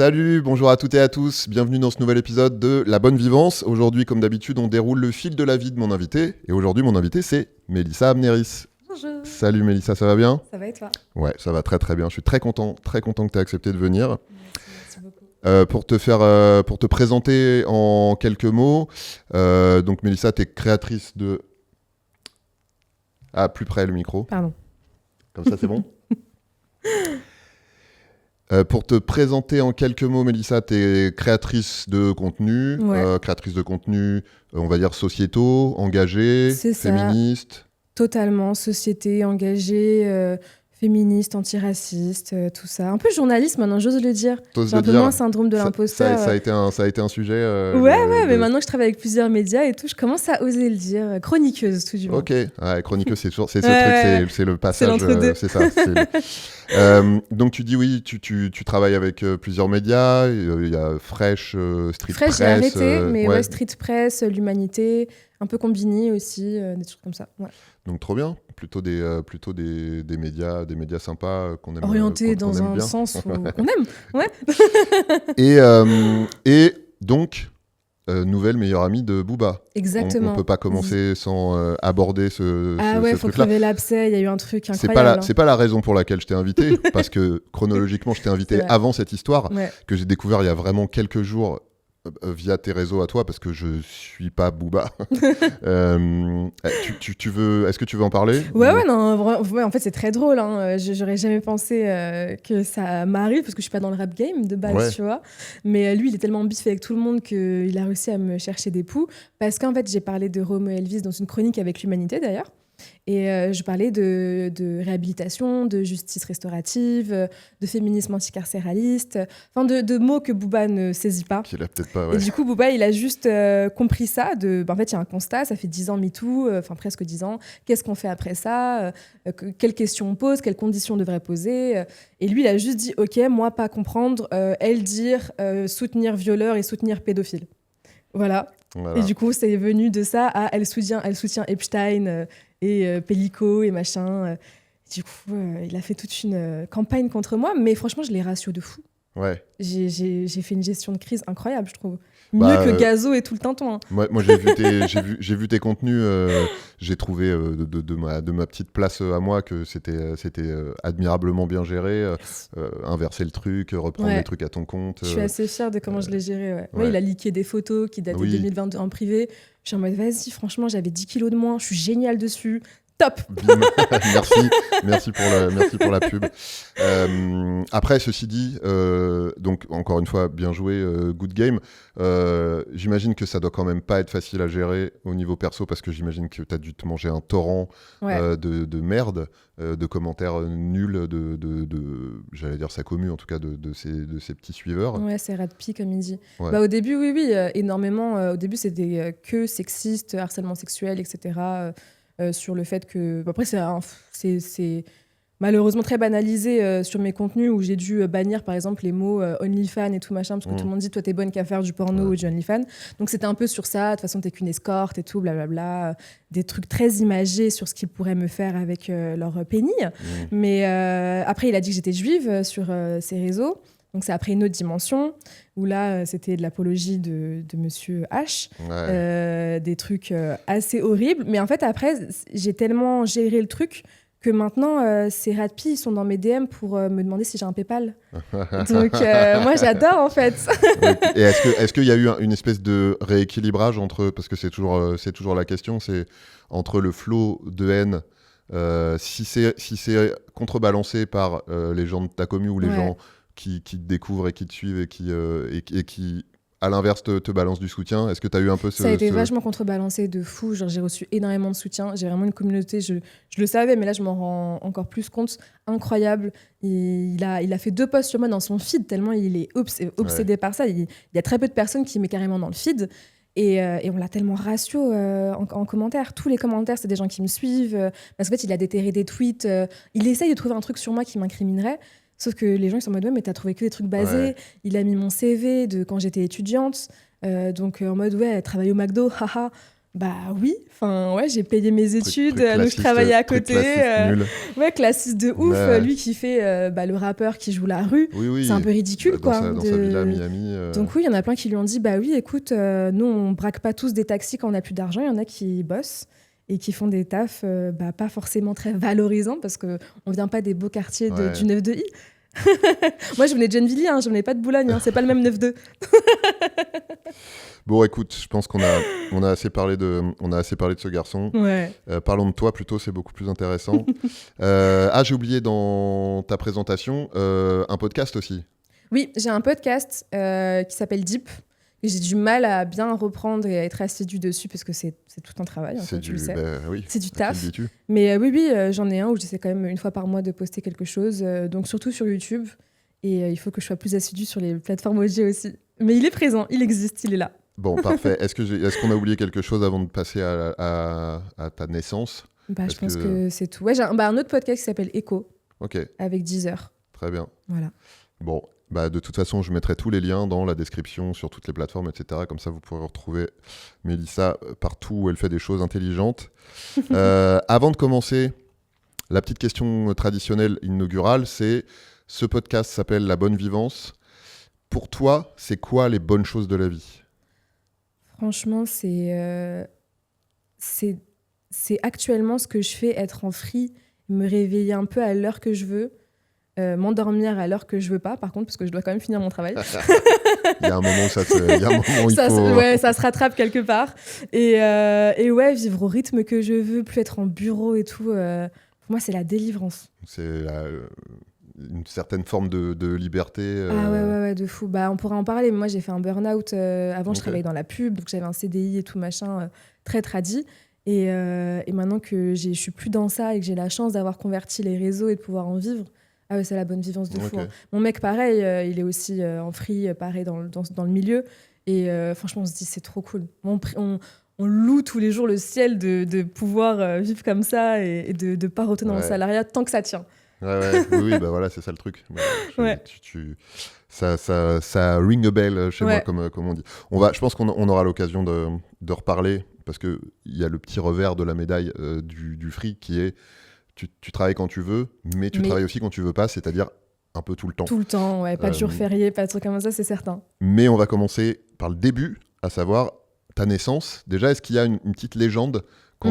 Salut, bonjour à toutes et à tous, bienvenue dans ce nouvel épisode de La Bonne Vivance. Aujourd'hui, comme d'habitude, on déroule le fil de la vie de mon invité. Et aujourd'hui, mon invité, c'est Mélissa Amneris. Bonjour. Salut Mélissa, ça va bien ? Ça va et toi ? Ouais, ça va très très bien. Je suis très content que tu aies accepté de venir. Merci beaucoup. Pour te présenter en quelques mots, donc Mélissa, tu es créatrice de... Ah, plus près le micro. Pardon. Comme ça, c'est bon ? Pour te présenter en quelques mots, Mélissa, tu es créatrice de contenu, on va dire sociétaux, engagée, C'est ça. féministe. Totalement, société, engagée, féministe, antiraciste, tout ça. Un peu journaliste maintenant, j'ose le dire. T'oses J'ai le un peu dire. moins syndrome de l'imposteur. Ça a été un sujet. Mais maintenant que je travaille avec plusieurs médias et tout, je commence à oser le dire. Chroniqueuse, tout du moins. Ok, ouais, chroniqueuse, c'est toujours, c'est ce Ouais. truc, c'est le passage. C'est l'entre-deux. C'est ça. Donc tu dis oui, tu travailles avec plusieurs médias. Il y a Fresh, Street Fresh, Press. j'ai arrêté, mais ouais. Street Press, l'Humanité, un peu Combini aussi, des trucs comme ça. Ouais. Donc trop bien, plutôt des médias sympas qu'on aime. Orienté qu'on dans aime un bien. sens qu'on aime. Ouais. Et donc, nouvelle meilleure amie de Booba. Exactement. On peut pas commencer sans aborder ce Faut truc-là. crever l'abcès, il y a eu un truc incroyable. C'est pas la raison pour laquelle je t'ai invité, parce que chronologiquement, je t'ai invité avant cette histoire, que j'ai découvert il y a vraiment quelques jours via tes réseaux à toi, parce que je suis pas Booba. Est-ce que tu veux en parler ? En fait, c'est très drôle. Hein. J'aurais jamais pensé que ça m'arrive, parce que je suis pas dans le rap game de base, tu vois. Mais lui, il est tellement bif avec tout le monde qu'il a réussi à me chercher des poux. Parce qu'en fait, j'ai parlé de Romo Elvis dans une chronique avec l'Humanité, d'ailleurs. Et je parlais de réhabilitation, de justice restaurative, de féminisme anticarcéraliste, enfin de mots que Booba ne saisit pas. Qu'il a peut-être pas, ouais. Et du coup, Booba, il a juste compris ça. En fait, il y a un constat, ça fait 10 ans MeToo, presque 10 ans. Qu'est-ce qu'on fait après ça ? Quelles questions on pose ? Quelles conditions on devrait poser ? Et lui, il a juste dit, OK, moi, pas comprendre, elle dire soutenir violeur et soutenir pédophile. Voilà. Et du coup, c'est venu de ça à elle soutient Epstein et Pellico et machin. Du coup, il a fait toute une campagne contre moi, mais franchement, je l'ai ratio de fou. Ouais. J'ai fait une gestion de crise incroyable, je trouve. Mieux que Gazo et tout le Tinton. Hein. Moi j'ai vu tes contenus. J'ai trouvé de ma petite place à moi que c'était admirablement bien géré. Inverser le truc, reprendre les trucs à ton compte. Je suis assez fière de comment je l'ai géré. Ouais, il a leaké des photos qui dataient de 2022 en privé. Je suis en mode, vas-y, franchement, j'avais 10 kilos de moins. Je suis géniale dessus. Top. Merci pour la pub. Après, ceci dit, donc encore une fois, bien joué, good game. J'imagine que ça doit quand même pas être facile à gérer au niveau perso, parce que j'imagine que tu as dû te manger un torrent de merde, de commentaires nuls, j'allais dire sa commu, en tout cas de ses petits suiveurs. Ouais, c'est Radpi, comme il dit. Ouais. Au début, oui, énormément. Au début, c'était que sexiste, harcèlement sexuel, etc. Sur le fait que... Après, c'est malheureusement très banalisé sur mes contenus, où j'ai dû bannir, par exemple, les mots OnlyFans et tout machin, parce que tout le monde dit, toi, t'es bonne qu'à faire du porno ou du OnlyFans. Donc, c'était un peu sur ça. De toute façon, t'es qu'une escorte et tout, blablabla. Des trucs très imagés sur ce qu'ils pourraient me faire avec leur pénis. Mais après, il a dit que j'étais juive sur ses réseaux. Donc, ça a pris une autre dimension, où là, c'était de l'apologie de Monsieur H. Des trucs assez horribles. Mais en fait, après, j'ai tellement géré le truc que maintenant, ces Radpi, ils sont dans mes DM pour me demander si j'ai un PayPal. Donc, moi, j'adore, en fait. Et est-ce qu'il y a eu une espèce de rééquilibrage entre... Parce que c'est toujours la question, c'est entre le flot de haine, si c'est contrebalancé par les gens de ta commu ou les gens... qui te découvrent et qui te suivent et qui à l'inverse, te balance du soutien. Est-ce que tu as eu un peu Ça a été vachement contrebalancé de fou. Genre, j'ai reçu énormément de soutien. J'ai vraiment une communauté, je le savais, mais là, je m'en rends encore plus compte. Incroyable. Il a fait 2 posts sur moi dans son feed, tellement il est obsédé par ça. Il y a très peu de personnes qui mettent carrément dans le feed. Et on l'a tellement ratio en commentaire. Tous les commentaires, c'est des gens qui me suivent. Parce qu'en fait, il a déterré des tweets. Il essaye de trouver un truc sur moi qui m'incriminerait. Sauf que les gens ils sont en mode, mais t'as trouvé que des trucs basés. Ouais. Il a mis mon CV de quand j'étais étudiante. Donc en mode, travailler au McDo, haha. Bah oui, enfin ouais, j'ai payé mes études, Truc donc je travaillais à côté. nul. Ouais, classiste de ouf. Ouais. Lui qui fait le rappeur qui joue la rue, Oui. c'est un peu ridicule Dans quoi. dans sa villa à Miami. Donc oui, il y en a plein qui lui ont dit bah oui, écoute, nous on braque pas tous des taxis quand on a plus d'argent. Il y en a qui bossent et qui font des tafs pas forcément très valorisants parce que on vient pas des beaux quartiers du 9-2i. Moi, je venais de Gennevilliers, je venais pas de Boulogne. C'est pas le même 9-2. Bon, écoute, je pense qu'on a assez parlé de ce garçon. Ouais. Parlons de toi plutôt, c'est beaucoup plus intéressant. J'ai oublié dans ta présentation un podcast aussi. Oui, j'ai un podcast qui s'appelle Deep. J'ai du mal à bien reprendre et à être assidue dessus parce que c'est tout un travail, comme tu le sais. Oui, c'est du taf. dis-tu ? Mais oui, j'en ai un où j'essaie quand même une fois par mois de poster quelque chose. Donc surtout sur YouTube. Et il faut que je sois plus assidue sur les plateformes audio aussi. Mais il est présent, il existe, il est là. Bon, parfait. Est-ce qu'on a oublié quelque chose avant de passer à ta naissance ? Je pense que c'est tout. Ouais, j'ai un autre podcast qui s'appelle Echo. Ok. Avec Deezer. Très bien. Voilà. Bon, de toute façon, je mettrai tous les liens dans la description sur toutes les plateformes, etc. Comme ça, vous pourrez retrouver Mélissa partout où elle fait des choses intelligentes. Avant de commencer, la petite question traditionnelle inaugurale, c'est ce podcast s'appelle La Bonne Vivance. Pour toi, c'est quoi les bonnes choses de la vie ? Franchement, c'est actuellement ce que je fais, être en free, me réveiller un peu à l'heure que je veux, m'endormir à l'heure que je veux pas, par contre, parce que je dois quand même finir mon travail. Il y a un moment où ça se rattrape quelque part. Et ouais, vivre au rythme que je veux, plus être en bureau et tout, pour moi, c'est la délivrance. C'est une certaine forme de liberté. Ah ouais, de fou. On pourra en parler, mais moi, j'ai fait un burn-out. Avant, je travaillais dans la pub, donc j'avais un CDI et tout, machin, très tradi. Et maintenant que je suis plus dans ça et que j'ai la chance d'avoir converti les réseaux et de pouvoir en vivre, c'est la bonne vivance de fou. Mon mec, pareil, il est aussi en free, pareil, dans le milieu. Et franchement, on se dit, c'est trop cool. On loue tous les jours le ciel de pouvoir vivre comme ça et de ne pas retourner dans le salariat tant que ça tient. Oui, voilà, c'est ça le truc. Ça ring a bell chez moi, comme on dit. Je pense qu'on aura l'occasion de reparler, parce qu'il y a le petit revers de la médaille du free qui est tu travailles quand tu veux, mais tu travailles aussi quand tu veux pas, c'est-à-dire un peu tout le temps. Tout le temps, pas de jour férié, pas de trucs comme ça, c'est certain. Mais on va commencer par le début, à savoir ta naissance. Déjà, est-ce qu'il y a une petite légende qui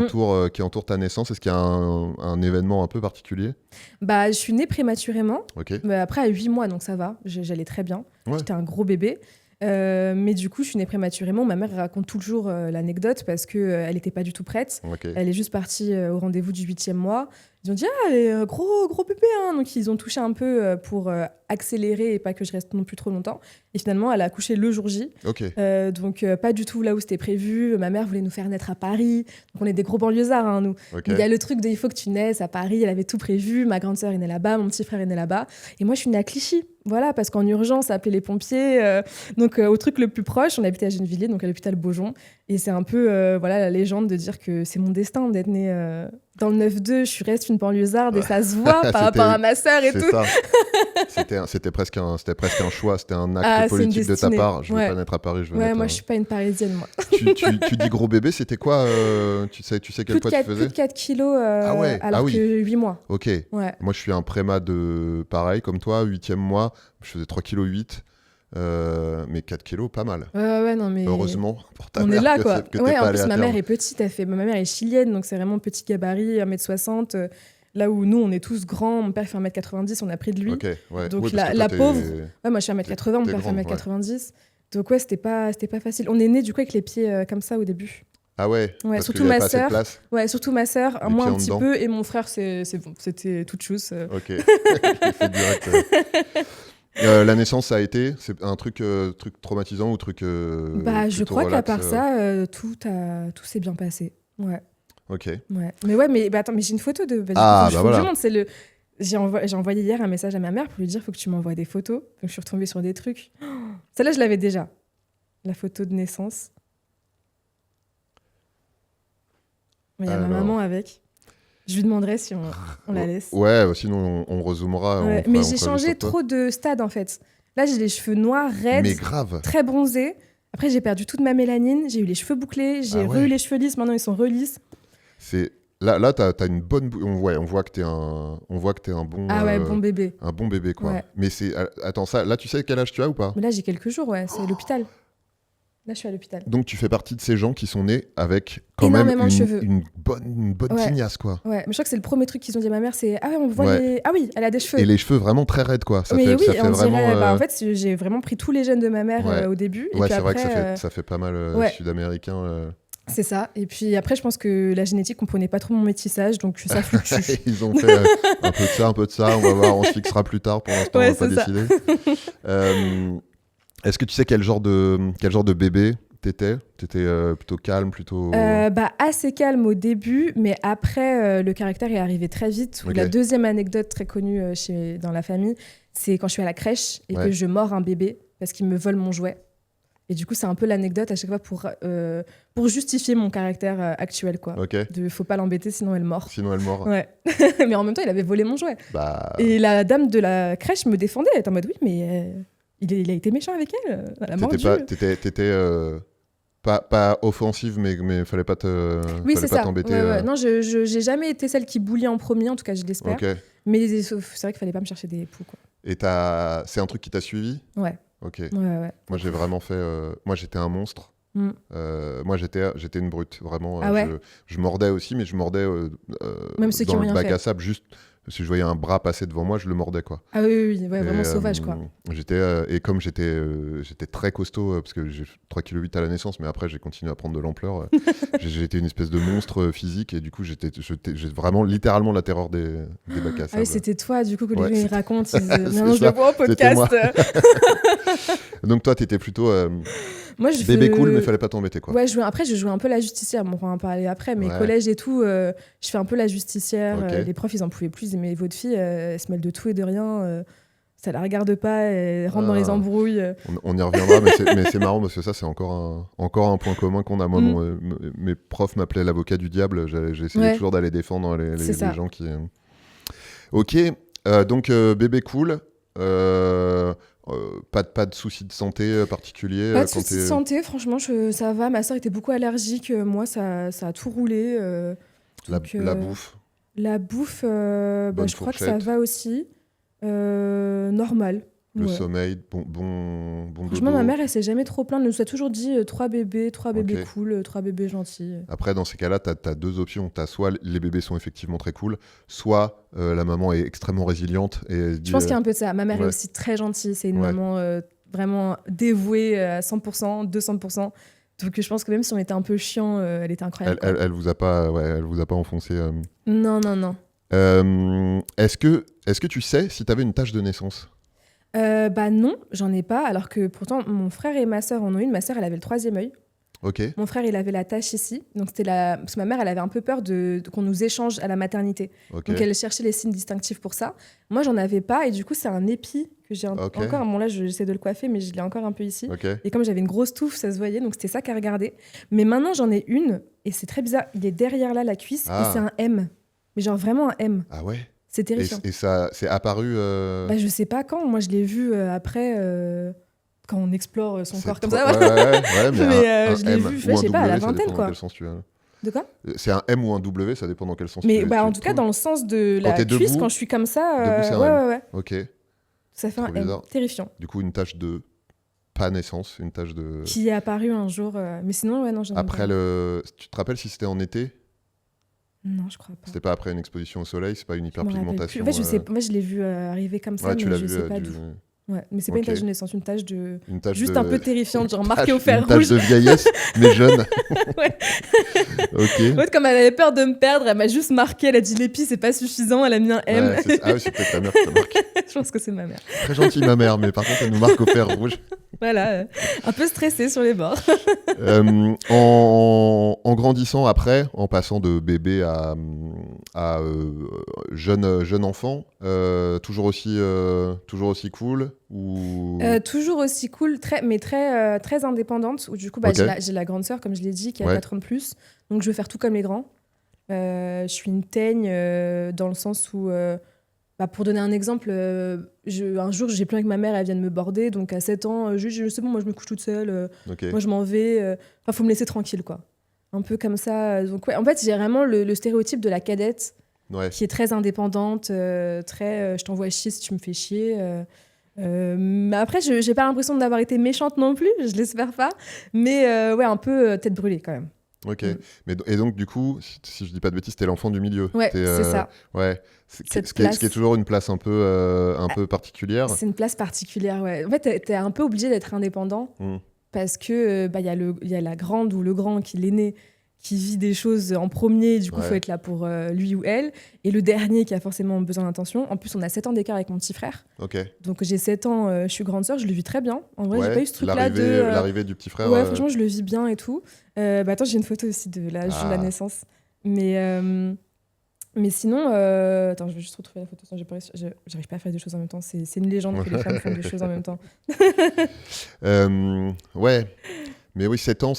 entoure ta naissance ? Est-ce qu'il y a un événement un peu particulier ? Je suis née prématurément, okay. Après à 8 mois, donc ça va, j'allais très bien. Ouais. J'étais un gros bébé. Mais du coup, je suis née prématurément. Ma mère raconte toujours l'anecdote parce qu'elle n'était pas du tout prête. Okay. Elle est juste partie au rendez-vous du 8e mois. Ils ont dit « Ah, elle est gros bébé !» Donc, ils ont touché un peu pour accélérer et pas que je reste non plus trop longtemps. Et finalement, elle a accouché le jour J. Okay. Donc, pas du tout là où c'était prévu. Ma mère voulait nous faire naître à Paris. Donc, on est des gros banlieusards, nous. Okay. Il y a le truc de « Il faut que tu naisses à Paris ». Elle avait tout prévu. Ma grande sœur est née là-bas. Mon petit frère est né là-bas. Et moi, je suis née à Clichy. Voilà, parce qu'en urgence, appeler les pompiers. Donc, au truc le plus proche, on habitait à Gennevilliers, donc à l'hôpital Beaujon. Et c'est un peu la légende de dire que c'est mon destin d'être née dans le 9-2. Je reste une banlieusarde et ça se voit par rapport à ma sœur et tout. C'était presque un choix, c'était un acte politique de ta part. Je veux pas naître à Paris. Moi, je suis pas une Parisienne, moi. tu dis gros bébé, c'était quoi tu sais quel poids tu faisais ? Plus de 4 kilos alors que 8 mois. Ok. Ouais. Moi, je suis un prémat de pareil, comme toi, 8e mois. Je faisais 3,8 kg. Mais 4 kilos, pas mal. Non, mais... Heureusement pour ta on mère est là, que quoi. t'es pas en allé plus, à ma terme. mère est petite. Ma mère est chilienne, donc c'est vraiment petit gabarit, 1m60. Là où nous, on est tous grands. Mon père fait 1m90, on a pris de lui. Okay, ouais. Donc oui, la pauvre... Ouais, moi, je suis 1m80, mon père fait 1m90. Ouais. Donc c'était pas facile. On est nés du coup avec les pieds comme ça au début. Ah ouais, parce surtout qu'il y avait ma pas assez de sœur. place. Ouais, surtout ma sœur, moi un petit dedans. peu, et mon frère, c'est bon, c'était toute chose. Ok, il fait direct. La naissance, ça a été, c'est un truc traumatisant ou truc je crois qu'à part ça, tout s'est bien passé. Ouais. Ok. Ouais. Mais attends, mais j'ai une photo de. Voilà. Du monde, c'est le. J'ai envoyé hier un message à ma mère pour lui dire faut que tu m'envoies des photos. Donc je suis retombée sur des trucs. Celle-là, je l'avais déjà. La photo de naissance. Il y a ma maman avec. Je lui demanderai si on la laisse. Ouais, sinon on rezoomera. Ouais. Mais j'ai changé trop de stade en fait. Là, j'ai les cheveux noirs, raides, mais grave. très bronzés. Après, j'ai perdu toute ma mélanine, j'ai eu les cheveux bouclés, j'ai eu les cheveux lisses, maintenant ils sont relisses. Là, t'as une bonne... on voit que t'es un bon... bon bébé. Un bon bébé, quoi. Ouais. Mais attends, ça, là, tu sais quel âge tu as ou pas? Mais là, j'ai quelques jours, c'est l'hôpital. Là, je suis à l'hôpital. Donc, tu fais partie de ces gens qui sont nés avec quand énormément même de cheveux. une bonne tignasse, quoi. Ouais, mais je crois que c'est le premier truc qu'ils ont dit à ma mère, c'est ah ouais, on voit les... Ah oui, elle a des cheveux. Et les cheveux vraiment très raides, quoi. Ça fait vraiment... dirait, en fait, j'ai vraiment pris tous les gènes de ma mère au début. Et puis c'est après, vrai que ça fait pas mal sud-américain. C'est ça. Et puis après, je pense que la génétique comprenait pas trop mon métissage, donc ça fluctue. Ils ont fait un peu de ça. On va voir, on se fixera plus tard. Pour l'instant, on va pas décider. Est-ce que tu sais quel genre de bébé t'étais plutôt calme, plutôt... assez calme au début, mais après, le caractère est arrivé très vite. La deuxième anecdote très connue dans la famille, c'est quand je suis à la crèche et que je mords un bébé parce qu'il me vole mon jouet. Et du coup, c'est un peu l'anecdote à chaque fois pour justifier mon caractère actuel, quoi. Faut pas l'embêter, sinon elle mord. Ouais. Mais en même temps, il avait volé mon jouet. Et la dame de la crèche me défendait. Elle était en mode, oui, mais il a été méchant avec elle. Elle a mordu. T'étais pas offensive, mais fallait pas t'embêter. Ouais. Non, j'ai jamais été celle qui bully en premier, en tout cas, je l'espère. Mais c'est vrai qu'il fallait pas me chercher des poux, quoi. Et c'est un truc qui t'a suivi? Ouais. Ok. Ouais. Moi, j'ai vraiment fait... moi, j'étais un monstre. Moi, j'étais une brute, vraiment. Je mordais aussi, mais je mordais même ceux qui dans ont le rien bac fait. à sable. Juste, si je voyais un bras passer devant moi, je le mordais, quoi. Ah oui, vraiment sauvage, quoi. Et comme j'étais très costaud, parce que j'ai 3,8 kg à la naissance, mais après, j'ai continué à prendre de l'ampleur. J'étais une espèce de monstre physique, et du coup, j'étais vraiment, littéralement, la terreur des bacs à sable. Ah oui, c'était toi, du coup, que les gens racontent. Maintenant, je le vois au podcast. Donc toi, t'étais plutôt... Moi, bébé cool, mais fallait pas t'embêter, quoi. Ouais, après, je jouais un peu la justicière. Bon, on va en parler après, mais collège et tout, je fais un peu la justicière. Les profs, ils en pouvaient plus. Ils disaient, mais votre fille, elle se mêle de tout et de rien. Ça la regarde pas, elle rentre dans les embrouilles. On y reviendra, mais c'est marrant parce que ça, c'est encore un point commun qu'on a. Moi, mes profs m'appelaient l'avocat du diable. J'essayais toujours d'aller défendre les gens qui... Ok, donc bébé cool. Pas de soucis de santé particuliers. Pas de soucis de santé, franchement, ça va. Ma soeur était beaucoup allergique. Moi, ça a tout roulé. La bouffe. La bouffe, je crois que ça va aussi. Normal. Le sommeil, bon franchement, dodo. ma mère, elle s'est jamais trop plainte. Elle nous a toujours dit 3 bébés cool, 3 bébés gentils. Après, dans ces cas-là, t'as deux options. T'as soit les bébés sont effectivement très cool, soit la maman est extrêmement résiliente. Je pense qu'il y a un peu de ça. Ma mère est aussi très gentille. C'est une maman vraiment dévouée à 100%, 200%. Donc je pense que même si on était un peu chiant, elle était incroyable. Elle vous a pas enfoncé. Non. Est-ce que tu sais si t'avais une tache de naissance? Non, j'en ai pas. Alors que pourtant, mon frère et ma sœur en ont une. Ma sœur, elle avait le 3e œil. Ok. Mon frère, il avait la tache ici. Donc parce que ma mère, elle avait un peu peur qu'on nous échange à la maternité. Donc elle cherchait les signes distinctifs pour ça. Moi, j'en avais pas. Et du coup, c'est un épi que j'ai encore. Bon, là, j'essaie de le coiffer, mais je l'ai encore un peu ici. Et comme j'avais une grosse touffe, ça se voyait. Donc c'était ça qu'à regarder. Mais maintenant, j'en ai une. Et c'est très bizarre. Il est derrière là, la cuisse. Et c'est un M. Mais genre vraiment un M. Ah ouais? C'est terrifiant. Et ça c'est apparu je sais pas quand. Moi, je l'ai vu après, quand on explore son corps comme ça. Mais je l'ai vu, je sais pas, à la vingtaine, quoi. De quoi? C'est un M ou un W, ça dépend dans quel sens mais en tout cas, dans le sens de la cuisse, quand je suis comme ça. Ouais. Ok. Ça fait un M. Terrifiant. Du coup, une tache de pas naissance, une tache de... Qui est apparue un jour. Mais sinon, non, j'en ai après, tu te rappelles si c'était en été? Non, je crois pas. C'était pas après une exposition au soleil, c'est pas une hyperpigmentation. En fait, je sais, moi, je l'ai vu arriver comme ça, mais je sais pas d'où. Ouais, mais c'est pas une tache de naissance, une tache juste un peu terrifiante, genre marquée au fer rouge. Une tache de vieillesse, mais jeune. Ouais. Ok. En fait, comme elle avait peur de me perdre, elle m'a juste marqué, elle a dit l'épi, c'est pas suffisant, elle a mis un M. Ah oui, c'est peut-être ta mère qui t'a marqué. Je pense que c'est ma mère. Très gentille, ma mère, mais par contre, elle nous marque au fer rouge. Voilà, un peu stressée sur les bords. En grandissant après, en passant de bébé à jeune enfant, toujours aussi cool ou... Toujours aussi cool, très indépendante. Où du coup, j'ai la grande sœur, comme je l'ai dit, qui a 4 ans de plus. Donc, je veux faire tout comme les grands. Je suis une teigne dans le sens où Pour donner un exemple, un jour, j'ai plaint que ma mère, elle vienne me border. Donc, à 7 ans, c'est bon, moi, je me couche toute seule. Moi, je m'en vais. Faut me laisser tranquille, quoi. Un peu comme ça. Donc, ouais, en fait, j'ai vraiment le stéréotype de la cadette qui est très indépendante, très je t'envoie chier si tu me fais chier. Mais après, j'ai pas l'impression d'avoir été méchante non plus, je l'espère pas. Mais ouais, un peu tête brûlée quand même. Ok. Et donc, du coup, si je dis pas de bêtises, t'es l'enfant du milieu. Ouais, c'est ça. Ouais. Ce qui est toujours une place un peu particulière. C'est une place particulière, ouais. En fait, t'es un peu obligé d'être indépendant parce que y a la grande ou le grand qui est l'aîné qui vit des choses en premier, du coup, faut être là pour lui ou elle. Et le dernier qui a forcément besoin d'attention. En plus, on a 7 ans d'écart avec mon petit frère. Donc, j'ai 7 ans, je suis grande sœur, je le vis très bien. En vrai, j'ai pas eu ce truc-là de... L'arrivée du petit frère. Ouais, franchement, je le vis bien et tout. Attends, j'ai une photo aussi de l'âge de la naissance. Mais sinon... Attends, je vais juste retrouver la photo. J'arrive pas à faire des choses en même temps. C'est une légende que les femmes font des choses en même temps. Ouais. Mais oui, 7 ans,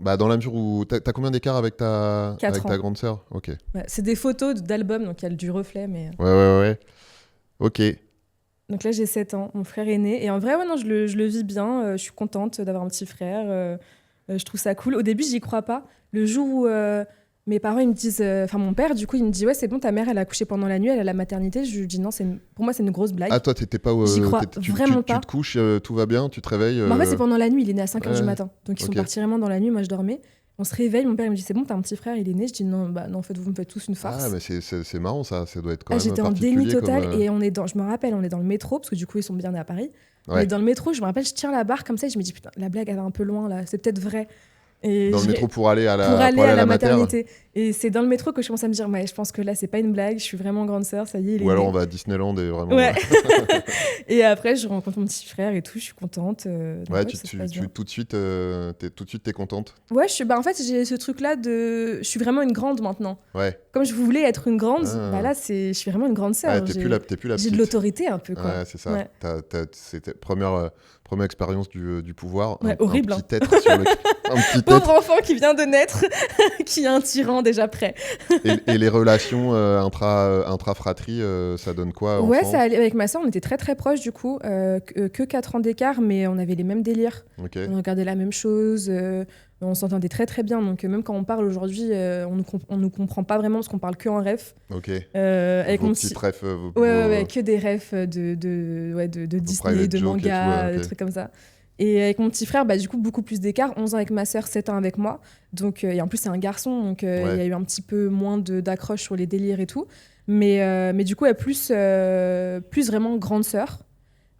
dans la mesure où... T'as combien d'écart avec ta grande sœur? Ok. Ouais, c'est des photos d'albums, donc il y a du reflet, mais... Ouais. Ok. Donc là, j'ai 7 ans, mon frère est né. Et en vrai, ouais, non, je le vis bien. Je suis contente d'avoir un petit frère. Je trouve ça cool. Au début, j'y crois pas. Le jour où mes parents, ils me disent... Enfin, mon père, du coup, il me dit « Ouais, c'est bon, ta mère, elle a accouché pendant la nuit, elle a la maternité. » Je lui dis « Non, pour moi, c'est une grosse blague. » Ah, toi, t'étais pas... J'y crois vraiment pas. Tu te couches, tout va bien, tu te réveilles... En fait, c'est pendant la nuit. Il est né à 5h du matin. Donc, ils sont partis vraiment dans la nuit. Moi, je dormais. On se réveille, mon père il me dit « C'est bon, t'as un petit frère, il est né. » Je dis non, en fait, vous me faites tous une farce. Ah, mais c'est marrant, ça doit être quand même j'étais en particulier. Déni total et je me rappelle, on est dans le métro, parce que du coup, ils sont bien nés à Paris. On est dans le métro, je me rappelle, je tiens la barre comme ça et je me dis putain, la blague, elle va un peu loin là, c'est peut-être vrai. Et dans le métro pour aller à la maternité. Et c'est dans le métro que je commence à me dire, ouais, je pense que là, c'est pas une blague, je suis vraiment grande sœur, ça y est. Ou alors on va à Disneyland et vraiment. Ouais. Et après, je rencontre mon petit frère et tout, je suis contente. Ouais, tout de suite, t'es contente. Ouais, en fait, j'ai ce truc-là je suis vraiment une grande maintenant. Ouais. Comme je voulais être une grande, là, je suis vraiment une grande sœur. Ouais, t'es plus la petite. J'ai de l'autorité un peu, quoi. Ouais, c'est ça. Ouais. C'était première expérience du pouvoir. Ouais, horrible. Un petit être sur le... Pauvre enfant qui vient de naître, qui a un tyran déjà prêt. Et les relations intra-fratrie, ça donne quoi Ouais, avec ma soeur, on était très très proches du coup, que 4 ans d'écart, mais on avait les mêmes délires. On regardait la même chose, on s'entendait très très bien. Donc même quand on parle aujourd'hui, on nous comprend pas vraiment parce qu'on parle que en ref. Avec mon petit ref. Ouais, que des refs de Disney, de manga, des trucs comme ça. Et avec mon petit frère, du coup, beaucoup plus d'écart. 11 ans avec ma sœur, 7 ans avec moi. Donc, et en plus, c'est un garçon, donc il y a eu un petit peu moins d'accroche sur les délires et tout. Mais du coup, elle est plus vraiment grande sœur.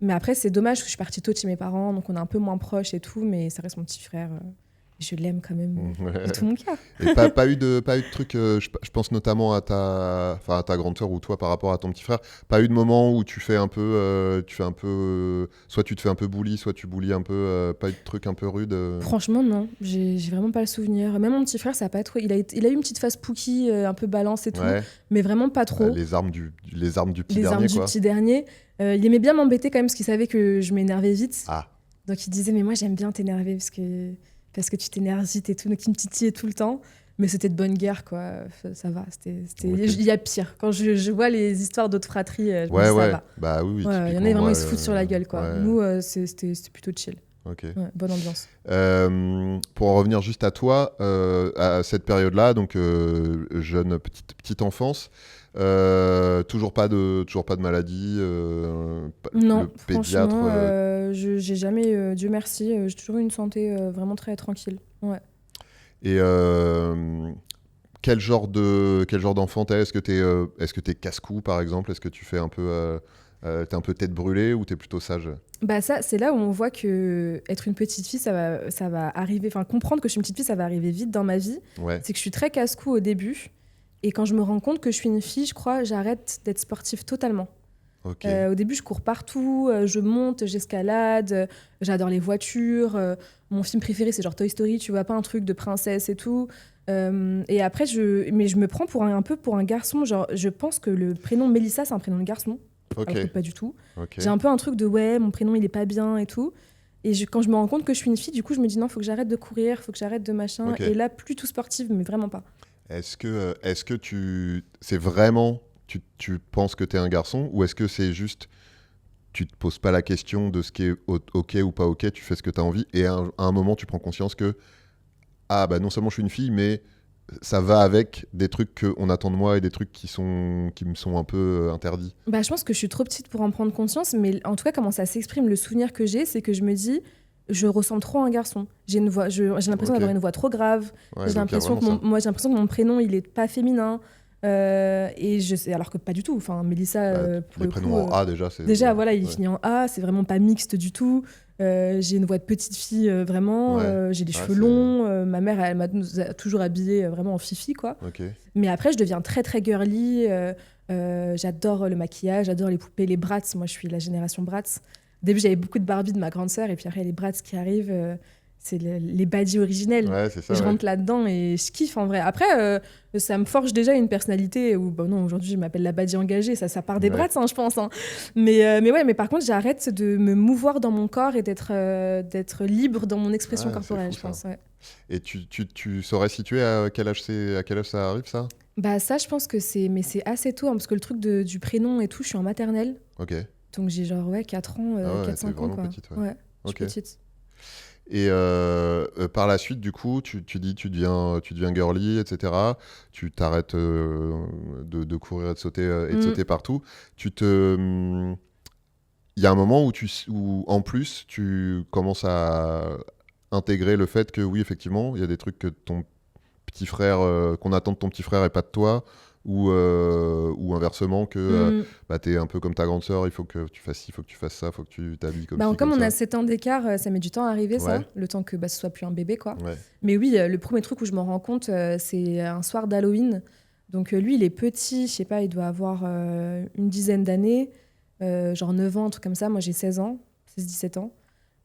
Mais après, c'est dommage que je suis partie tôt de chez mes parents, donc on est un peu moins proches et tout, mais ça reste mon petit frère. Je l'aime quand même de tout mon cœur. Et pas eu de truc, je pense notamment à ta grande sœur ou toi par rapport à ton petit frère, pas eu de moment où tu fais un peu, soit tu te fais un peu bully, soit tu bullies un peu, pas eu de truc un peu rude Franchement, non, j'ai vraiment pas le souvenir. Même mon petit frère, ça a pas trop. Il a eu une petite phase Pookie, un peu balance et tout, mais vraiment pas trop. Les armes du petit dernier. Les armes du petit dernier. Il aimait bien m'embêter quand même parce qu'il savait que je m'énervais vite. Ah. Donc il disait, mais moi j'aime bien t'énerver parce que tu t'énerves vite et tout, donc il me titillait tout le temps. Mais c'était de bonne guerre, quoi. Ça va. Il y a pire. Quand je vois les histoires d'autres fratries, je me dis, ça va. Bah oui. Il y en a vraiment, ils se foutent sur la gueule, quoi. Nous, c'était plutôt chill. Ok. Ouais, bonne ambiance. Pour en revenir juste à toi, à cette période-là, donc jeune petite enfance, toujours pas de maladie. Non, le pédiatre. Franchement, j'ai jamais, Dieu merci, j'ai toujours eu une santé vraiment très tranquille. Ouais. Et quel genre d'enfant t'es ? Est-ce que t'es casse-cou par exemple ? Est-ce que tu fais un peu t'es un peu tête brûlée ou t'es plutôt sage ? Ça, c'est là où on voit que être une petite fille, ça va arriver. Enfin, comprendre que je suis une petite fille, ça va arriver vite dans ma vie. Ouais. C'est que je suis très casse-cou au début. Et quand je me rends compte que je suis une fille, je crois, j'arrête d'être sportive totalement. Okay. Au début, je cours partout, je monte, j'escalade, j'adore les voitures. Mon film préféré, c'est genre Toy Story, tu vois, pas un truc de princesse et tout. Et après, je me prends un peu pour un garçon. Genre, je pense que le prénom Mélissa, c'est un prénom de garçon. Okay. Alors que pas du tout. Okay. J'ai un peu un truc de mon prénom, il est pas bien et tout. Et quand je me rends compte que je suis une fille, du coup, je me dis non, faut que j'arrête de courir, faut que j'arrête de machin. Okay. Et là, plus tout sportive, mais vraiment pas. Est-ce que c'est vraiment tu penses que t'es un garçon, ou est-ce que c'est juste tu te poses pas la question de ce qui est ok ou pas ok, tu fais ce que t'as envie, et à un moment tu prends conscience que ah bah non seulement je suis une fille, mais ça va avec des trucs qu'on attend de moi et des trucs qui me sont un peu interdits. Bah, je pense que je suis trop petite pour en prendre conscience, mais en tout cas, comment ça s'exprime, le souvenir que j'ai, c'est que je me dis, je ressemble trop à un garçon. J'ai l'impression d'avoir une voix trop grave. Ouais, J'ai l'impression que mon prénom, il est pas féminin. Et je sais, alors que pas du tout. Enfin, Mélissa, pour les le prénoms coup, en A déjà, c'est déjà, voilà, il finit en A. C'est vraiment pas mixte du tout. J'ai une voix de petite fille, vraiment. J'ai des cheveux longs. Ma mère, elle nous a toujours habillés vraiment en fifi, quoi. Okay. Mais après, je deviens très, très girly. J'adore le maquillage, j'adore les poupées, les Bratz. Moi, je suis la génération Bratz. Au début, j'avais beaucoup de Barbie de ma grande sœur. Et puis après, les Bratz qui arrivent, c'est les baddies originels. Ouais, c'est ça, et je rentre là-dedans et je kiffe, en vrai. Après, ça me forge déjà une personnalité où, bon, non, aujourd'hui, je m'appelle la baddie engagée. Ça part des Bratz, hein, je pense. Hein. Mais par contre, j'arrête de me mouvoir dans mon corps et d'être libre dans mon expression corporelle, je pense. Ouais. Et tu saurais situer à quel âge ça arrive, ça? Bah ça, je pense que c'est assez tôt, hein, parce que le truc du prénom et tout, je suis en maternelle. Ok. Donc j'ai genre 4 ans, 4-5 ans, quoi. Petite, ouais, je suis petite. Et par la suite, du coup, tu dis tu deviens girly, etc. Tu t'arrêtes de courir et de sauter partout. Il y a un moment où en plus tu commences à intégrer le fait que oui, effectivement, il y a des trucs que ton petit frère, qu'on attend de ton petit frère et pas de toi, ou inversement que t'es un peu comme ta grande sœur, il faut que tu fasses ci, il faut que tu fasses ça, il faut que tu t'habilles comme ci, comme on a 7 ans d'écart, ça met du temps à arriver, ça, le temps que ce soit plus un bébé, quoi. Ouais. Mais oui, le premier truc où je m'en rends compte, c'est un soir d'Halloween. Donc lui, il est petit, je sais pas, il doit avoir une dizaine d'années, genre 9 ans, un truc comme ça. Moi, j'ai 16 ans, 16-17 ans.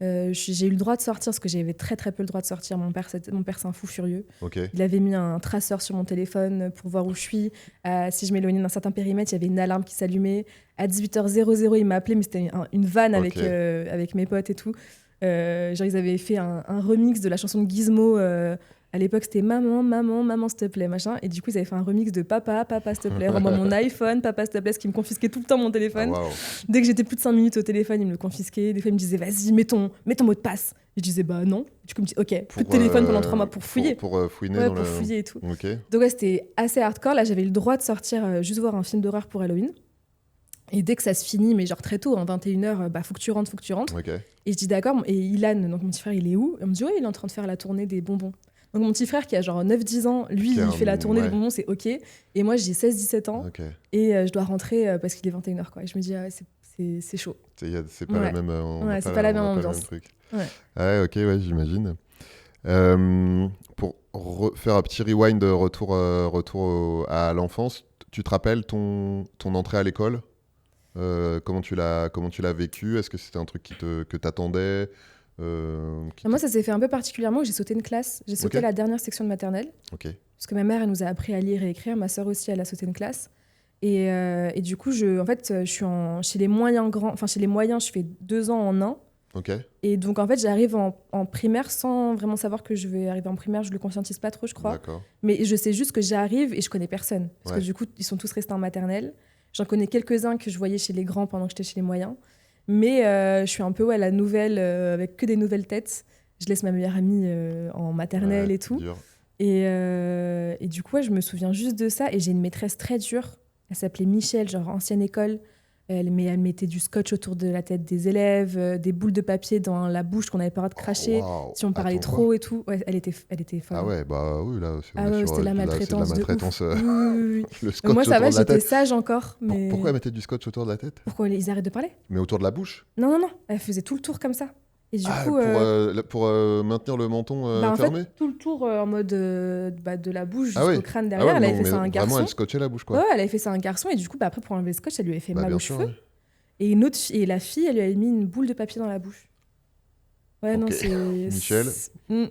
J'ai eu le droit de sortir parce que j'avais très très peu le droit de sortir. Mon père, c'est un fou furieux. Okay. Il avait mis un traceur sur mon téléphone pour voir où je suis. Si je m'éloignais d'un certain périmètre, il y avait une alarme qui s'allumait. À 18h00, il m'a appelé, mais c'était une vanne avec mes potes et tout. Genre, ils avaient fait un remix de la chanson de Gizmo. À l'époque, c'était maman, maman, maman, s'il te plaît, machin. Et du coup, ils avaient fait un remix de papa, papa, s'il te plaît, rends-moi mon iPhone, papa, s'il te plaît, ce qui me confisquait tout le temps mon téléphone. Ah, wow. Dès que j'étais plus de 5 minutes au téléphone, ils me le confisquaient. Des fois, ils me disaient, vas-y, mets ton mot de passe. Et je disais, bah non. Du coup, ils me disaient, ok, plus de téléphone pendant 3 mois pour fouiller. Pour fouiner pour fouiller et tout. Okay. Donc, c'était assez hardcore. Là, j'avais le droit de sortir juste voir un film d'horreur pour Halloween. Et dès que ça se finit, mais genre très tôt, en 21h, faut que tu rentres. Okay. Et je dis d'accord. Et Ilan, donc mon petit frère, il est où? Il me dit, ouais, il est en train de faire la tournée des bonbons. Donc mon petit frère qui a genre 9-10 ans, lui, il fait la tournée des bonbons, c'est ok. Et moi, j'ai 16-17 ans. Okay. Et je dois rentrer parce qu'il est 21h, quoi. Et je me dis, c'est chaud. C'est pas la même, c'est pas la même ambiance. Ouais, ok, ouais, j'imagine. Pour faire un petit rewind, retour à l'enfance, tu te rappelles ton entrée à l'école? Comment tu l'as vécu? Est-ce que c'était un truc que t'attendais? Moi, ça s'est fait un peu particulièrement où j'ai sauté une classe. J'ai sauté la dernière section de maternelle. Parce que ma mère, elle nous a appris à lire et écrire. Ma sœur aussi, elle a sauté une classe. Et du coup, je suis chez les moyens grands. Enfin, chez les moyens, je fais 2 ans en 1. Et donc, en fait, j'arrive en primaire sans vraiment savoir que je vais arriver en primaire. Je le conscientise pas trop, je crois. Mais je sais juste que j'arrive et je connais personne. Parce que du coup, ils sont tous restés en maternelle. J'en connais quelques-uns que je voyais chez les grands pendant que j'étais chez les moyens. Mais je suis un peu la nouvelle, avec que des nouvelles têtes. Je laisse ma meilleure amie en maternelle et tout. Et du coup, je me souviens juste de ça. Et j'ai une maîtresse très dure. Elle s'appelait Michel, genre ancienne école. Elle mettait du scotch autour de la tête des élèves, des boules de papier dans la bouche qu'on n'avait pas le droit de cracher si on parlait trop et tout. Ouais, elle était folle. Ah ouais, bah oui, là, c'était la maltraitance. Oui. Le scotch moi, ça va, j'étais sage encore. Mais... Pourquoi elle mettait du scotch autour de la tête? Pourquoi ils arrêtent de parler? Mais autour de la bouche? Non, elle faisait tout le tour comme ça. Et du coup, pour maintenir le menton fermé? En fait, tout le tour en mode de la bouche jusqu'au crâne derrière. Elle avait fait ça à un garçon. Vraiment, elle scotchait la bouche, quoi. Ouais, elle avait fait ça à un garçon. Et du coup, après, pour enlever le scotch, elle lui avait fait mal aux cheveux. Ouais. Et la fille, elle lui avait mis une boule de papier dans la bouche. Ouais, non, c'est... Michel,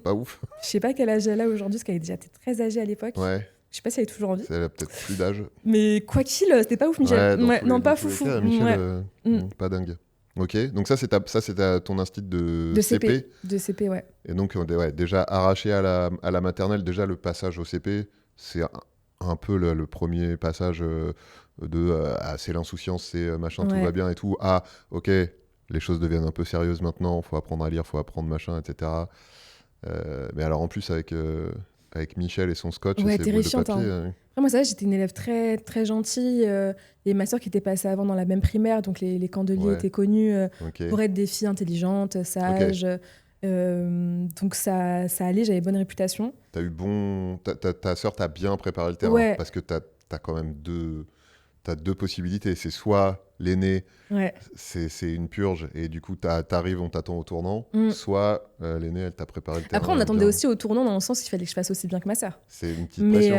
pas ouf. Je sais pas quel âge elle a aujourd'hui, parce qu'elle était déjà très âgée à l'époque. Ouais. Je sais pas si elle est toujours en vie. Elle a peut-être plus d'âge. Mais quoi qu'il, c'était pas ouf, Michel. Non, pas foufou. Michel, pas dingue. Ok, donc ça c'est ton instinct de CP. De CP, ouais. Et donc déjà arraché à la maternelle, déjà le passage au CP, c'est un peu le premier passage c'est l'insouciance, c'est machin, tout va bien et tout, ok, les choses deviennent un peu sérieuses maintenant, faut apprendre à lire, faut apprendre machin, etc. Mais alors en plus avec Michel et son scotch et ses boules de papier. Après, moi, ça va, j'étais une élève très, très gentille. Et ma soeur qui était passée avant dans la même primaire, donc les Candeliers étaient connus pour être des filles intelligentes, sages. Donc ça allait, j'avais bonne réputation. Ta sœur t'a bien préparé le terrain parce que t'as quand même deux possibilités. C'est soit l'aîné, c'est une purge et du coup t'arrives, on t'attend au tournant, soit l'aîné, elle t'a préparé le terrain. Après, on attendait aussi au tournant dans le sens qu'il fallait que je fasse aussi bien que ma sœur. C'est une petite pression.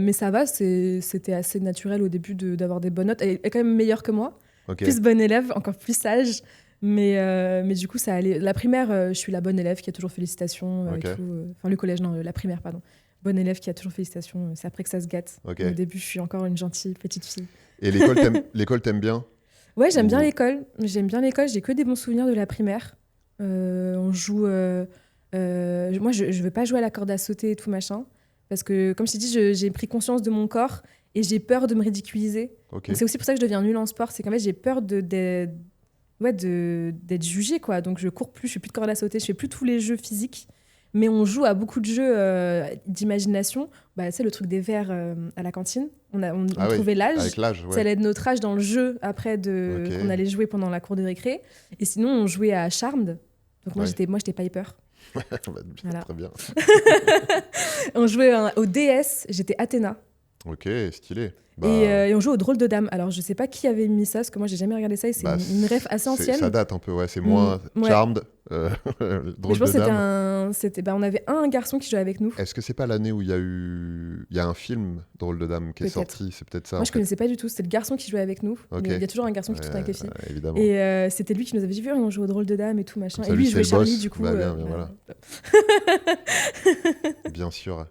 Mais ça va, c'était assez naturel au début d'avoir des bonnes notes. Elle est quand même meilleure que moi, Okay. Plus bonne élève, encore plus sage. Mais du coup, ça allait. La primaire, je suis la bonne élève qui a toujours félicitations. Et tout, enfin, le collège, non, la primaire, pardon. Bonne élève qui a toujours félicitations. C'est après que ça se gâte. Au début, je suis encore une gentille petite fille. Et l'école, t'aimes bien? Ouais, j'aime bien l'école. J'aime bien l'école. J'ai que des bons souvenirs de la primaire. On joue. Moi, je veux pas jouer à la corde à sauter et tout machin. Parce que, comme je t'ai dit, j'ai pris conscience de mon corps et j'ai peur de me ridiculiser. Donc, c'est aussi pour ça que je deviens nulle en sport. C'est qu'en fait, j'ai peur d'être jugée, quoi. Donc, je cours plus, je fais plus de corde à sauter, je fais plus tous les jeux physiques. Mais on joue à beaucoup de jeux d'imagination. C'est le truc des verres à la cantine. On trouvait l'âge. Avec l'âge, Ça allait être notre âge dans le jeu après qu'on allait jouer pendant la cour de récré. Et sinon, on jouait à Charmed. Donc moi, j'étais Piper. Voilà. Très bien. On jouait au DS, j'étais Athéna. Ok, stylé. Et on joue au drôle de dame. Alors, je sais pas qui avait mis ça, parce que moi, j'ai jamais regardé ça, et c'est une ref assez ancienne. Ça date un peu, c'est moins Charmed, drôle de dame. On avait un garçon qui jouait avec nous. Est-ce que c'est pas l'année où il y a un film drôle de dame qui est sorti? C'est peut-être ça. Moi, je connaissais pas du tout. C'était le garçon qui jouait avec nous. Mais il y a toujours un garçon qui tourne avec les filles. Évidemment. Et c'était lui qui nous avait dit, on joue au drôle de dame et tout, machin. Et lui, il jouait Charlie, du coup. Voilà. Bien sûr.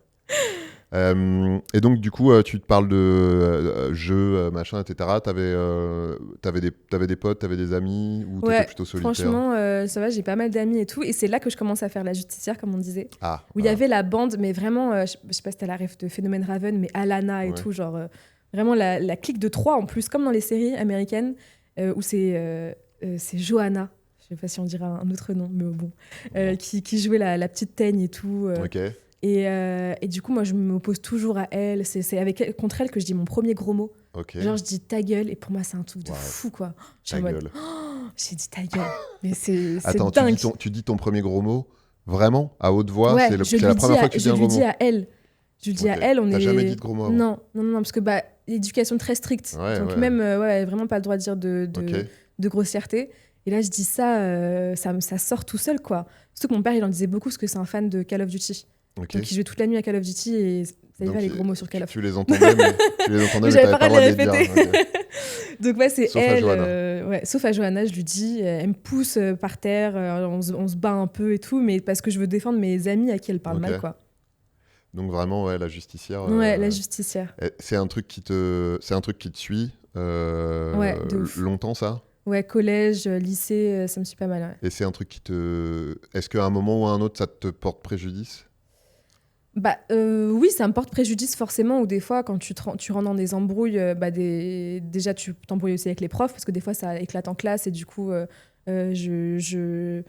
Et donc du coup tu te parles de jeux machin etc. T'avais des potes, t'avais des amis ou t'étais plutôt solitaire? Franchement ça va, j'ai pas mal d'amis et tout, et c'est là que je commence à faire la justicière, comme on disait, où il y avait la bande, mais vraiment je sais pas si t'as la ref de Phénomène Raven, mais Alana et tout, genre vraiment la clique de 3 en plus, comme dans les séries américaines où c'est Johanna, je sais pas si on dirait un autre nom, mais bon, qui jouait la petite teigne et tout. Et du coup, moi, je m'oppose toujours à elle. C'est contre elle que je dis mon premier gros mot. Genre, je dis ta gueule, et pour moi, c'est un truc de fou, quoi. Ta gueule. J'ai dit ta gueule. Mais c'est Attends, dingue. Tu dis ton premier gros mot vraiment à haute voix? C'est la première fois que tu dis un gros mot? Je lui dis à elle. Je lui dis à elle, T'as jamais dit de gros mots avant? Non, parce que l'éducation très stricte. Donc même, vraiment pas le droit de dire de grossièreté. Et là, je dis ça, ça sort tout seul, quoi. Surtout que mon père, il en disait beaucoup parce que c'est un fan de Call of Duty. Donc il jouait toute la nuit à Call of Duty et ça y va, les gros mots sur Call of. Tu les entendais, mais j'avais pas pas le droit droit de les répéter. Donc c'est sauf elle. À Johanna. Sauf à Johanna, je lui dis, elle me pousse par terre, on se bat un peu et tout, mais parce que je veux défendre mes amis à qui elle parle mal, quoi. Donc vraiment, la justicière. La justicière. C'est un truc qui te suit longtemps, ça? Ouais, collège, lycée, ça me suit pas mal. Ouais. Et c'est un truc Est-ce qu'à un moment ou à un autre, ça te porte préjudice? Oui, ça me porte préjudice forcément, ou des fois, quand tu rentres dans des embrouilles, déjà tu t'embrouilles aussi avec les profs, parce que des fois ça éclate en classe, et du coup, je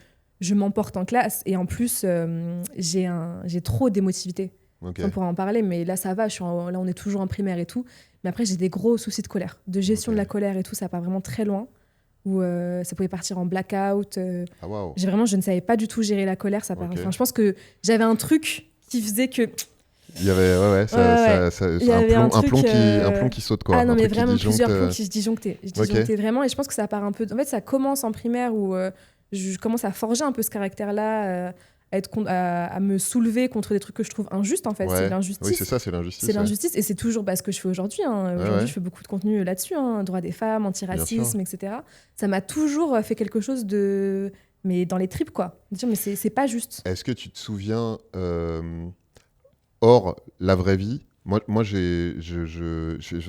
m'emporte en classe, et en plus, j'ai trop d'émotivité. On pourra en parler, mais là ça va, là on est toujours en primaire et tout, mais après j'ai des gros soucis de colère, de gestion de la colère et tout, ça part vraiment très loin, où ça pouvait partir en blackout. Wow. Je ne savais pas du tout gérer la colère, ça part. Enfin, je pense que j'avais un truc qui faisait que... Il y avait un plomb qui saute, quoi. Ah non, mais vraiment plusieurs plombs qui se disjonctaient. Je disjonctais vraiment, et je pense que ça part un peu... En fait, ça commence en primaire où je commence à forger un peu ce caractère-là, à me soulever contre des trucs que je trouve injustes, en fait. C'est l'injustice. Oui, c'est ça, c'est l'injustice. C'est l'injustice, et c'est toujours ce que je fais aujourd'hui. Aujourd'hui, je fais beaucoup de contenu là-dessus, droits des femmes, antiracisme, etc. Ça m'a toujours fait quelque chose de... Mais dans les tripes, quoi. Dire, mais c'est pas juste. Est-ce que tu te souviens, hors la vraie vie, Moi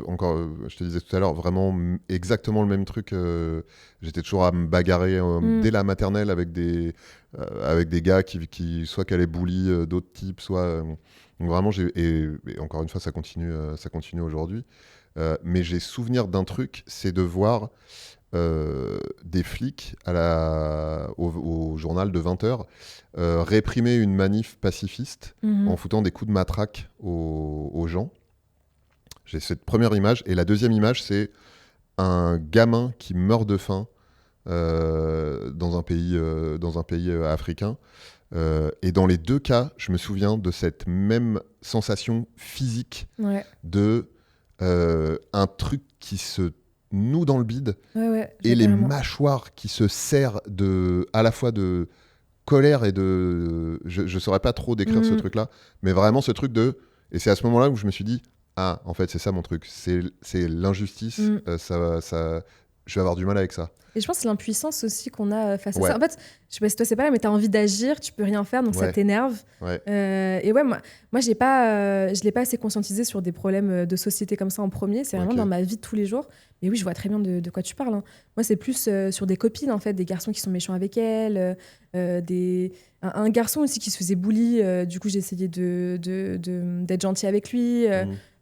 encore, je te disais tout à l'heure, vraiment exactement le même truc. J'étais toujours à me bagarrer dès la maternelle avec des gars qui soit qui allaient bully d'autres types, soit. Donc vraiment, et encore une fois, ça continue aujourd'hui. Mais j'ai souvenir d'un truc, c'est de voir des flics au journal de 20h réprimer une manif pacifiste en foutant des coups de matraque aux gens. J'ai cette première image. Et la deuxième image, c'est un gamin qui meurt de faim dans un pays africain. Et dans les deux cas, je me souviens de cette même sensation physique de un truc qui se noue dans le bide et les mâchoires qui se serrent à la fois de colère et de... Je saurais pas trop décrire ce truc-là, mais vraiment ce truc de... Et c'est à ce moment-là où je me suis dit, ah, en fait, c'est ça mon truc, c'est l'injustice, je vais avoir du mal avec ça. Et je pense que c'est l'impuissance aussi qu'on a face à ça. En fait, je sais pas si toi c'est pareil, mais t'as envie d'agir, tu peux rien faire, donc ça t'énerve. Et moi je l'ai pas assez conscientisé sur des problèmes de société comme ça en premier. C'est vraiment dans ma vie de tous les jours. Mais oui, je vois très bien de quoi tu parles. Hein. Moi, c'est plus sur des copines, en fait, des garçons qui sont méchants avec elles, un garçon aussi qui se faisait bully. Du coup, j'ai essayé d'être gentil avec lui.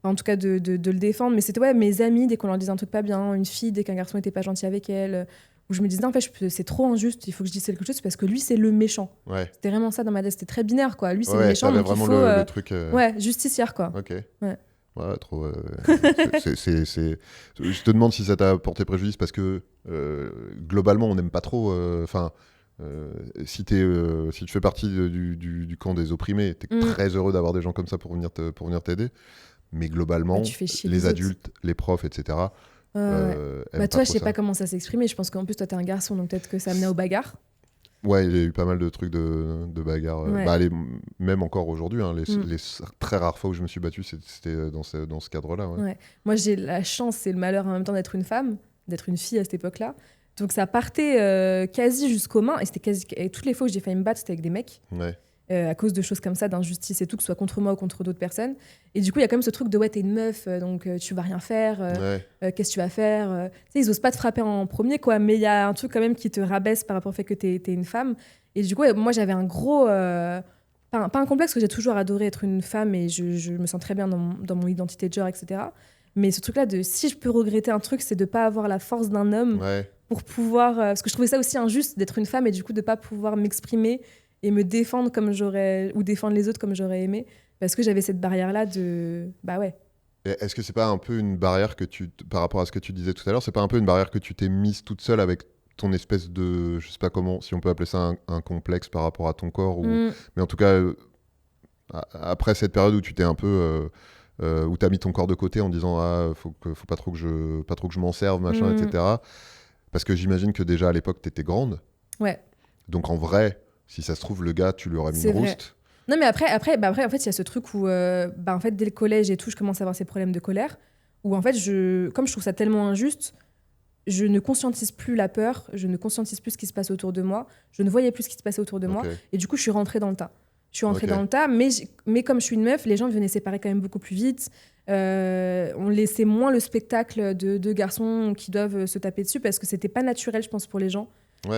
En tout cas de le défendre, mais c'était mes amis dès qu'on leur disait un truc pas bien, une fille dès qu'un garçon était pas gentil avec elle, où je me disais en fait c'est trop injuste, il faut que je dise quelque chose parce que lui c'est le méchant. C'était vraiment ça dans ma tête, c'était très binaire quoi, lui c'est le méchant donc il faut le truc justicière quoi. Trop je te demande si ça t'a porté préjudice parce que globalement on n'aime pas trop si tu fais partie du camp des opprimés, t'es très heureux d'avoir des gens comme ça pour venir t'aider. Mais globalement, les adultes, les profs, etc. Toi, je sais pas comment ça s'exprimait. Je pense qu'en plus, toi, t'es un garçon, donc peut-être que ça amenait aux bagarres. Ouais, il y a eu pas mal de trucs de bagarres. Même encore aujourd'hui, hein, les très rares fois où je me suis battu, c'était dans ce cadre-là. Moi, j'ai la chance et le malheur en même temps d'être une femme, d'être une fille à cette époque-là. Donc ça partait quasi jusqu'aux mains. Et toutes les fois où j'ai failli me battre, c'était avec des mecs. À cause de choses comme ça, d'injustice et tout, que ce soit contre moi ou contre d'autres personnes. Et du coup, il y a quand même ce truc de t'es une meuf, donc tu vas rien faire, qu'est-ce que tu vas faire ils osent pas te frapper en premier, quoi, mais il y a un truc quand même qui te rabaisse par rapport au fait que t'es une femme. Et du coup, moi, j'avais un gros... pas un complexe, parce que j'ai toujours adoré être une femme et je me sens très bien dans mon identité de genre, etc. Mais ce truc-là, si je peux regretter un truc, c'est de pas avoir la force d'un homme pour pouvoir... parce que je trouvais ça aussi injuste d'être une femme et du coup, de pas pouvoir m'exprimer et me défendre ou défendre les autres comme j'aurais aimé, parce que j'avais cette barrière-là de... Est-ce que c'est pas un peu une barrière par rapport à ce que tu disais tout à l'heure, c'est pas un peu une barrière que tu t'es mise toute seule avec ton espèce de... Je sais pas comment, si on peut appeler ça un complexe par rapport à ton corps, mais en tout cas, après cette période où tu t'es un peu... où t'as mis ton corps de côté en disant faut pas trop que je m'en serve, machin, etc. Parce que j'imagine que déjà à l'époque, t'étais grande. Donc en vrai... Si ça se trouve, le gars, tu lui aurais mis une rouste. Non, mais après, en fait, il y a ce truc où, en fait, dès le collège et tout, je commence à avoir ces problèmes de colère, où en fait, comme je trouve ça tellement injuste, je ne conscientise plus la peur, je ne conscientise plus ce qui se passe autour de moi, je ne voyais plus ce qui se passait autour de moi, et du coup, je suis rentrée dans le tas. Je suis rentrée dans le tas, mais comme je suis une meuf, les gens venaient séparer quand même beaucoup plus vite. On laissait moins le spectacle de garçons qui doivent se taper dessus, parce que c'était pas naturel, je pense, pour les gens.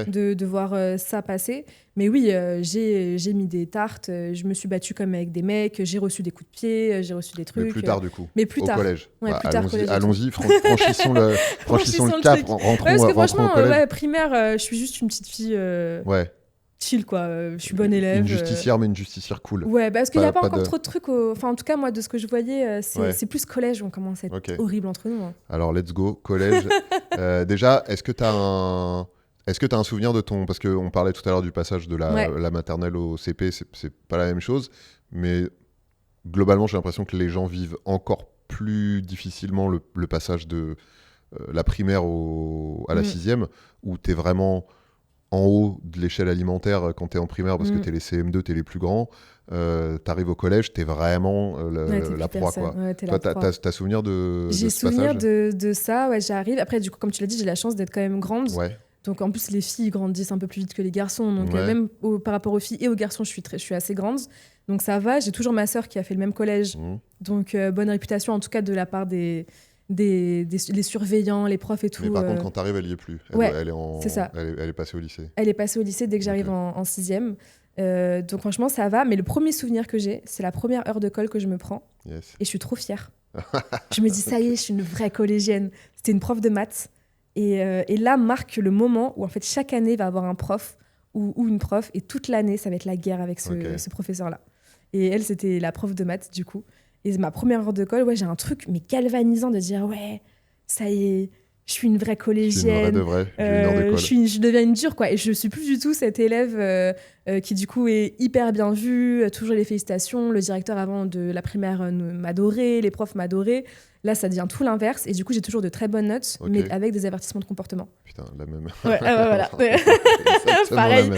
De voir ça passer. Mais oui, j'ai mis des tartes, je me suis battue comme avec des mecs, j'ai reçu des coups de pied, j'ai reçu des trucs. Mais plus tard, du coup. Mais plus tard. Au collège. Allons-y, franchissons le cap, rentrons parce que franchement, au collège. Primaire, je suis juste une petite fille chill, quoi. Je suis bonne élève. Une justicière, mais une justicière cool. Ouais, parce qu'il n'y a pas encore trop de trucs. Enfin, en tout cas, moi, de ce que je voyais, c'est plus collège où on commence à être horrible entre nous. Hein. Alors, let's go, collège. Déjà, est-ce que tu as un souvenir de ton... Parce qu'on parlait tout à l'heure du passage de la maternelle au CP, c'est pas la même chose, mais globalement, j'ai l'impression que les gens vivent encore plus difficilement le passage de la primaire à la 6e, où t'es vraiment en haut de l'échelle alimentaire quand t'es en primaire, parce que t'es les CM2, t'es les plus grands. T'arrives au collège, t'es vraiment la proie, quoi. Toi, t'as souvenir de ce passage ? J'ai souvenir de ça, j'arrive. Après, du coup, comme tu l'as dit, j'ai la chance d'être quand même grande. Donc en plus, les filles grandissent un peu plus vite que les garçons. Donc Ouais. même par rapport aux filles et aux garçons, je suis assez grande. Donc ça va. J'ai toujours ma sœur qui a fait le même collège. Donc bonne réputation, en tout cas de la part les surveillants, les profs et tout. Mais par contre, quand t'arrives, elle y est plus. C'est ça. Elle est passée au lycée. Elle est passée au lycée dès que j'arrive en 6e. Donc franchement, ça va. Mais le premier souvenir que j'ai, c'est la première heure de colle que je me prends. Yes. Et je suis trop fière. Je me dis, ça y est, je suis une vraie collégienne. C'était une prof de maths. Et là marque le moment où en fait chaque année va avoir un prof ou une prof et toute l'année ça va être la guerre avec ce professeur-là. Et elle c'était la prof de maths du coup. Et ma première heure de colle, ouais, j'ai un truc mais galvanisant de dire ouais, ça y est, je suis une vraie collégienne. Je deviens une dure quoi. Et je suis plus du tout cette élève qui du coup est hyper bien vue, toujours les félicitations. Le directeur avant de la primaire m'adorait, les profs m'adoraient. Là, ça devient tout l'inverse. Et du coup, j'ai toujours de très bonnes notes, mais avec des avertissements de comportement. Putain, la même. Ouais, voilà. Pareil.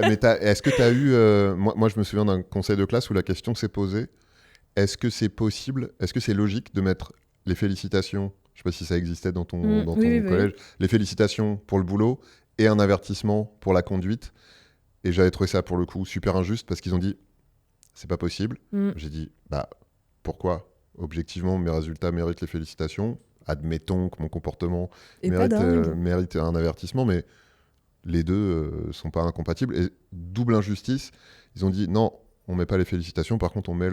Mais est-ce que tu as eu... moi, je me souviens d'un conseil de classe où la question s'est posée. Est-ce que c'est possible, est-ce que c'est logique de mettre les félicitations, je ne sais pas si ça existait dans ton collège, les félicitations pour le boulot et un avertissement pour la conduite. Et j'avais trouvé ça, pour le coup, super injuste parce qu'ils ont dit, c'est pas possible. J'ai dit, pourquoi ? Objectivement, mes résultats méritent les félicitations. Admettons que mon comportement mérite un avertissement, mais les deux sont pas incompatibles. Et double injustice, ils ont dit non, on met pas les félicitations, par contre on met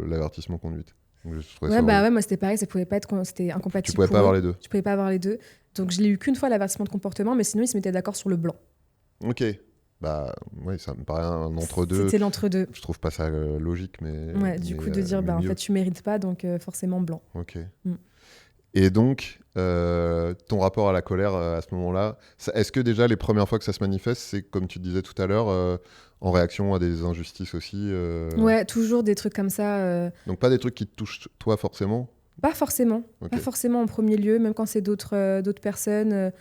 l'avertissement conduite. Donc, moi c'était pareil, c'était incompatible. Tu pouvais pas avoir les deux. Tu pouvais pas avoir les deux. Donc je l'ai eu qu'une fois l'avertissement de comportement, mais sinon ils se mettaient d'accord sur le blanc. Ok. Oui, ça me paraît un entre-deux. C'était l'entre-deux. Je trouve pas ça logique, mais... Ouais, du coup, de dire, en fait, tu mérites pas, donc forcément blanc. Ok. Et donc, ton rapport à la colère à ce moment-là, est-ce que déjà, les premières fois que ça se manifeste, c'est, comme tu disais tout à l'heure, en réaction à des injustices aussi Ouais, toujours des trucs comme ça. Donc pas des trucs qui te touchent toi, forcément ? Pas forcément. Okay. Pas forcément en premier lieu, même quand c'est d'autres personnes.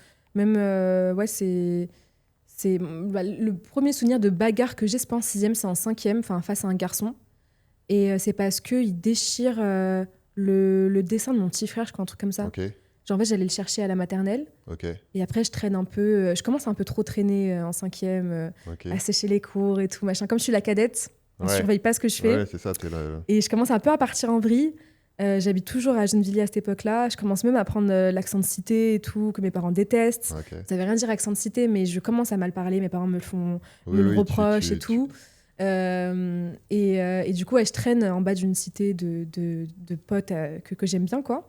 C'est le premier souvenir de bagarre que j'ai, c'est pas en 6e, c'est en 5e, face à un garçon. Et c'est parce qu'il déchire le dessin de mon petit frère, je crois, un truc comme ça. Okay. Genre, en fait, j'allais le chercher à la maternelle. Okay. Et après, je traîne un peu. Je commence un peu trop traîner en 5e, à sécher les cours et tout, machin. Comme je suis la cadette, on surveille pas ce que je fais. Ouais, c'est ça, t'es là. Et je commence un peu à partir en vrille. J'habite toujours à Gennevilliers à cette époque-là. Je commence même à prendre l'accent de cité et tout, que mes parents détestent. Okay. Ça veut rien dire accent de cité, mais je commence à mal parler. Mes parents me le reprochent et tout. Et du coup, je traîne en bas d'une cité de potes que j'aime bien, quoi.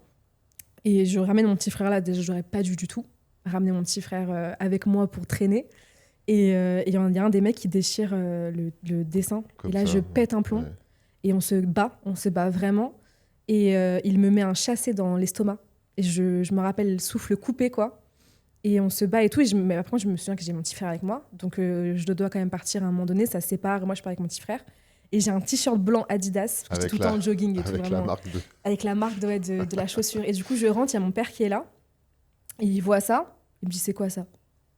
Et je ramène mon petit frère là. Déjà, j'aurais pas dû du tout ramener mon petit frère avec moi pour traîner. Et il y a un des mecs qui déchire le dessin. Comme et là, je pète un plomb. Ouais. Et on se bat vraiment. Et il me met un chassé dans l'estomac. Et je me rappelle le souffle coupé, quoi. Et on se bat et tout. Mais après, je me souviens que j'ai mon petit frère avec moi. Donc, je dois quand même partir à un moment donné. Ça se sépare. Moi, je pars avec mon petit frère. Et j'ai un t-shirt blanc Adidas. J'étais tout le temps en jogging et tout. Vraiment, avec la marque de la chaussure. Et du coup, je rentre. Il y a mon père qui est là. Et il voit ça. Il me dit, c'est quoi ça ?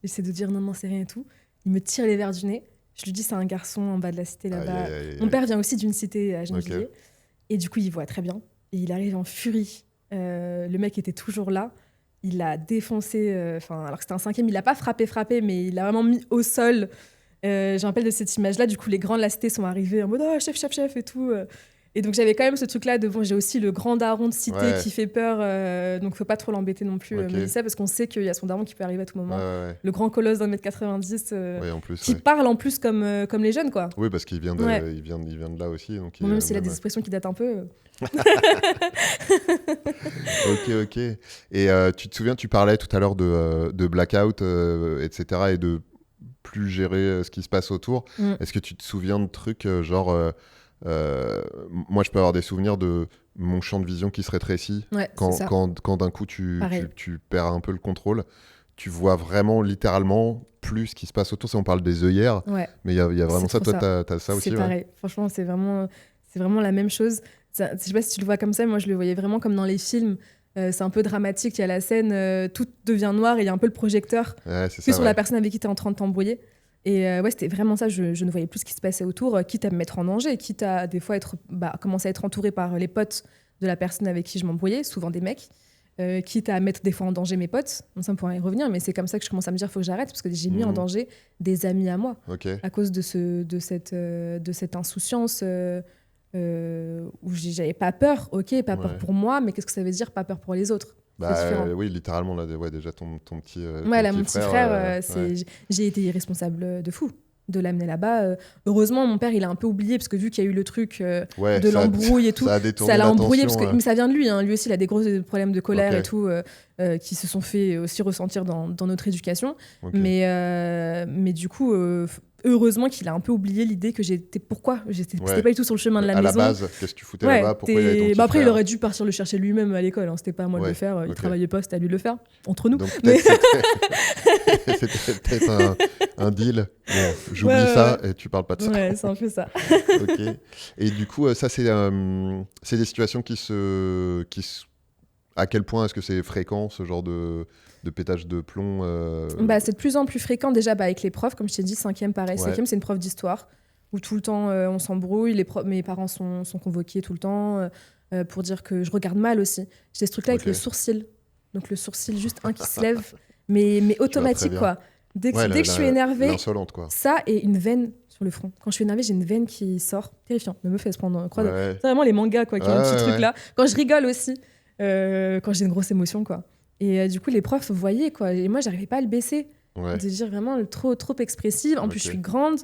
J'essaie de dire, non, c'est rien et tout. Il me tire les verres du nez. Je lui dis, c'est un garçon en bas de la cité là-bas. Mon père vient aussi d'une cité à Gennevilliers. Okay. Et du coup, il voit très bien. Et il arrive en furie. Le mec était toujours là. Il l'a défoncé. Alors que c'était un 5e, il l'a pas frappé, mais il l'a vraiment mis au sol. Je me rappelle de cette image-là. Du coup, les grands de la cité sont arrivés en mode « Oh, chef » et tout. Et donc, j'avais quand même ce truc-là de « Bon, j'ai aussi le grand daron de cité qui fait peur. Donc, faut pas trop l'embêter non plus. Mais ça, parce qu'on sait qu'il y a son daron qui peut arriver à tout moment. Le grand colosse d'1m90 qui parle en plus comme les jeunes, quoi. Oui, parce qu'il vient de là aussi. Donc même s'il a des expressions qui datent un peu... Ok. Et tu te souviens, tu parlais tout à l'heure de blackout, etc. et de plus gérer ce qui se passe autour. Est-ce que tu te souviens de trucs genre... moi, je peux avoir des souvenirs de mon champ de vision qui se rétrécit quand d'un coup tu perds un peu le contrôle. Tu vois vraiment littéralement plus ce qui se passe autour. Si on parle des œillères, mais il y a vraiment ça. Toi, t'as ça aussi. C'est pareil. Franchement, c'est vraiment la même chose. Je sais pas si tu le vois comme ça, moi je le voyais vraiment comme dans les films. C'est un peu dramatique, il y a la scène, tout devient noir et il y a un peu le projecteur sur la personne avec qui tu es en train de t'embrouiller. Et c'était vraiment ça, je ne voyais plus ce qui se passait autour, quitte à me mettre en danger, quitte à des fois commencer à être entourée par les potes de la personne avec qui je m'embrouillais, souvent des mecs. quitte à mettre des fois en danger mes potes. Ça, on pourra y revenir, mais c'est comme ça que je commence à me dire faut que j'arrête parce que j'ai mis en danger des amis à moi à cause de cette insouciance où j'avais pas peur. Ok, pas peur pour moi, mais qu'est-ce que ça veut dire pas peur pour les autres? Oui, littéralement, là, déjà ton petit mon petit frère, j'ai été irresponsable de fou de l'amener là-bas. Heureusement, mon père, il a un peu oublié, parce que vu qu'il y a eu le truc de l'embrouille et tout, ça l'a embrouillé, parce que mais ça vient de lui. Hein. Lui aussi, il a des gros problèmes de colère et tout, qui se sont fait aussi ressentir dans notre éducation. Mais du coup, heureusement qu'il a un peu oublié l'idée que j'étais pas du tout sur le chemin de la maison. À la base, qu'est-ce que tu foutais là-bas? Pourquoi il y avait ton petit après, frère? il aurait dû partir le chercher lui-même à l'école. Hein. C'était pas à moi de le faire. Il travaillait pas, c'était à lui de le faire. Entre nous. Donc, c'était peut-être un deal. Bon, j'oublie ça et tu parles pas de ça. Ouais, c'est un peu ça. Ok. Et du coup, ça, c'est des situations à quel point est-ce que c'est fréquent, ce genre de pétage de plomb C'est de plus en plus fréquent déjà avec les profs, comme je t'ai dit, 5e pareil. 5e, c'est une prof d'histoire où tout le temps on s'embrouille, mes parents sont convoqués tout le temps pour dire que je regarde mal aussi. J'ai ce truc-là avec le sourcil. Donc le sourcil, juste un qui se lève, mais automatique quoi. Dès que je suis énervée, l'insolente, quoi. Ça et une veine sur le front. Quand je suis énervée, j'ai une veine qui sort. Terrifiant. Me fait se prendre. C'est vraiment les mangas quoi, qui ont un petit truc là. Quand je rigole aussi, quand j'ai une grosse émotion quoi. Et du coup, les profs voyaient quoi. Et moi, j'arrivais pas à le baisser. De dire vraiment trop expressive. En plus, je suis grande.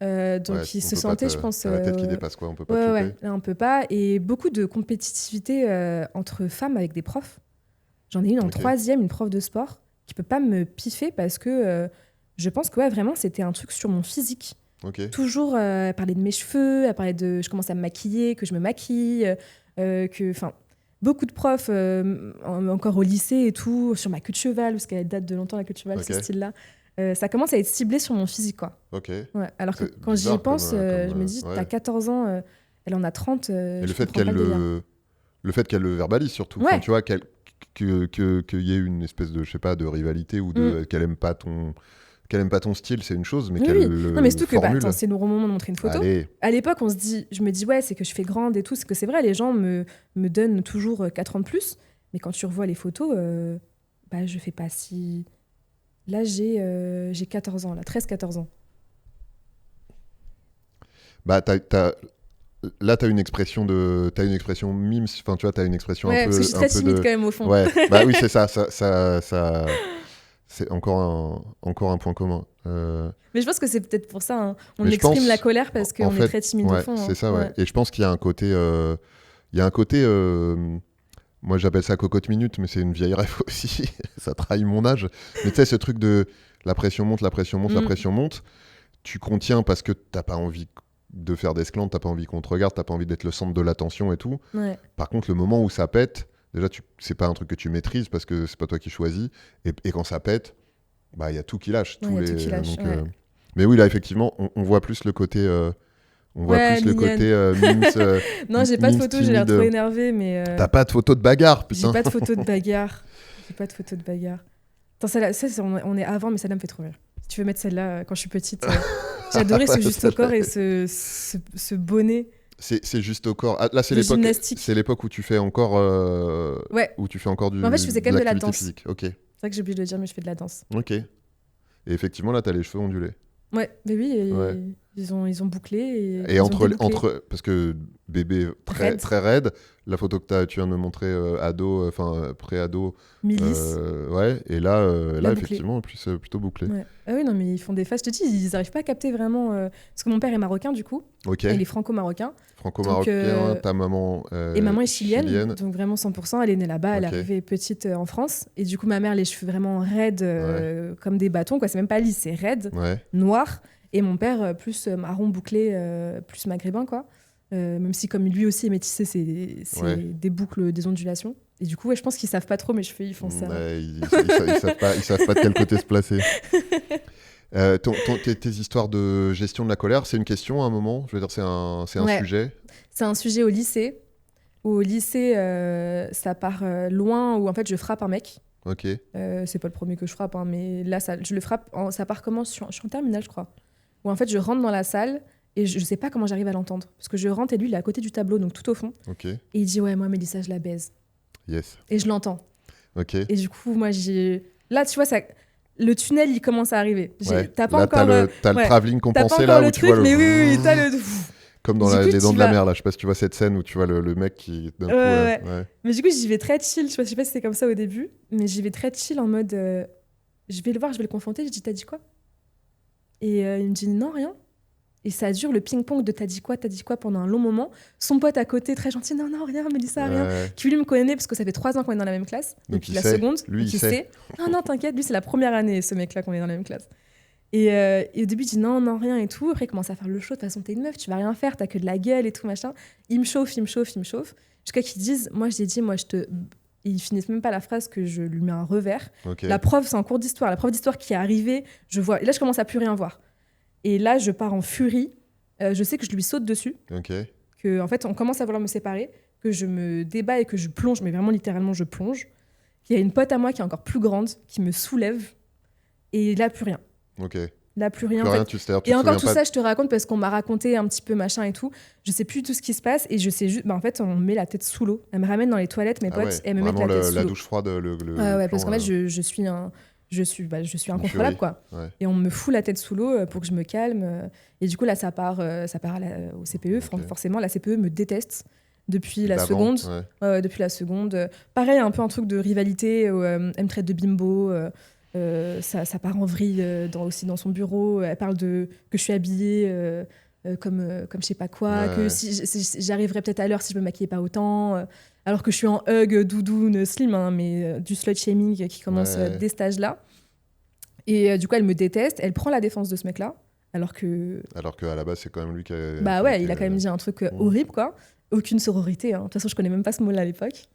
Donc, ils se sentaient, je pense. La tête qui dépasse quoi. On peut pas. Là, on peut pas. Et beaucoup de compétitivité entre femmes avec des profs. J'en ai une en 3e, une prof de sport, qui peut pas me piffer parce que je pense que vraiment c'était un truc sur mon physique. Toujours elle parlait de mes cheveux, elle parlait de je commence à me maquiller, que je me maquille, beaucoup de profs encore au lycée et tout sur ma queue de cheval parce qu'elle date de longtemps la queue de cheval ce style-là. Ça commence à être ciblé sur mon physique quoi. Alors que quand j'y pense, je me dis t'as 14 ans, elle en a 30. Et le fait qu'elle le verbalise surtout, tu vois qu'il y ait une espèce de, je sais pas, de rivalité ou qu'elle aime pas ton style, c'est une chose, mais qu'elle le non, mais surtout formule. que c'est le moment de montrer une photo. Allez. À l'époque, je me dis, c'est que je fais grande et tout, c'est que c'est vrai, les gens me donnent toujours 4 ans de plus, mais quand tu revois les photos, je fais pas si... Là, j'ai 14 ans, là, 13-14 ans. Là, t'as une expression mimes, enfin, tu vois, t'as une expression un peu... parce que je suis très timide quand même, au fond. Oui, c'est ça c'est encore un point commun. Mais je pense que c'est peut-être pour ça, hein. On exprime la colère parce qu'on est très timide au fond. C'est ça, ouais. Et je pense qu'il y a un côté... moi, j'appelle ça cocotte minute, mais c'est une vieille ref aussi. Ça trahit mon âge. Mais tu sais, ce truc de la pression monte, la pression monte. Tu contiens parce que t'as pas envie de faire d'esclandre, t'as pas envie qu'on te regarde, t'as pas envie d'être le centre de l'attention et tout. Par contre, le moment où ça pète, déjà, c'est pas un truc que tu maîtrises parce que c'est pas toi qui choisis. Et quand ça pète, y a tout qui lâche. Mais oui, là, effectivement, on voit plus le côté... memes. Non, j'ai pas de photo, j'ai l'air trop énervée, mais... T'as pas de photo de bagarre, putain. J'ai pas de photo de bagarre. Attends, celle-là, on est avant, mais celle-là me fait trop rire. Si tu veux mettre celle-là, quand je suis petite, j'adorais ce juste au corps et ce bonnet. C'est juste au corps. Là, c'est l'époque où tu fais encore, où tu fais encore en fait, je faisais quand même de la danse. Physique. C'est vrai que j'ai oublié de le dire, mais je fais de la danse. Ok. Et effectivement, là, t'as les cheveux ondulés. Ouais, mais oui, ils ont bouclé. Et entre parce que bébé très raide, la photo que tu viens de me montrer ado, pré-ado. Milice. Et là effectivement, plutôt bouclé. Ouais. Ah oui, non, mais ils font des faces. Je te dis, ils n'arrivent pas à capter vraiment. Parce que mon père est marocain, du coup. Ok. Il est franco-marocain. Franco-marocain, ta maman. Et maman est chilienne, donc vraiment 100%. Elle est née là-bas, elle est arrivée petite en France. Et du coup, ma mère, les cheveux vraiment raides, comme des bâtons, quoi. C'est même pas lisse, c'est raide, noir. Et mon père, plus marron bouclé, plus maghrébin, quoi. Même si, comme lui aussi est métissé, c'est des boucles, des ondulations. Et du coup, je pense qu'ils savent pas trop mes cheveux, ils font ça. Ils savent pas de quel côté se placer. Tes histoires de gestion de la colère, c'est une question à un moment. Je veux dire, c'est un sujet. C'est un sujet au lycée. Au lycée, ça part loin où en fait je frappe un mec. Ok. C'est pas le premier que je frappe, hein, mais là, je le frappe. Ça part comment? Je suis en terminale, je crois. Où en fait je rentre dans la salle et je sais pas comment j'arrive à l'entendre. Parce que je rentre et lui, il est à côté du tableau, donc tout au fond. Ok. Et il dit, ouais, moi, Mélissa, je la baise. Yes. Et je l'entends. Ok. Et du coup, moi, là, tu vois, le tunnel, il commence à arriver. Ouais. T'as pas Là, encore t'as le travelling t'as pas compensé encore là le où tu truc, vois le. mais oui, t'as le. Comme dans Du coup, Les Dents t'y de la vas. Mer, là. Je sais pas si tu vois cette scène où tu vois le mec qui, d'un coup. Ouais. Ouais. Mais du coup, j'y vais très chill. Je sais pas si c'était comme ça au début, mais j'y vais très chill en mode. Je vais le voir, je vais le confronter. Je dis, t'as dit quoi? Et il me dit, non, rien. Et ça dure le ping-pong de t'as dit quoi pendant un long moment. Son pote à côté, très gentil, non, non, rien, Mélissa, rien. Qui lui me connaît parce que ça fait 3 ans qu'on est dans la même classe, Donc depuis il la sait. seconde. Lui, donc il sait. Non, non, t'inquiète, lui, c'est la première année, ce mec-là, qu'on est dans la même classe. Et au début, il dit non, non, rien et tout. Après, il commence à faire le show. De toute façon, t'es une meuf, tu vas rien faire, t'as que de la gueule et tout, machin. Il me chauffe. Jusqu'à qu'ils disent, moi, je l'ai dit, moi, je te. Ils finissent même pas la phrase que je lui mets un revers. Ok. La prof, c'est en cours d'histoire. La prof d'histoire qui est arrivée, je vois. Et là, je commence à plus rien voir. Et là, je pars en furie. Je sais que je lui saute dessus. Ok. Que, en fait, on commence à vouloir me séparer. Que je me débat et que je plonge, mais vraiment littéralement, je plonge. Qu'il y a une pote à moi qui est encore plus grande, qui me soulève. Et là, plus rien. Ok. Là, plus rien. Plus En rien, fait. tu Et te encore souviens tout pas. ça, je te raconte parce qu'on m'a raconté un petit peu machin et tout. Je sais plus tout ce qui se passe et je sais juste. En fait, on me met la tête sous l'eau. Elle me ramène dans les toilettes, mes Ah potes, ouais. et elles me mettent Vraiment la tête sous la l'eau. douche froide, Ouais, plan, parce qu'en fait, je suis incontrôlable, furie. quoi. Ouais. Et on me fout la tête sous l'eau pour que je me calme. Et du coup, là, ça part au CPE. Ok. Forcément, la CPE me déteste depuis la D'avant, seconde. ouais. Depuis la seconde. Pareil, un peu un truc de rivalité. Elle me traite de bimbo. Ça part en vrille aussi dans son bureau. Elle parle que je suis habillée comme je sais pas quoi, que Ouais. si j'arriverais peut-être à l'heure si je me maquillais pas autant, alors que je suis en hug, doudoune, slim, hein, mais du slut shaming qui commence Ouais. dès cet âge-là. Et du coup, elle me déteste. Elle prend la défense de ce mec-là, alors que Alors qu'à la base, c'est quand même lui qui a. bah ouais, il a quand même dit un truc horrible, quoi. Aucune sororité. Hein. De toute façon, je connais même pas ce mot-là à l'époque.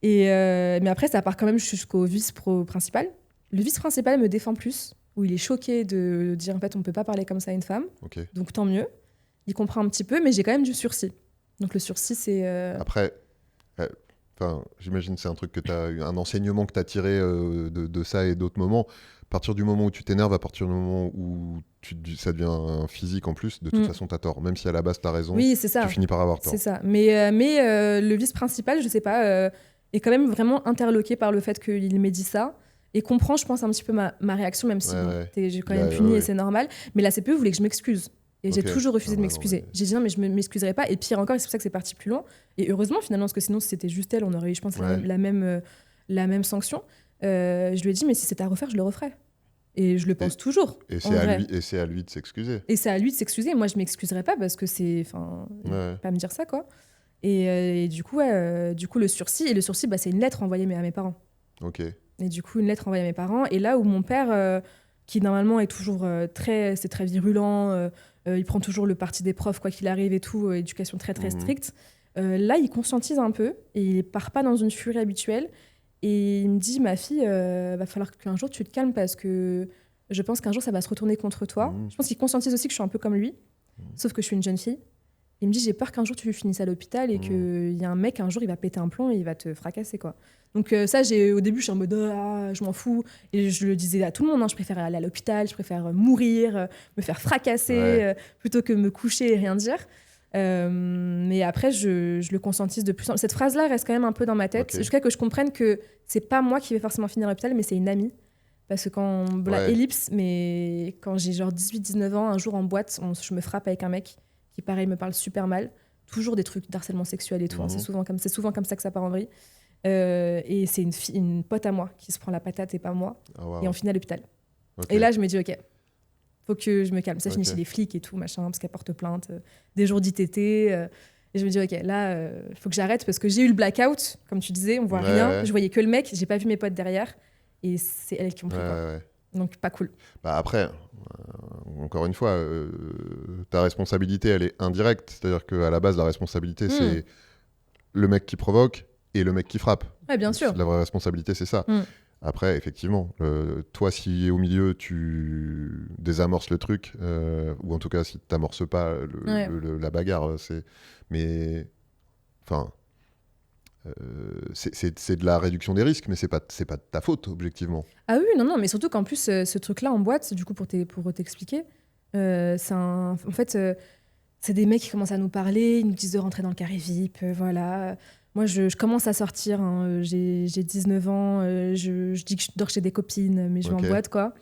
Mais après, ça part quand même jusqu'au vice-pro principal. Le vice-principal me défend plus, où il est choqué de dire en fait on peut pas parler comme ça à une femme. Ok. Donc tant mieux. Il comprend un petit peu, mais j'ai quand même du sursis. Donc le sursis, c'est. Après, j'imagine que c'est un truc que un enseignement que tu as tiré de ça et d'autres moments. À partir du moment où tu t'énerves, à partir du moment où ça devient un physique en plus, de toute façon, tu as tort. Même si à la base, tu as raison, Oui, c'est ça. tu finis par avoir tort. C'est ça. Mais le vice principal, je sais pas, est quand même vraiment interloqué par le fait qu'il m'ait dit ça. Et comprend, je pense, un petit peu ma réaction, même si j'ai quand même puni et c'est normal. Mais la CPE voulait que je m'excuse. Et j'ai toujours refusé de m'excuser. J'ai dit non, mais je ne m'excuserai pas. Et pire encore, c'est pour ça que c'est parti plus loin. Et heureusement, finalement, parce que sinon, si c'était juste elle, on aurait eu, je pense, la même sanction. Je lui ai dit, mais si c'était à refaire, je le referais. Et je le pense toujours. Et c'est à lui de s'excuser. Et c'est à lui de s'excuser. Moi, je ne m'excuserai pas parce que c'est. Enfin, pas me dire ça, quoi. Et du coup, le sursis. Et le sursis, c'est une lettre envoyée à mes parents. Ok. Et du coup, une lettre envoyée à mes parents. Et là où mon père, qui normalement est toujours très virulent, il prend toujours le parti des profs, quoi qu'il arrive et tout, éducation très très stricte. Là, il conscientise un peu et il part pas dans une furie habituelle. Et il me dit, ma fille, va falloir qu'un jour tu te calmes parce que je pense qu'un jour ça va se retourner contre toi. Je pense qu'il conscientise aussi que je suis un peu comme lui, sauf que je suis une jeune fille. Il me dit, j'ai peur qu'un jour tu finisses à l'hôpital et qu'il y a un mec, un jour, il va péter un plomb et il va te fracasser, quoi. Donc ça, au début, je suis en mode, je m'en fous. Et je le disais à tout le monde, hein, je préfère aller à l'hôpital, je préfère mourir, me faire fracasser, plutôt que me coucher et rien dire. Mais après, je le conscientise de plus en plus. Cette phrase-là reste quand même un peu dans ma tête, jusqu'à que je comprenne que c'est pas moi qui vais forcément finir à l'hôpital, mais c'est une amie. Parce que ellipse, mais quand j'ai genre 18-19 ans, un jour en boîte, je me frappe avec un mec qui, pareil, me parle super mal. Toujours des trucs d'harcèlement sexuel et tout. Hein, c'est souvent comme ça que ça part en vrille. Et c'est une pote à moi qui se prend la patate et pas moi. Et on finit à l'hôpital. Et là, je me dis, OK, faut que je me calme. Ça finit chez les flics et tout, machin, parce qu'elle porte plainte. Des jours d'ITT. Et je me dis, OK, là, faut que j'arrête parce que j'ai eu le blackout, comme tu disais, on voit rien. Je voyais que le mec, j'ai pas vu mes potes derrière. Et c'est elles qui ont pris quoi. Donc, pas cool. Après, encore une fois, ta responsabilité, elle est indirecte. C'est-à-dire qu'à la base, la responsabilité, c'est le mec qui provoque et le mec qui frappe. Ouais, bien sûr. La vraie responsabilité, c'est ça. Après, effectivement, toi, si au milieu, tu désamorces le truc, ou en tout cas, si tu n'amorces pas la bagarre, mais enfin, c'est de la réduction des risques, mais c'est pas de ta faute, objectivement. Ah oui, non, mais surtout qu'en plus, ce truc-là en boîte, du coup, pour t'expliquer, en fait, c'est des mecs qui commencent à nous parler, ils nous disent de rentrer dans le carré VIP, voilà. Moi, je commence à sortir, hein, j'ai 19 ans, je dis que je dors chez des copines, mais je vais en boîte, quoi.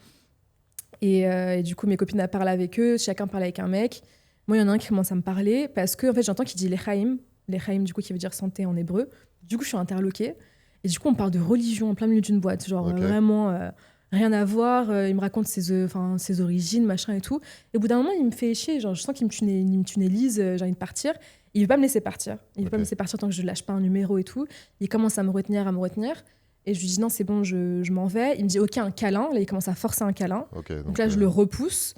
Et du coup, mes copines parlent avec eux, chacun parle avec un mec. Moi, il y en a un qui commence à me parler parce que en fait, j'entends qu'il dit l'Echaim, du coup, qui veut dire santé en hébreu. Du coup, je suis interloquée. Et du coup, on parle de religion en plein milieu d'une boîte. Genre, vraiment, rien à voir. Il me raconte ses origines, machin et tout. Et au bout d'un moment, il me fait chier. Genre, je sens qu'il me tunnelise, j'ai envie de partir. Il veut pas me laisser partir. Il veut pas me laisser partir tant que je lâche pas un numéro et tout. Il commence à me retenir. Et je lui dis non, c'est bon, je m'en vais. Il me dit ok, un câlin. Là, il commence à forcer un câlin. Donc là, je le repousse.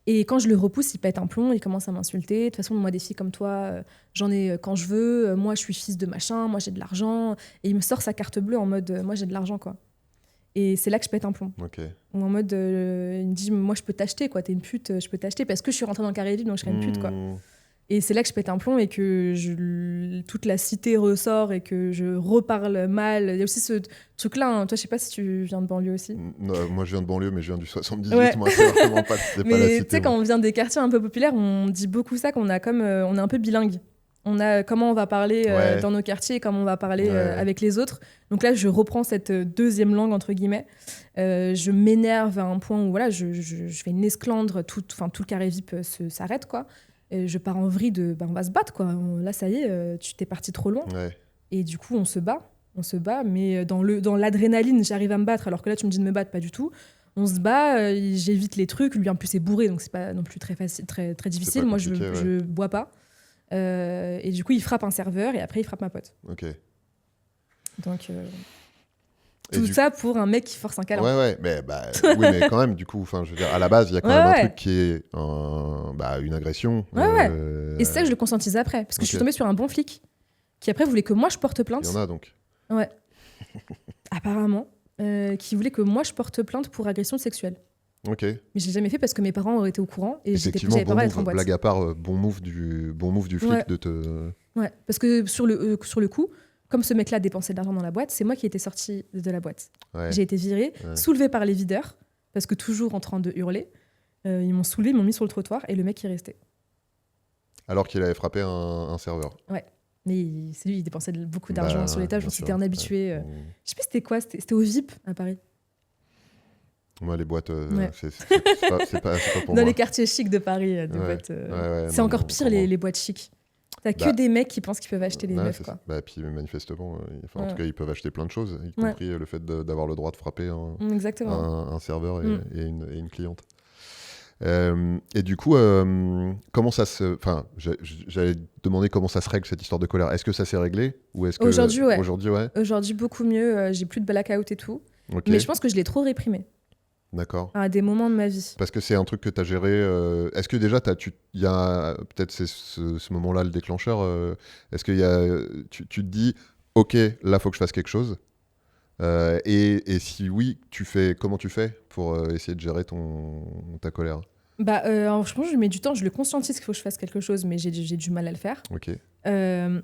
Et quand je le repousse, il pète un plomb, il commence à m'insulter. De toute façon, moi, des filles comme toi, j'en ai quand je veux. Moi, je suis fils de machin, moi, j'ai de l'argent. Et il me sort sa carte bleue en mode moi, j'ai de l'argent, quoi. Et c'est là que je pète un plomb. Ou en mode, il me dit moi, je peux t'acheter, quoi. T'es une pute, je peux t'acheter parce que je suis rentrée dans le carré vide, donc je serais une pute, quoi. Et c'est là que je pète un plomb et que toute la cité ressort et que je reparle mal. Il y a aussi ce truc-là. Hein. Toi, je sais pas si tu viens de banlieue aussi. Non, moi, je viens de banlieue, mais je viens du 78. Ouais. Moi, c'est vraiment pas la mais cité. Tu sais, quand on vient des quartiers un peu populaires, on dit beaucoup ça, qu'on a on est un peu bilingue. On a comment on va parler dans nos quartiers et comment on va parler avec les autres. Donc là, je reprends cette deuxième langue, entre guillemets. Je m'énerve à un point où voilà, je fais une esclandre, tout le carré VIP s'arrête, quoi. Et je pars en vrille de on va se battre, quoi. Là, ça y est, tu t'es parti trop loin. Et du coup, on se bat, mais dans l'adrénaline, j'arrive à me battre, alors que là, tu me dis de me battre, pas du tout. On se bat, j'évite les trucs. Lui, en plus, est bourré, donc c'est pas non plus très facile, très, très difficile. Moi, je bois pas. Et du coup, il frappe un serveur et après, il frappe ma pote. Donc, tout ça pour un mec qui force un câlin. Ouais, mais, oui, mais quand même, du coup, je veux dire, à la base, il y a quand même un truc qui est une agression. Et c'est ça que je le conscientise après. Parce que je suis tombée sur un bon flic qui après voulait que moi je porte plainte. Il y en a donc. Ouais. Apparemment. Qui voulait que moi je porte plainte pour agression sexuelle. Mais je l'ai jamais fait parce que mes parents auraient été au courant et j'avais pas être en boîte. Blague à part, bon move du flic de te. Ouais, parce que sur le coup, comme ce mec-là dépensait de l'argent dans la boîte, c'est moi qui étais sortie de la boîte. J'ai été virée, soulevée par les videurs, parce que toujours en train de hurler. Ils m'ont soulevée, ils m'ont mis sur le trottoir et le mec est resté. Alors qu'il avait frappé un serveur. Ouais. Mais c'est lui, il dépensait beaucoup d'argent sur l'étage, donc c'était un habitué. Je sais pas c'était quoi, c'était au VIP à Paris. Moi, les boîtes, c'est pas pour moi. Dans les quartiers chics de Paris, des boîtes. C'est encore pire les boîtes chics. T'as que des mecs qui pensent qu'ils peuvent acheter les meufs, quoi. Puis manifestement, en tout cas, ils peuvent acheter plein de choses, y compris le fait d'avoir le droit de frapper un serveur et une cliente. Et du coup, comment ça se... Enfin, j'allais demander comment ça se règle, cette histoire de colère. Est-ce que ça s'est réglé ou est-ce que... Aujourd'hui, ouais. Aujourd'hui, beaucoup mieux. J'ai plus de blackout et tout. Mais je pense que je l'ai trop réprimé. D'accord. À des moments de ma vie. Parce que c'est un truc que tu as géré. Est-ce que déjà, il y a peut-être ce moment-là le déclencheur est-ce que tu te dis, OK, là, il faut que je fasse quelque chose et si oui, comment tu fais pour essayer de gérer ta colère? Je pense que je mets du temps, je le conscientise qu'il faut que je fasse quelque chose, mais j'ai du mal à le faire.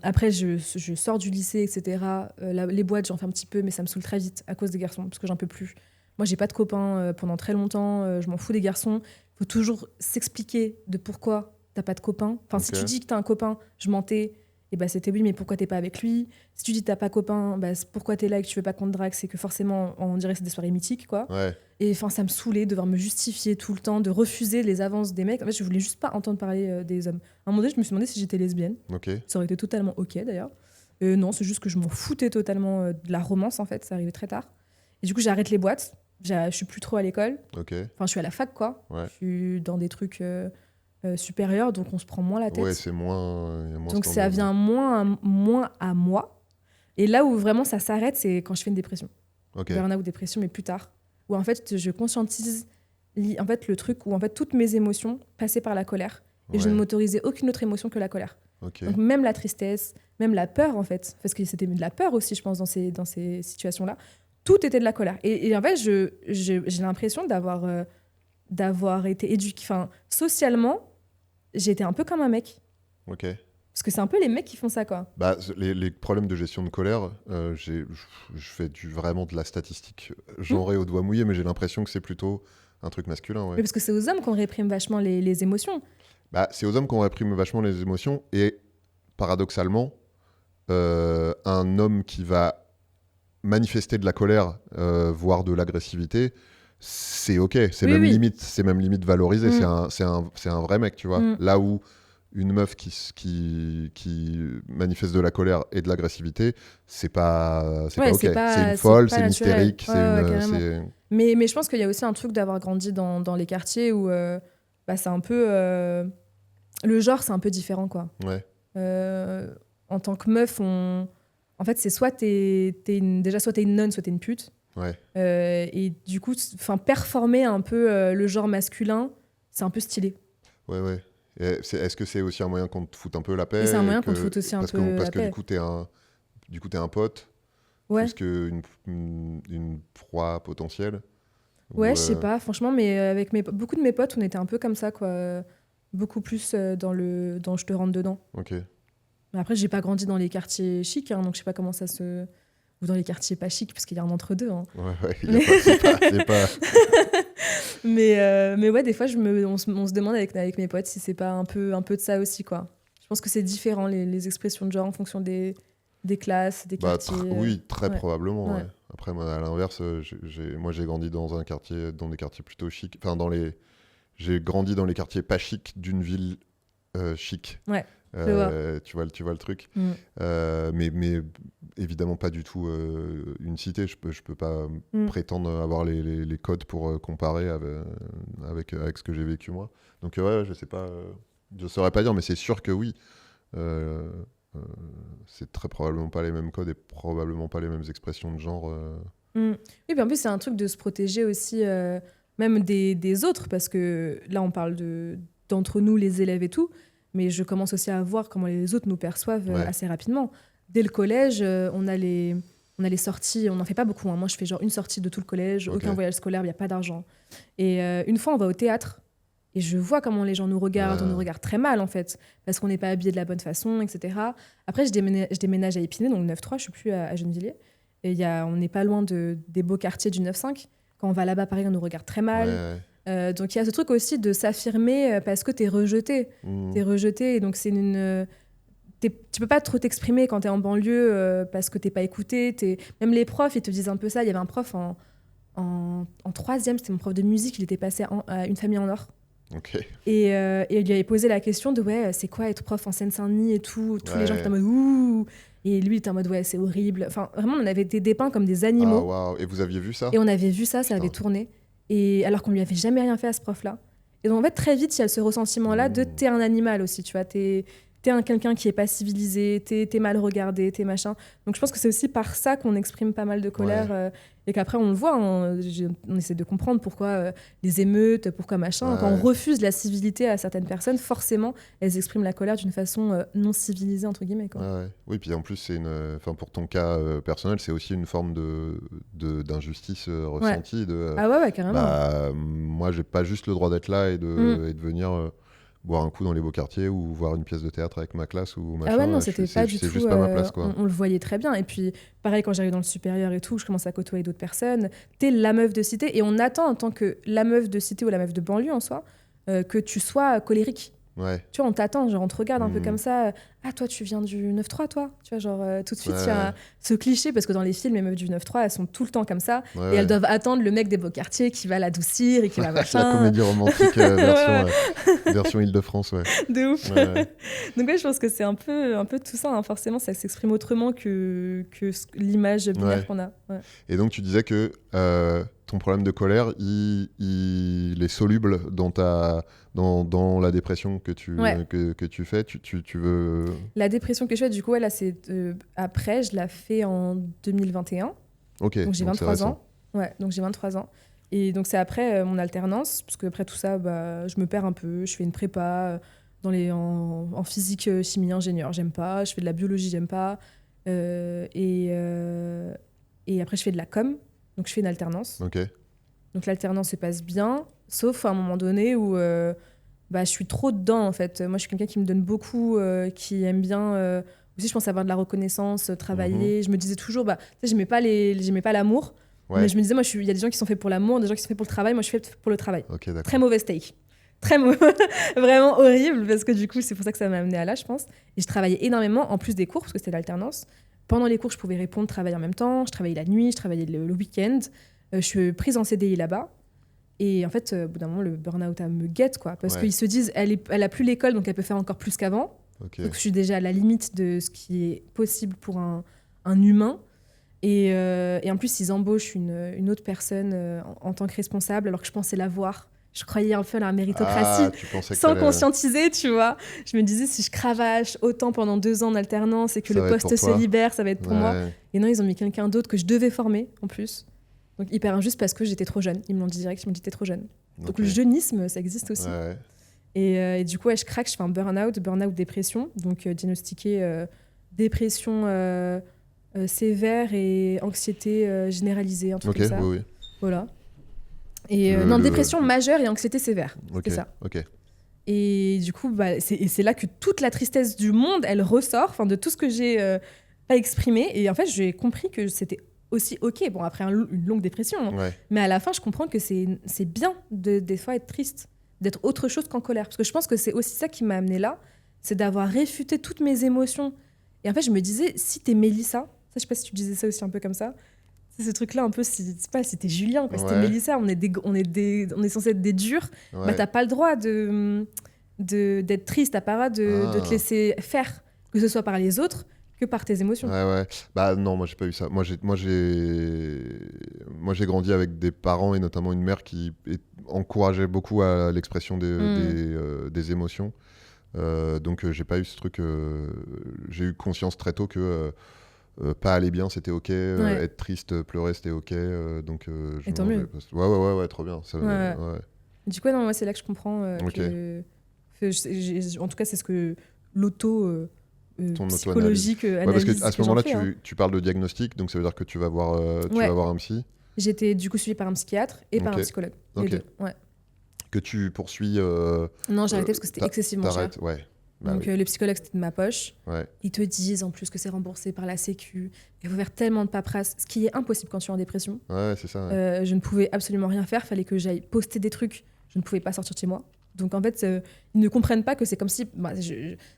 Après, je sors du lycée, etc. Les boîtes, j'en fais un petit peu, mais ça me saoule très vite à cause des garçons, parce que j'en peux plus. Moi, j'ai pas de copains pendant très longtemps. Je m'en fous des garçons. Il faut toujours s'expliquer de pourquoi t'as pas de copain. Enfin, si tu dis que t'as un copain, je mentais. Et c'était oui, mais pourquoi t'es pas avec lui? Si tu dis que t'as pas copain, pourquoi t'es là et que tu veux pas qu'on te drague? C'est que forcément, on dirait que c'est des soirées mythiques, quoi. Et enfin, ça me saoulait de devoir me justifier tout le temps, de refuser les avances des mecs. En fait, je voulais juste pas entendre parler des hommes. À un moment donné, je me suis demandé si j'étais lesbienne. Ça aurait été totalement OK, d'ailleurs. Non, c'est juste que je m'en foutais totalement de la romance, en fait. Ça arrivait très tard. Et du coup, j'arrête les boîtes. Je suis plus trop à l'école. Enfin, je suis à la fac, quoi. Je suis dans des trucs supérieurs, donc on se prend moins la tête. C'est moins. Donc ça vient moins à moi. Et là où vraiment ça s'arrête, c'est quand je fais une dépression. Burn-out, dépression, mais plus tard. Où en fait, je conscientise le truc où en fait toutes mes émotions passaient par la colère. Et je ne m'autorisais aucune autre émotion que la colère. Donc même la tristesse, même la peur, en fait. Parce que c'était de la peur aussi, je pense, dans ces situations-là. Tout était de la colère. Et en fait, j'ai l'impression d'avoir été éduquée. Enfin, socialement, j'ai été un peu comme un mec. Parce que c'est un peu les mecs qui font ça, quoi. Les problèmes de gestion de colère, je fais vraiment de la statistique genrée au doigt mouillé, mais j'ai l'impression que c'est plutôt un truc masculin. Mais parce que c'est aux hommes qu'on réprime vachement les émotions. C'est aux hommes qu'on réprime vachement les émotions. Et paradoxalement, un homme qui va manifester de la colère, voire de l'agressivité, c'est ok, c'est même limite valorisé, c'est un vrai mec, tu vois. Là où une meuf qui manifeste de la colère et de l'agressivité, c'est pas ok. C'est une folle, c'est une hystérique. Mais je pense qu'il y a aussi un truc d'avoir grandi dans les quartiers où c'est un peu... le genre, c'est un peu différent, quoi. Ouais. En tant que meuf, en fait, c'est soit t'es une nonne, soit t'es une pute. Ouais. Et du coup, performer un peu le genre masculin, c'est un peu stylé. Ouais. Est-ce que c'est aussi un moyen qu'on te foute un peu la paix? C'est un moyen qu'on te foute aussi un peu la paix. Parce que du coup, t'es un pote, plus qu'une proie potentielle. Ouais, je sais pas, franchement, mais avec beaucoup de mes potes, on était un peu comme ça, quoi. Beaucoup plus dans je te rentre dedans. Ok. Mais après, j'ai pas grandi dans les quartiers chics, donc je sais pas comment ça se... Ou dans les quartiers pas chics, parce qu'il y a un entre-deux. Hein. Ouais, c'est pas... mais ouais, des fois, on se demande avec mes potes si c'est pas un peu de ça aussi, quoi. Je pense que c'est différent, les expressions de genre, en fonction des classes, des quartiers. Oui, très probablement. Ouais. Après, moi, à l'inverse, j'ai grandi dans des quartiers plutôt chics. Enfin, j'ai grandi dans les quartiers pas chics d'une ville chic. Ouais. Tu vois le truc. Mais évidemment pas du tout une cité. Je peux pas prétendre avoir les codes pour comparer avec ce que j'ai vécu moi. Donc ouais, je sais pas, je saurais pas dire, mais c'est sûr que oui. C'est très probablement pas les mêmes codes et probablement pas les mêmes expressions de genre. Oui, puis en plus c'est un truc de se protéger aussi, même des autres, parce que là on parle d'entre nous les élèves et tout. Mais je commence aussi à voir comment les autres nous perçoivent assez rapidement. Dès le collège, on a les sorties, on n'en fait pas beaucoup. Hein. Moi, je fais genre une sortie de tout le collège, aucun voyage scolaire, il n'y a pas d'argent. Et une fois, on va au théâtre et je vois comment les gens nous regardent. On nous regarde très mal, en fait, parce qu'on n'est pas habillés de la bonne façon, etc. Après, je déménage à Épinay, donc le 9-3, je ne suis plus à Gennevilliers. Et on n'est pas loin des beaux quartiers du 9-5. Quand on va là-bas, pareil, on nous regarde très mal. Donc il y a ce truc aussi de s'affirmer parce que t'es rejeté. T'es rejeté, et donc c'est tu peux pas trop t'exprimer quand t'es en banlieue parce que t'es pas écouté. Même les profs, ils te disent un peu ça. Il y avait un prof en troisième, c'était mon prof de musique, il était passé à Une famille en or. Okay. Et il lui avait posé la question de c'est quoi être prof en Seine-Saint-Denis et tout. Tous les gens étaient en mode ouh. Et lui il était en mode c'est horrible. Enfin vraiment, on avait été dépeints comme des animaux. Ah, wow. Et vous aviez vu ça? Et on avait vu ça avait tourné. Et alors qu'on lui avait jamais rien fait à ce prof-là. Et donc en fait, très vite, il y a ce ressentiment-là de t'es un animal aussi, tu vois, t'es quelqu'un qui est pas civilisé, t'es mal regardé, t'es machin. Donc je pense que c'est aussi par ça qu'on exprime pas mal de colère et qu'après on le voit, on essaie de comprendre pourquoi les émeutes, pourquoi machin. Quand on refuse la civilité à certaines personnes, forcément, elles expriment la colère d'une façon non civilisée, entre guillemets. Quoi. Oui, puis en plus, pour ton cas personnel, c'est aussi une forme d'injustice ressentie. Ah ouais, carrément. Moi, j'ai pas juste le droit d'être là et de venir... boire un coup dans les beaux quartiers ou voir une pièce de théâtre avec ma classe ou machin. Ah ouais, non, c'était pas du tout... C'est juste pas ma place, quoi. On le voyait très bien. Et puis, pareil, quand j'arrive dans le supérieur et tout, je commence à côtoyer d'autres personnes. T'es la meuf de cité. Et on attend, en tant que la meuf de cité ou la meuf de banlieue en soi, que tu sois colérique. Ouais. Tu vois, on t'attend, genre on te regarde un peu comme ça. Ah, toi, tu viens du 9-3, toi. Tu vois, genre tout de suite, il y a ce cliché, parce que dans les films, les meufs du 9-3, elles sont tout le temps comme ça. Et elles doivent attendre le mec des beaux quartiers qui va l'adoucir et qui va machin. La comédie romantique version Île-de-France, ouais. De ouf. Donc je pense que c'est un peu tout ça. Hein. Forcément, ça s'exprime autrement que l'image binaire qu'on a. Ouais. Et donc, tu disais que ton problème de colère, il est soluble dans la dépression que tu fais. Tu veux... La dépression que je fais, du coup, là, c'est après, je l'ai fait en 2021. Ok. Donc j'ai 23 ans. Ouais, donc j'ai 23 ans. Et donc c'est après mon alternance, parce que après tout ça, je me perds un peu. Je fais une prépa en physique, chimie, ingénieur, j'aime pas. Je fais de la biologie, j'aime pas. Et après, je fais de la com. Donc, je fais une alternance. Ok. Donc, l'alternance se passe bien, sauf à un moment donné où je suis trop dedans, en fait. Moi, je suis quelqu'un qui me donne beaucoup, qui aime bien... aussi, je pense avoir de la reconnaissance, travailler. Je me disais toujours... j'aimais pas l'amour. Ouais. Mais je me disais, moi, il y a des gens qui sont faits pour l'amour, des gens qui sont faits pour le travail. Moi, je suis faite pour le travail. Okay, très mauvaise take. vraiment horrible, parce que du coup, c'est pour ça que ça m'a amené à là, je pense. Et je travaillais énormément, en plus des cours, parce que c'était l'alternance. Pendant les cours, je pouvais répondre, travailler en même temps. Je travaillais la nuit, je travaillais le week-end. Je suis prise en CDI là-bas. Et en fait, au bout d'un moment, le burn-out me guette, quoi. Parce qu'ils se disent, elle a plus l'école, donc elle peut faire encore plus qu'avant. Okay. Donc je suis déjà à la limite de ce qui est possible pour un humain. Et en plus, ils embauchent une autre personne en tant que responsable, alors que je pensais l'avoir. Je croyais un peu à la méritocratie, sans conscientiser, tu vois. Je me disais, si je cravache autant pendant 2 ans d'alternance et que le poste se libère, ça va être pour moi. Et non, ils ont mis quelqu'un d'autre que je devais former, en plus. Donc hyper injuste parce que j'étais trop jeune. Ils me l'ont dit direct, ils m'ont dit t'es trop jeune. Donc le jeunisme, ça existe aussi. Et du coup, je craque, je fais un burn-out, dépression. Donc diagnostiqué dépression sévère et anxiété généralisée, un truc comme ça. Oui. Voilà. Et dépression majeure et anxiété sévère. C'est ça. Et du coup, c'est là que toute la tristesse du monde, elle ressort, de tout ce que j'ai pas exprimé. Et en fait, j'ai compris que c'était aussi OK. Bon, après une longue dépression. Mais à la fin, je comprends que c'est bien des fois être triste, d'être autre chose qu'en colère. Parce que je pense que c'est aussi ça qui m'a amenée là, c'est d'avoir réfuté toutes mes émotions. Et en fait, je me disais, si t'es Mélissa, ça, je sais pas si tu disais ça aussi un peu comme ça, c'est ce truc-là un peu, si t'es Julien, quoi. Si t'es Mélissa, on est censé être des durs, t'as pas le droit d'être triste, t'as pas le droit de te laisser faire, que ce soit par les autres que par tes émotions. Bah non, moi j'ai pas eu ça. Moi j'ai grandi avec des parents et notamment une mère qui encourageait beaucoup à l'expression des émotions. Donc j'ai pas eu ce truc. J'ai eu conscience très tôt que pas aller bien c'était OK, être triste, pleurer c'était OK. Donc et tant mieux. Ouais, trop bien. Ça, Du coup, non, moi c'est là que je comprends que en tout cas c'est ce que l'auto psychologique analyse. Parce qu'à ce moment-là, tu parles de diagnostic, donc ça veut dire que tu vas voir un psy. J'étais du coup suivie par un psychiatre et par un psychologue. Les deux. Que tu poursuis. Non, j'ai arrêté parce que c'était excessivement cher. Donc le psychologue, c'était de ma poche. Ils te disent en plus que c'est remboursé par la Sécu. Il faut faire tellement de paperasse, ce qui est impossible quand tu es en dépression. C'est ça. Je ne pouvais absolument rien faire. Il fallait que j'aille poster des trucs. Je ne pouvais pas sortir de chez moi. Donc en fait, ils ne comprennent pas que c'est comme si...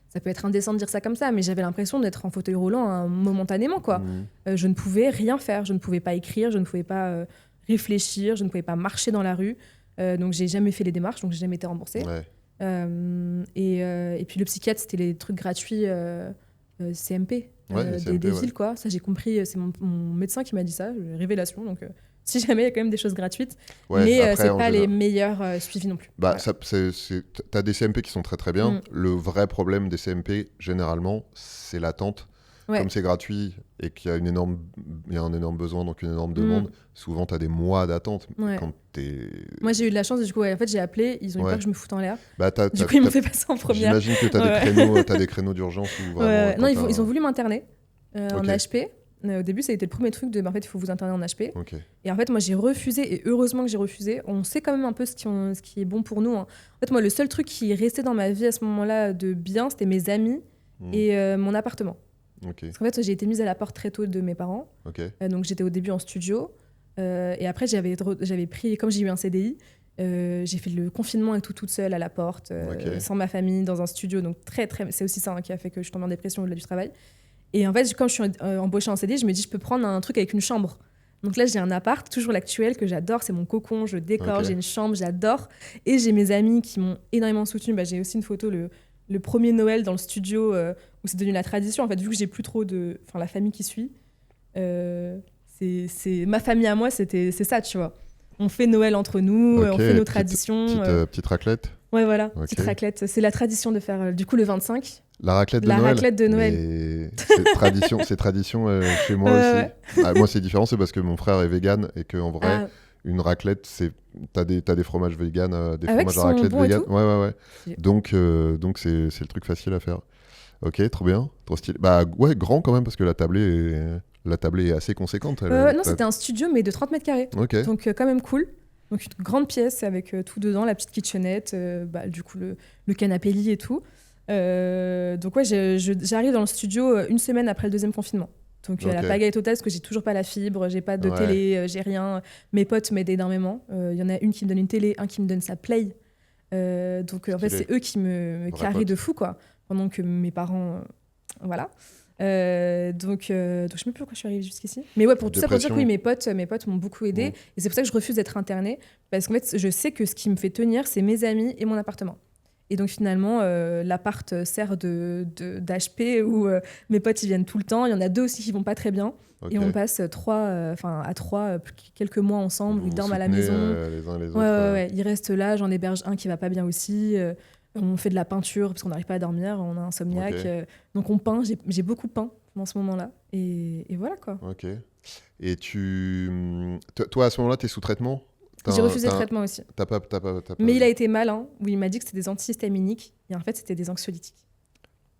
ça peut être indécent de dire ça comme ça, mais j'avais l'impression d'être en fauteuil roulant momentanément, quoi. Je ne pouvais rien faire. Je ne pouvais pas écrire, je ne pouvais pas réfléchir, je ne pouvais pas marcher dans la rue. Donc j'ai jamais fait les démarches, donc j'ai jamais été remboursée. Et puis le psychiatre, c'était les trucs gratuits CMP des villes, quoi. Ça, j'ai compris, c'est mon médecin qui m'a dit ça, révélation, donc... Si jamais il y a quand même des choses gratuites, mais après, c'est pas les meilleurs suivis non plus. T'as des CMP qui sont très très bien. Le vrai problème des CMP, généralement, c'est l'attente. Comme c'est gratuit et qu'il y a un énorme besoin, donc une énorme demande, souvent t'as des mois d'attente. Quand moi j'ai eu de la chance, du coup en fait j'ai appelé, ils ont eu peur que je me foute en l'air. Du coup ils m'ont fait passer en première. J'imagine que t'as des créneaux d'urgence où vraiment. Non, ils ont voulu m'interner en HP. Au début, ça a été le premier truc de en fait, il faut vous interner en HP. Et en fait, moi, j'ai refusé, et heureusement que j'ai refusé. On sait quand même un peu ce qui est bon pour nous. En fait, moi, le seul truc qui restait dans ma vie à ce moment-là de bien, c'était mes amis et mon appartement. Parce qu'en fait, j'ai été mise à la porte très tôt de mes parents. Donc, j'étais au début en studio. Et après, j'avais pris, comme j'ai eu un CDI, j'ai fait le confinement et tout toute seule à la porte, sans ma famille, dans un studio. Donc, c'est aussi ça qui a fait que je tombe en dépression au-delà du travail. Et en fait, quand je suis embauchée en CDI, je me dis, je peux prendre un truc avec une chambre. Donc là, j'ai un appart, toujours l'actuel, que j'adore. C'est mon cocon, je décore, j'ai une chambre, j'adore. Et j'ai mes amis qui m'ont énormément soutenue. J'ai aussi une photo, le premier Noël dans le studio, où c'est devenu la tradition. En fait, vu que j'ai plus trop la famille qui suit, c'est ma famille à moi, c'est ça, tu vois. On fait Noël entre nous, on fait nos traditions. Petite raclette. Ouais, voilà, petite raclette. C'est la tradition de faire, du coup, le 25. La raclette de Noël. C'est tradition chez moi aussi. Moi, c'est différent, c'est parce que mon frère est vegan et qu'en vrai, une raclette, t'as des fromages vegan, des fromages à raclette vegan. Ouais. Donc c'est le truc facile à faire. Ok, trop bien, trop stylé. Grand quand même parce que la tablée est assez conséquente. Non, c'était un studio mais de 30 mètres carrés. Donc quand même cool. Donc une grande pièce avec tout dedans, la petite kitchenette, du coup le canapé lit et tout. Donc j'arrive dans le studio une semaine après le deuxième confinement. Donc la pagaille totale parce que j'ai toujours pas la fibre, j'ai pas de télé, j'ai rien. Mes potes m'aident énormément. Il y en a une qui me donne une télé, un qui me donne sa Play. Donc en fait, c'est eux qui me carrient de fou, quoi. Pendant que mes parents... voilà. Donc je sais même plus pourquoi je suis arrivée jusqu'ici. Mais ouais, pour tout ça, pour dire que oui, mes potes m'ont beaucoup aidée. Et c'est pour ça que je refuse d'être internée. Parce qu'en fait, je sais que ce qui me fait tenir, c'est mes amis et mon appartement. Et donc finalement, l'appart sert d'HP où mes potes ils viennent tout le temps. Il y en a 2 aussi qui vont pas très bien. Et on passe à 3 quelques mois ensemble. Ils dorment à la maison. Les uns les autres. Ouais. Ils restent là. J'en héberge un qui va pas bien aussi. On fait de la peinture parce qu'on n'arrive pas à dormir. On a un insomniaque. Donc on peint. J'ai beaucoup peint dans ce moment-là. Et voilà quoi. Ok. Et toi à ce moment-là, t'es sous traitement? J'ai refusé le traitement aussi. T'as pas... Mais il a été malin, où il m'a dit que c'était des antihistaminiques, et en fait, c'était des anxiolytiques.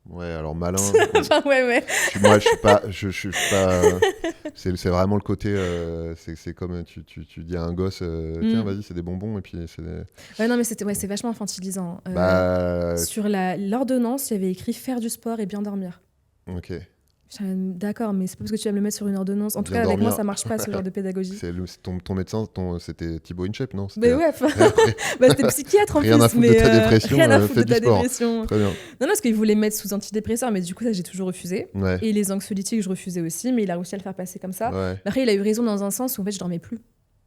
Ouais, alors malin. Enfin, ouais. Moi, je suis pas. C'est vraiment le côté. C'est comme tu dis à un gosse, tiens, vas-y, c'est des bonbons, et puis c'est. Ouais, non, mais c'est vachement infantilisant. Sur l'ordonnance, il y avait écrit faire du sport et bien dormir. Ok. D'accord, mais c'est pas parce que tu vas me le mettre sur une ordonnance. En tout cas, avec moi, ça marche pas, ce genre de pédagogie. Ton médecin, c'était Thibaut InShape, non? Mais ouais, c'était le psychiatre en plus. Rien à foutre de ta dépression, rien à foutre de ta sport. dépression. Très bien. Non, parce qu'il voulait mettre sous antidépresseur, mais du coup, ça, j'ai toujours refusé. Ouais. Et les anxiolytiques, je refusais aussi, mais il a réussi à le faire passer comme ça. Ouais. Après, il a eu raison dans un sens où en fait, je dormais plus. Et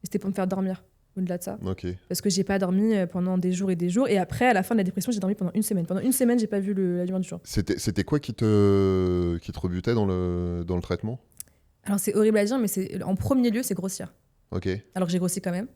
c'était pour me faire dormir. Au-delà de ça. Ok. Parce que j'ai pas dormi pendant des jours et des jours. Et après, à la fin de la dépression, j'ai dormi pendant 1 semaine. Pendant 1 semaine, j'ai pas vu la lumière du jour. C'était quoi qui te rebutait dans le traitement? Alors, c'est horrible à dire, mais en premier lieu, c'est grossir. Ok. Alors que j'ai grossi quand même.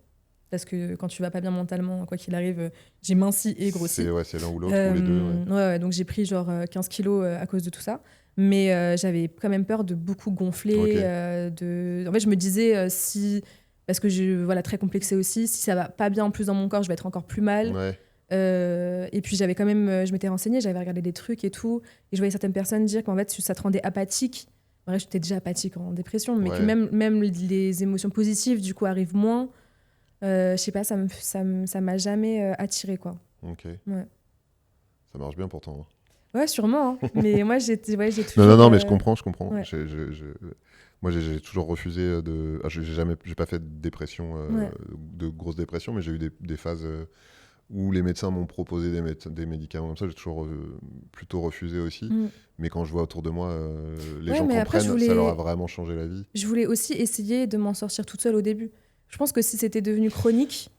Parce que quand tu vas pas bien mentalement, quoi qu'il arrive, j'ai minci et grossi. C'est l'un ou l'autre, ou les deux. Ouais, donc j'ai pris genre 15 kilos à cause de tout ça. Mais j'avais quand même peur de beaucoup gonfler. En fait, je me disais si... Parce que très complexée aussi. Si ça va pas bien en plus dans mon corps, je vais être encore plus mal. Ouais. Et puis j'avais quand même... je m'étais renseignée, j'avais regardé des trucs et tout. Et je voyais certaines personnes dire qu'en fait, ça te rendait apathique. Bref, j'étais déjà apathique en dépression, mais que même les émotions positives, du coup, arrivent moins. Je sais pas, ça m'a jamais attiré, quoi. Ok. Ouais. Ça marche bien pourtant. Ouais, sûrement. Hein. Mais moi, j'ai toujours... Non, mais je comprends. Ouais. Moi, j'ai toujours refusé de... j'ai pas fait de dépression, de grosse dépression, mais j'ai eu des phases où les médecins m'ont proposé des médicaments comme ça. J'ai toujours plutôt refusé aussi. Mais quand je vois autour de moi, les gens comprennent, ça leur a vraiment changé la vie. Je voulais aussi essayer de m'en sortir toute seule au début. Je pense que si c'était devenu chronique,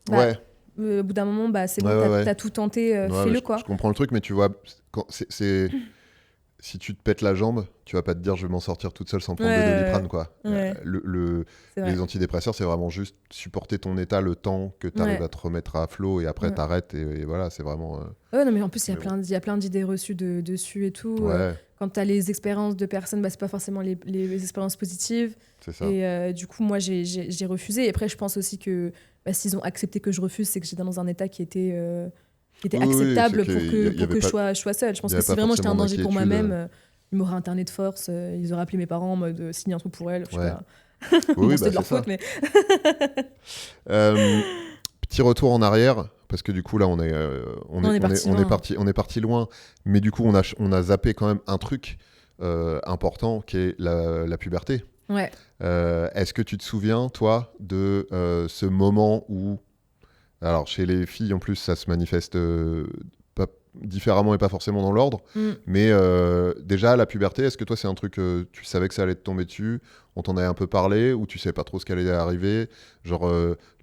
au bout d'un moment, c'est bon, t'as tout tenté, fais-le, quoi. Je comprends le truc, mais tu vois, si tu te pètes la jambe, tu vas pas te dire je vais m'en sortir toute seule sans prendre de Doliprane, quoi. Les antidépresseurs, c'est vraiment juste supporter ton état le temps que tu arrives à te remettre à flot, et après t'arrêtes, et voilà, c'est vraiment... non, mais en plus, il y a plein d'idées reçues dessus et tout. Quand tu as les expériences de personnes, c'est pas forcément les expériences positives. C'est ça. Et du coup, moi, j'ai refusé. Et après, je pense aussi que s'ils ont accepté que je refuse, c'est que j'étais dans un état qui était acceptable pour que je sois seule. Je pense que si vraiment j'étais un danger pour moi-même, ils m'auraient interné de force, ils auraient appelé mes parents en mode signer un truc pour elle. Je sais pas. C'était de leur faute, mais... Petit retour en arrière, parce que du coup là on est parti loin, mais du coup on a zappé quand même un truc important qui est la puberté. Ouais. Est-ce que tu te souviens, toi, de ce moment où, alors chez les filles en plus ça se manifeste pas différemment et pas forcément dans l'ordre, mais déjà la puberté, est-ce que toi c'est un truc, tu savais que ça allait te tomber dessus, on t'en avait un peu parlé, ou tu savais pas trop ce qui allait arriver, genre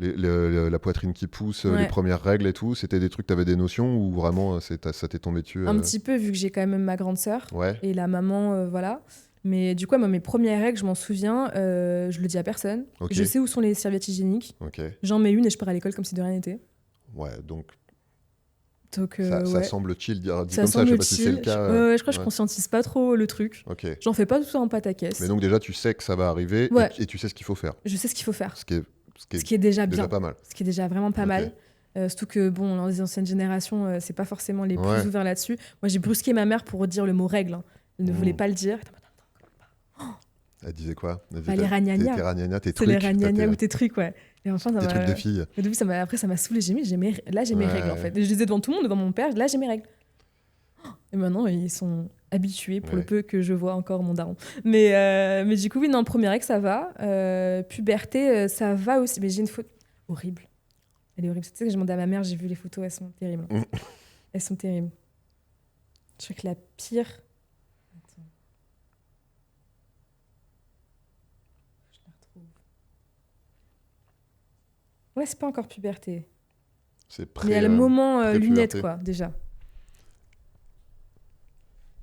la poitrine qui pousse, les premières règles et tout, c'était des trucs, t'avais des notions, ou vraiment ça t'est tombé dessus Un petit peu, vu que j'ai quand même ma grande sœur et la maman, voilà. Mais du coup, moi, mes premières règles, je m'en souviens, je le dis à personne. Je sais où sont les serviettes hygiéniques. J'en mets une et je pars à l'école comme si de rien n'était. Ouais, donc ça semble chill dit comme ça, je sais pas si c'est le cas. Je crois que je conscientise pas trop le truc. J'en fais pas tout ça en pâte à caisse. Mais donc déjà, tu sais que ça va arriver et tu sais ce qu'il faut faire. Je sais ce qu'il faut faire. Ce qui est déjà bien. Pas mal. Ce qui est déjà vraiment pas mal. Surtout que, bon, dans les anciennes générations, c'est pas forcément les plus ouverts là-dessus. Moi, j'ai brusqué ma mère pour dire le mot règle. Hein. Elle ne voulait pas le dire. Elle disait quoi? Les ragnagnas. Tes trucs. C'est les ragnagnas ou tes trucs, ouais. Et enfin, tes trucs de filles. Au début, après, ça m'a saoulée. Là, j'ai mes règles, en fait. Et je disais devant tout le monde, devant mon père, là, j'ai mes règles. Et maintenant, ils sont habitués pour le peu que je vois encore mon daron. Mais du coup, oui, non, première règle, ça va. Puberté, ça va aussi. Mais j'ai une faute horrible. Elle est horrible. Tu sais que j'ai demandé à ma mère, j'ai vu les photos, elles sont terribles. Elles sont terribles. Je crois que la pire... Attends. Je la retrouve. Ouais, c'est pas encore puberté. C'est Mais il y a le moment pré-puberté. lunettes, quoi, déjà.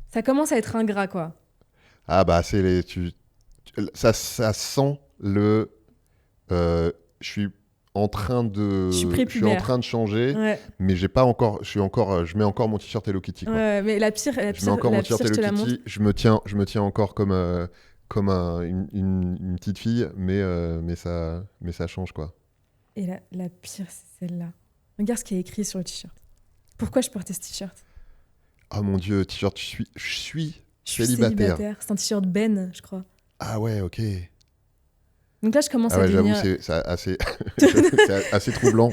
Ça commence à être ingrat, quoi. Ah bah c'est ça sent le je suis en train de Je suis je suis en prépubère. train de changer, Ouais. mais j'ai pas encore je mets encore mon t-shirt Hello Kitty quoi. Ouais, mais la pire, Je mets encore mon t-shirt je Hello te la montre. Kitty, je me tiens encore comme une petite fille, mais ça change quoi. Et la pire, c'est celle-là. Regarde ce qu'il y a écrit sur le t-shirt. Pourquoi je portais ce t-shirt? Oh mon dieu, t-shirt je suis Je suis célibataire. C'est un t-shirt Ben, je crois. Ah ouais, OK. Donc là, je commence Ah à ouais, j'avoue, devenir... c'est assez c'est assez troublant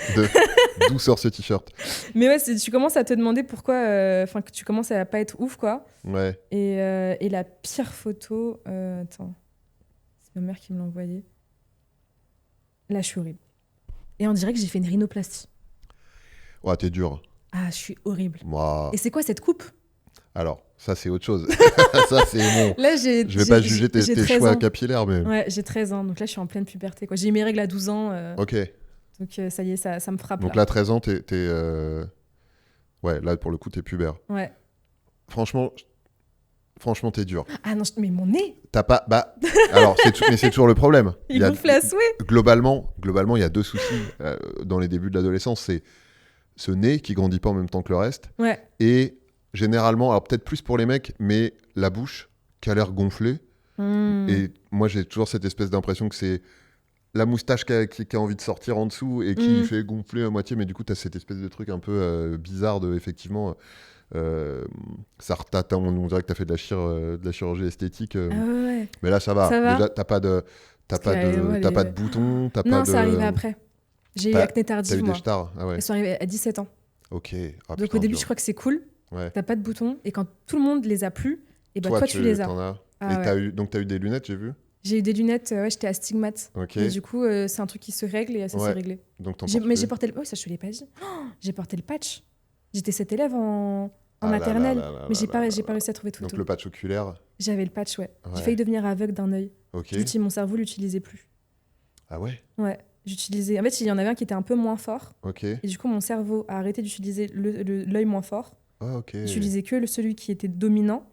d'où sort ce t-shirt. Mais ouais, tu commences à te demander pourquoi... Enfin, que tu commences à pas être ouf, quoi. Ouais. Et la pire photo... attends. C'est ma mère qui me l'a envoyée. Là, je suis horrible. Et on dirait que j'ai fait une rhinoplastie. Ouais, t'es dur. Ah, je suis horrible. Moi. Et c'est quoi cette coupe? Alors, ça c'est autre chose. Ça c'est bon. Là, Je vais pas juger tes 13 choix ans. capillaires, mais. Ouais, j'ai 13 ans. Donc là, je suis en pleine puberté, quoi. J'ai eu mes règles à 12 ans. Ok. Donc ça y est, ça me frappe. Donc là, 13 ans, ouais, là pour le coup, t'es pubère. Ouais. Franchement, t'es dur. Ah non, mais mon nez, T'as pas. Bah. Alors, mais c'est toujours le problème. il gonfle à souhait. Globalement, il y a deux soucis dans les débuts de l'adolescence. C'est ce nez qui grandit pas en même temps que le reste. Ouais. Et généralement, alors peut-être plus pour les mecs, mais la bouche qui a l'air gonflée. Et moi, j'ai toujours cette espèce d'impression que c'est la moustache qui a envie de sortir en dessous et qui fait gonfler à moitié. Mais du coup, tu as cette espèce de truc un peu bizarre de, effectivement, on dirait que tu as fait de la chirurgie esthétique. Ah ouais. Mais là, ça va. Ça va. Déjà, t'as pas de boutons. Non, ça arrivait après. J'ai eu acné tardif, T'as eu moi. des stars. Ah ouais. Elles sont arrivées à 17 ans. Ok. Ah, Donc putain, au début, dur. je crois que c'est cool. Ouais. T'as pas de boutons. Et quand tout le monde les a plus, et bah toi, tu les as. T'en as. Ah Et ouais. t'as eu des lunettes, j'ai vu. J'ai eu des lunettes, ouais, j'étais astigmate. Ok. Et du coup, c'est un truc qui se règle et ça s'est réglé. Donc t'en Mais portes j'ai plus. porté le... Oh, ça, je te l'ai pas dit. Oh, j'ai porté le patch. J'étais cette élève en Ah là maternelle. là là Mais là j'ai là pas là réussi à trouver de Donc photo. le patch oculaire. J'avais le patch, ouais. Ouais. J'ai failli devenir aveugle d'un œil. Ok. Mon cerveau l'utilisait plus. Ah ouais. Ouais. J'utilisais... En fait, il y en avait un qui était un peu moins fort. Ok. Et du coup, mon cerveau a arrêté d'utiliser l'œil moins fort. Ah ok. Il utilisait que celui qui était dominant.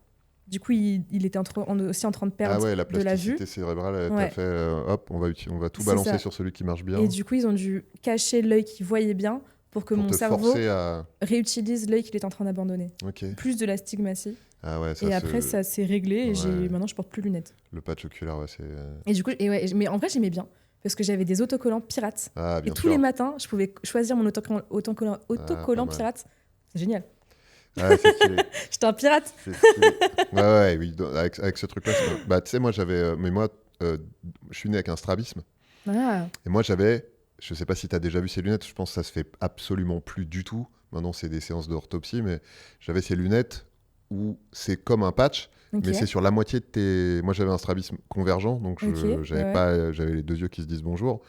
Du coup, il était aussi en train de perdre Ah ouais, la de la vue. plasticité cérébrale, elle Ouais. t'a fait hop, on va tout C'est balancer ça. sur celui qui marche bien Et du coup, ils ont dû cacher l'œil qui voyait bien pour que pour mon te cerveau forcer à. réutilise l'œil qu'il est en train d'abandonner. Ok. Plus de l'astigmatie. Ah ouais, Et après, ça s'est réglé et Ouais. maintenant, je porte plus lunettes. Le patch oculaire, ouais, c'est. Et du coup, mais en vrai, j'aimais bien parce que j'avais des autocollants pirates. Ah Et bien tous sûr. les matins, je pouvais choisir mon autocollant pas mal. pirate. C'est génial. Ah, c'est stylé. J'étais un pirate. C'est stylé. Ouais, oui. Avec ce truc-là, bah tu sais, moi j'avais, mais moi, je suis né avec un strabisme. Ah, Et moi j'avais, je sais pas si tu as déjà vu ces lunettes, je pense que ça se fait absolument plus du tout. Maintenant c'est des séances d'orthopsie, mais j'avais ces lunettes où c'est comme un patch, ok. mais c'est sur la moitié de tes. Moi j'avais un strabisme convergent, donc j'avais ouais. pas, j'avais les deux yeux qui se disent bonjour.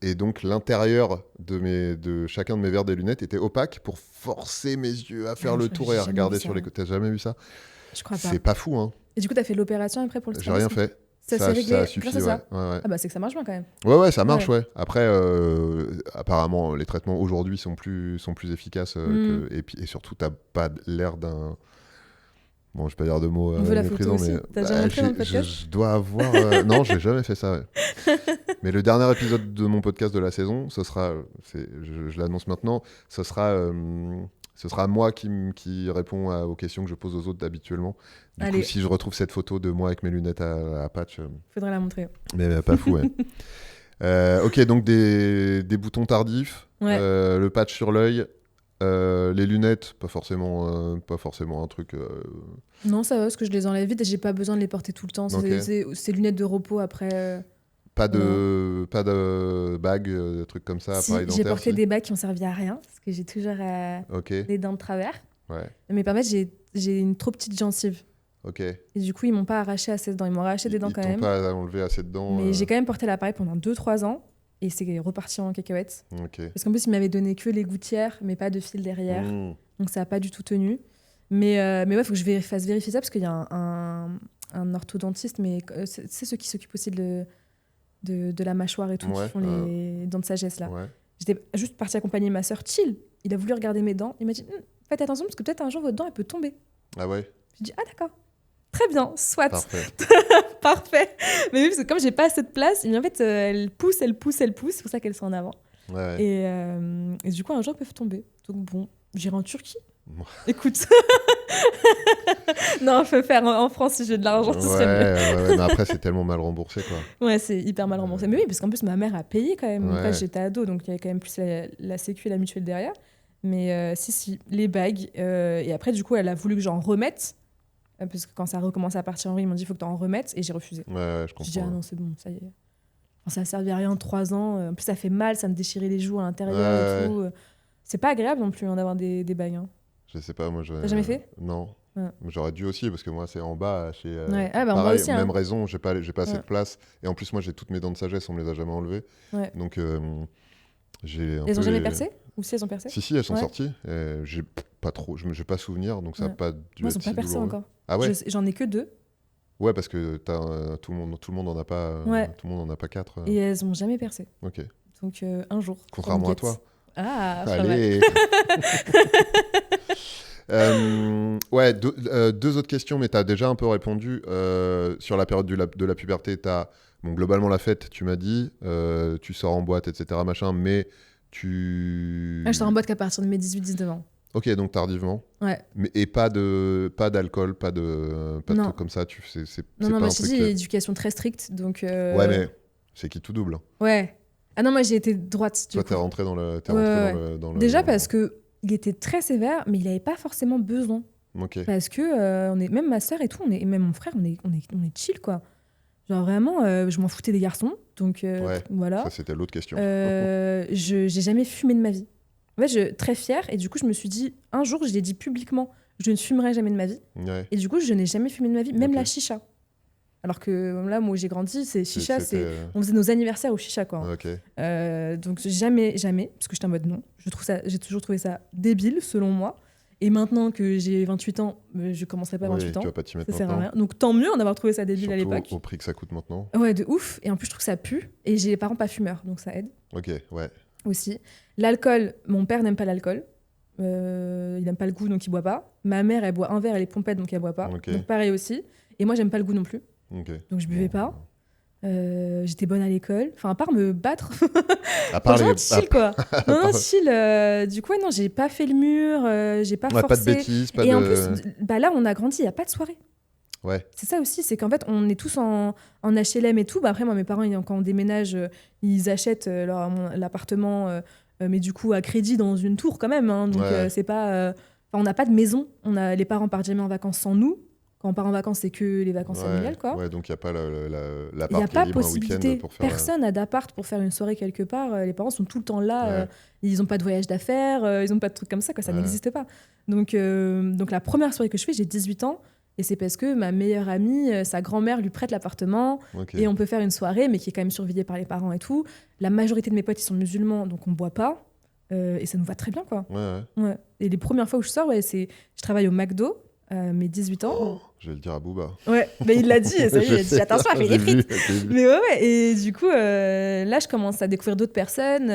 Et donc l'intérieur de chacun de mes verres des lunettes était opaque pour forcer mes yeux à faire Ah, le j'ai tour et à jamais regarder vu sur ça. les côtés. T'as jamais vu ça? Je crois pas. C'est pas fou, hein. Et du coup, t'as fait l'opération après pour le J'ai rien strabisme? fait. Ça s'est réglé ça a suffi, grâce à ça. ouais. Ah bah c'est que ça marche bien quand même. Ouais, ça marche, ouais. Après, apparemment, les traitements aujourd'hui sont plus efficaces. Et surtout, t'as pas l'air d'un... Bon, je vais pas dire de mots On veut la photo méprisants, aussi. mais... T'as déjà montré dans le podcast? je dois avoir... Non, j'ai jamais fait ça, ouais. Mais le dernier épisode de mon podcast de la saison, ce sera... Je l'annonce maintenant, ce sera moi qui répond aux questions que je pose aux autres habituellement. Du Allez. coup, si je retrouve cette photo de moi avec mes lunettes à patch... Faudrait la montrer. Mais pas fou, ouais. Ok, donc des boutons tardifs, Ouais. le patch sur l'œil, les lunettes, pas forcément un truc... Non, ça va parce que je les enlève vite et j'ai pas besoin de les porter tout le temps. Ok. C'est lunettes de repos après. Pas de bague, trucs comme ça, Si, appareil j'ai dentaire. porté Si. des bagues qui ont servi à rien parce que j'ai toujours Ok, les dents de travers. ouais, Mais par contre, j'ai une trop petite gencive. ok. Et du coup, ils m'ont pas arraché assez de dents. Ils m'ont arraché des dents Ils quand t'ont même. pas enlevé assez de dents. Mais j'ai quand même porté l'appareil pendant 2-3 ans. Et c'est reparti en cacahuète. Ok. Parce qu'en plus, il m'avait donné que les gouttières, mais pas de fil derrière. Mmh. Donc ça n'a pas du tout tenu. Mais ouais, il faut que je fasse vérifier ça parce qu'il y a un orthodontiste, mais c'est ceux qui s'occupent aussi de la mâchoire et tout, Ouais, qui font les dents de sagesse là. Ouais. J'étais juste partie accompagner ma sœur, chill. Il a voulu regarder mes dents. Il m'a dit faites attention parce que peut-être un jour votre dent elle peut tomber. Ah ouais. J'ai dit ah d'accord. Très bien, soit. Parfait. Parfait. Mais oui, parce que comme j'ai pas assez de place, en fait, elle pousse. C'est pour ça qu'elles sont en avant. Ouais. Et du coup, un jour, elles peuvent tomber. Donc bon, j'irai en Turquie. Ouais. Écoute. Non, je peux faire en France si j'ai de l'argent, ce serait mieux. Ouais, mais après, c'est tellement mal remboursé, quoi. Ouais, c'est hyper mal remboursé. Mais oui, parce qu'en plus, ma mère a payé quand même. Ouais. Après, j'étais ado, donc il y avait quand même plus la sécu et la mutuelle derrière. Mais si, les bagues. Et après, du coup, elle a voulu que j'en remette. Parce que quand ça a recommencé à partir en vrille, ils m'ont dit il faut que tu en remettes. Et j'ai refusé. Ouais, je comprends. J'ai dit ah non, c'est bon, ça y est. Enfin, ça a servi à rien 3 ans. En plus, ça fait mal, ça me déchirait les joues à l'intérieur et tout. C'est pas agréable non plus d'avoir des bagues. Hein. Je sais pas, moi. T'as jamais fait ? Non. Ouais. J'aurais dû aussi, parce que moi, c'est en bas. Chez, ouais. Ah, bah, pareil, moi aussi. même hein. raison, j'ai pas assez de place. Et en plus, moi, j'ai toutes mes dents de sagesse, on me les a jamais enlevées. Ouais. Donc, j'ai un Elles peu ont jamais percé ? Ou si elles ont percé ? Si, elles sont Ouais. sorties. J'ai pas trop, je n'ai pas souvenir, donc ça n'a Ouais. pas dû Moi, elles être sont pas si percées douloureux. encore. Ah ouais. J'en ai que 2. Ouais, parce que tout le monde en a pas. Ouais. Tout le monde en a pas 4. Et elles ont jamais percé. Ok. Donc un jour. Contrairement à toi. Ah, pas mal. Allez. Ouais, deux autres questions, mais tu as déjà un peu répondu. Sur la période de la puberté, tu as globalement la fête, tu m'as dit, tu sors en boîte, etc. Machin, mais tu. Je sors en boîte qu'à partir de mes 18-19 ans. Ok, donc tardivement. Ouais. Et pas d'alcool, pas de trucs comme ça. Non, pas moi un je t'ai truc dit, éducation très stricte. Donc, Ouais, mais c'est qui tout double. Ouais. Ah non, moi j'ai été droite. Toi, t'es rentré dans le. Déjà parce que il était très sévère, mais il n'avait pas forcément besoin. Ok. Parce que même ma sœur et tout, et même mon frère, on est chill quoi. Genre vraiment, je m'en foutais des garçons. Donc voilà. Ça, c'était l'autre question. J'ai jamais fumé de ma vie. En fait, très fière. Et du coup, je me suis dit, un jour, je l'ai dit publiquement, je ne fumerai jamais de ma vie. Ouais. Et du coup, je n'ai jamais fumé de ma vie, même Ok. la chicha. Alors que là, moi, où j'ai grandi, c'est chicha, C'était, on faisait nos anniversaires au chicha, quoi. Ok. Donc jamais, parce que j'étais en mode non. J'ai toujours trouvé ça débile, selon moi. Et maintenant que j'ai 28 ans, je commencerai pas à 28 ans. Tu vas pas t'y mettre Ça sert à maintenant. rien. Donc tant mieux en avoir trouvé ça débile à Surtout l'époque. au prix que ça coûte maintenant. Ouais, de ouf. Et en plus, je trouve que ça pue. Et j'ai les parents pas fumeurs, donc ça aide Ok, ouais. aussi. L'alcool, mon père n'aime pas l'alcool. Il n'aime pas le goût, donc il boit pas. Ma mère, elle boit un verre, elle est pompette, donc elle boit pas. Ok. Donc pareil aussi. Et moi, j'aime pas le goût non plus. Ok. Donc je buvais pas. J'étais bonne à l'école. Enfin, à part me battre. À part Franchement, les. chill, quoi. Non, chill. Du coup, ouais, non, j'ai pas fait le mur. J'ai pas Ouais, forcé. pas de bêtises, pas Et de. en plus, là, on a grandi, il n'y a pas de soirée. Ouais. C'est ça aussi, c'est qu'en fait, on est tous en HLM et tout. Bah, après, moi, mes parents, quand on déménage, ils achètent l'appartement, mais du coup, à crédit dans une tour quand même. Hein. Donc, Ouais. c'est pas. On n'a pas de maison. Les parents partent jamais en vacances sans nous. Quand on part en vacances, c'est que les vacances familiales, quoi. Ouais, donc il n'y a pas Il l'appart n'y a qui pas est libre un week-end possibilité. pour faire. Personne n'a d'appart pour faire une soirée quelque part. Les parents sont tout le temps là. Ouais. Ils n'ont pas de voyage d'affaires. Ils n'ont pas de trucs comme ça. Quoi. Ça n'existe pas. Donc, la première soirée que je fais, j'ai 18 ans. Et c'est parce que ma meilleure amie, sa grand-mère lui prête l'appartement. Ok. Et on peut faire une soirée, mais qui est quand même surveillée par les parents et tout. La majorité de mes potes, ils sont musulmans, donc on ne boit pas. Et ça nous va très bien, quoi. Ouais. Et les premières fois où je sors, je travaille au McDo. Mes 18 ans. Oh, je vais le dire à Booba. Ouais, mais il l'a dit, ça y est, il a dit attention, elle fait des frites. J'ai vu. Mais ouais, et du coup, là, je commence à découvrir d'autres personnes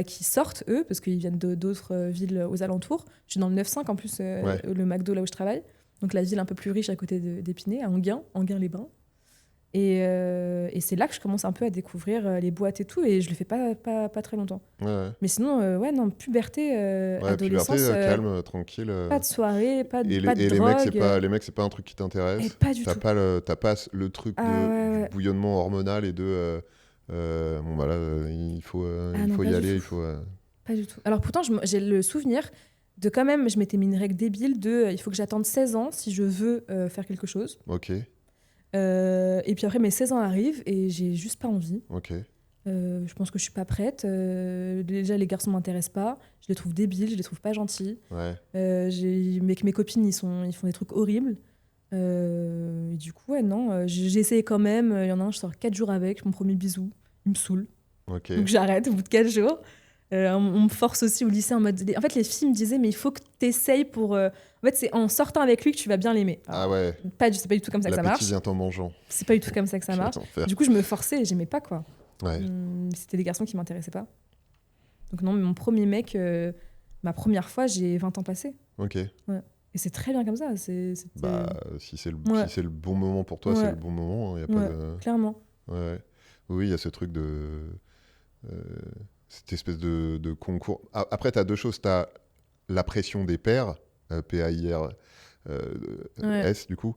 qui sortent, eux, parce qu'ils viennent d'autres villes aux alentours. Je suis dans le 9-5 en plus, le McDo là où je travaille. Donc la ville un peu plus riche à côté d'Épinay, à Enghien-les-Bains. Et c'est là que je commence un peu à découvrir les boîtes et tout, et je le fais pas très longtemps. Ouais. Mais sinon, puberté, adolescence, puberté, calme, tranquille. pas de soirée, pas de Et drogue. les mecs, c'est pas un truc qui Et t'intéresse. pas du tout. T'as pas le truc de bouillonnement hormonal et de bon bah là il faut y aller, il faut. Pas du tout. Alors pourtant, j'ai le souvenir de quand même, je m'étais mis une règle débile de il faut que j'attende 16 ans si je veux faire quelque chose. Ok. Et puis après, mes 16 ans arrivent et j'ai juste pas envie. Ok. Je pense que je suis pas prête. Déjà, les garçons m'intéressent pas. Je les trouve débiles, je les trouve pas gentils. Ouais. Mes copines, ils font des trucs horribles. Et du coup, ouais, non. J'ai essayé quand même. Il y en a un, je sors 4 jours avec, mon premier bisou. Il me saoule. Ok. Donc j'arrête au bout de 4 jours. On me force aussi au lycée en mode... En fait, les filles me disaient, mais il faut que tu essayes pour... En fait, c'est en sortant avec lui que tu vas bien l'aimer. Ah ouais. C'est pas du tout comme ça que ça L'appétit marche. vient en mangeant. C'est pas du tout comme ça que ça marche. Quel enfer. Du coup, je me forçais et j'aimais pas, quoi. Ouais. C'était des garçons qui m'intéressaient pas. Donc non, mais mon premier mec, ma première fois, j'ai 20 ans passés. Ok. Ouais. Et c'est très bien comme ça. Bah, si c'est le bon moment pour toi, Ouais. c'est le bon moment. Y a pas de... Clairement. Ouais. Oui, il y a ce truc de... cette espèce de concours. Après, tu as deux choses. Tu as la pression des pairs, PAIR, S du coup,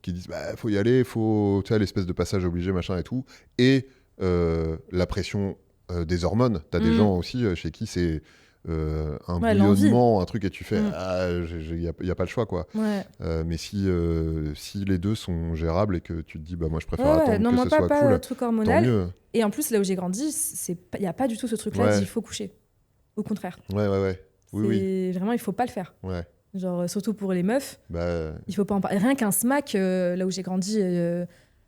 qui disent faut y aller, faut, tu sais, l'espèce de passage obligé, machin et tout. Et la pression des hormones. Tu as des gens aussi chez qui c'est un bouillonnement, un truc, et tu fais il n'y a pas le choix, quoi. Mais si les deux sont gérables et que tu te dis moi je préfère attendre non, que moi, ce soit pas cool, de truc hormonal. tant mieux. Et en plus, là où j'ai grandi, il n'y a pas du tout ce truc-là il faut coucher. Au contraire. Ouais. Oui. Vraiment, il faut pas le faire. Ouais. Genre, surtout pour les meufs, il faut pas en parler. Rien qu'un smack, là où j'ai grandi,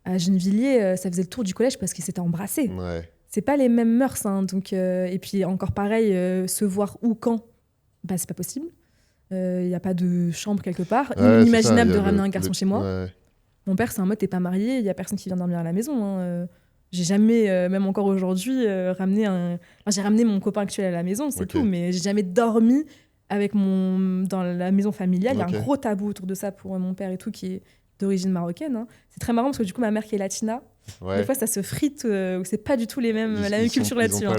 à Gennevilliers, ça faisait le tour du collège parce qu'ils s'étaient embrassés. Ouais. C'est pas les mêmes mœurs, hein, donc, et puis encore pareil, se voir où, quand, c'est pas possible. Il n'y a pas de chambre quelque part. Inimaginable de ramener un garçon chez moi. Ouais. Mon père, c'est un mode, t'es pas marié, il y a personne qui vient dormir à la maison. Hein. J'ai jamais, même encore aujourd'hui, j'ai ramené mon copain actuel à la maison, c'est tout, mais j'ai jamais dormi dans la maison familiale. Il y a un gros tabou autour de ça pour mon père et tout, qui est d'origine marocaine. Hein. C'est très marrant parce que du coup, ma mère qui est latina, des fois ça se frite, c'est pas du tout la même culture là-dessus. Hein.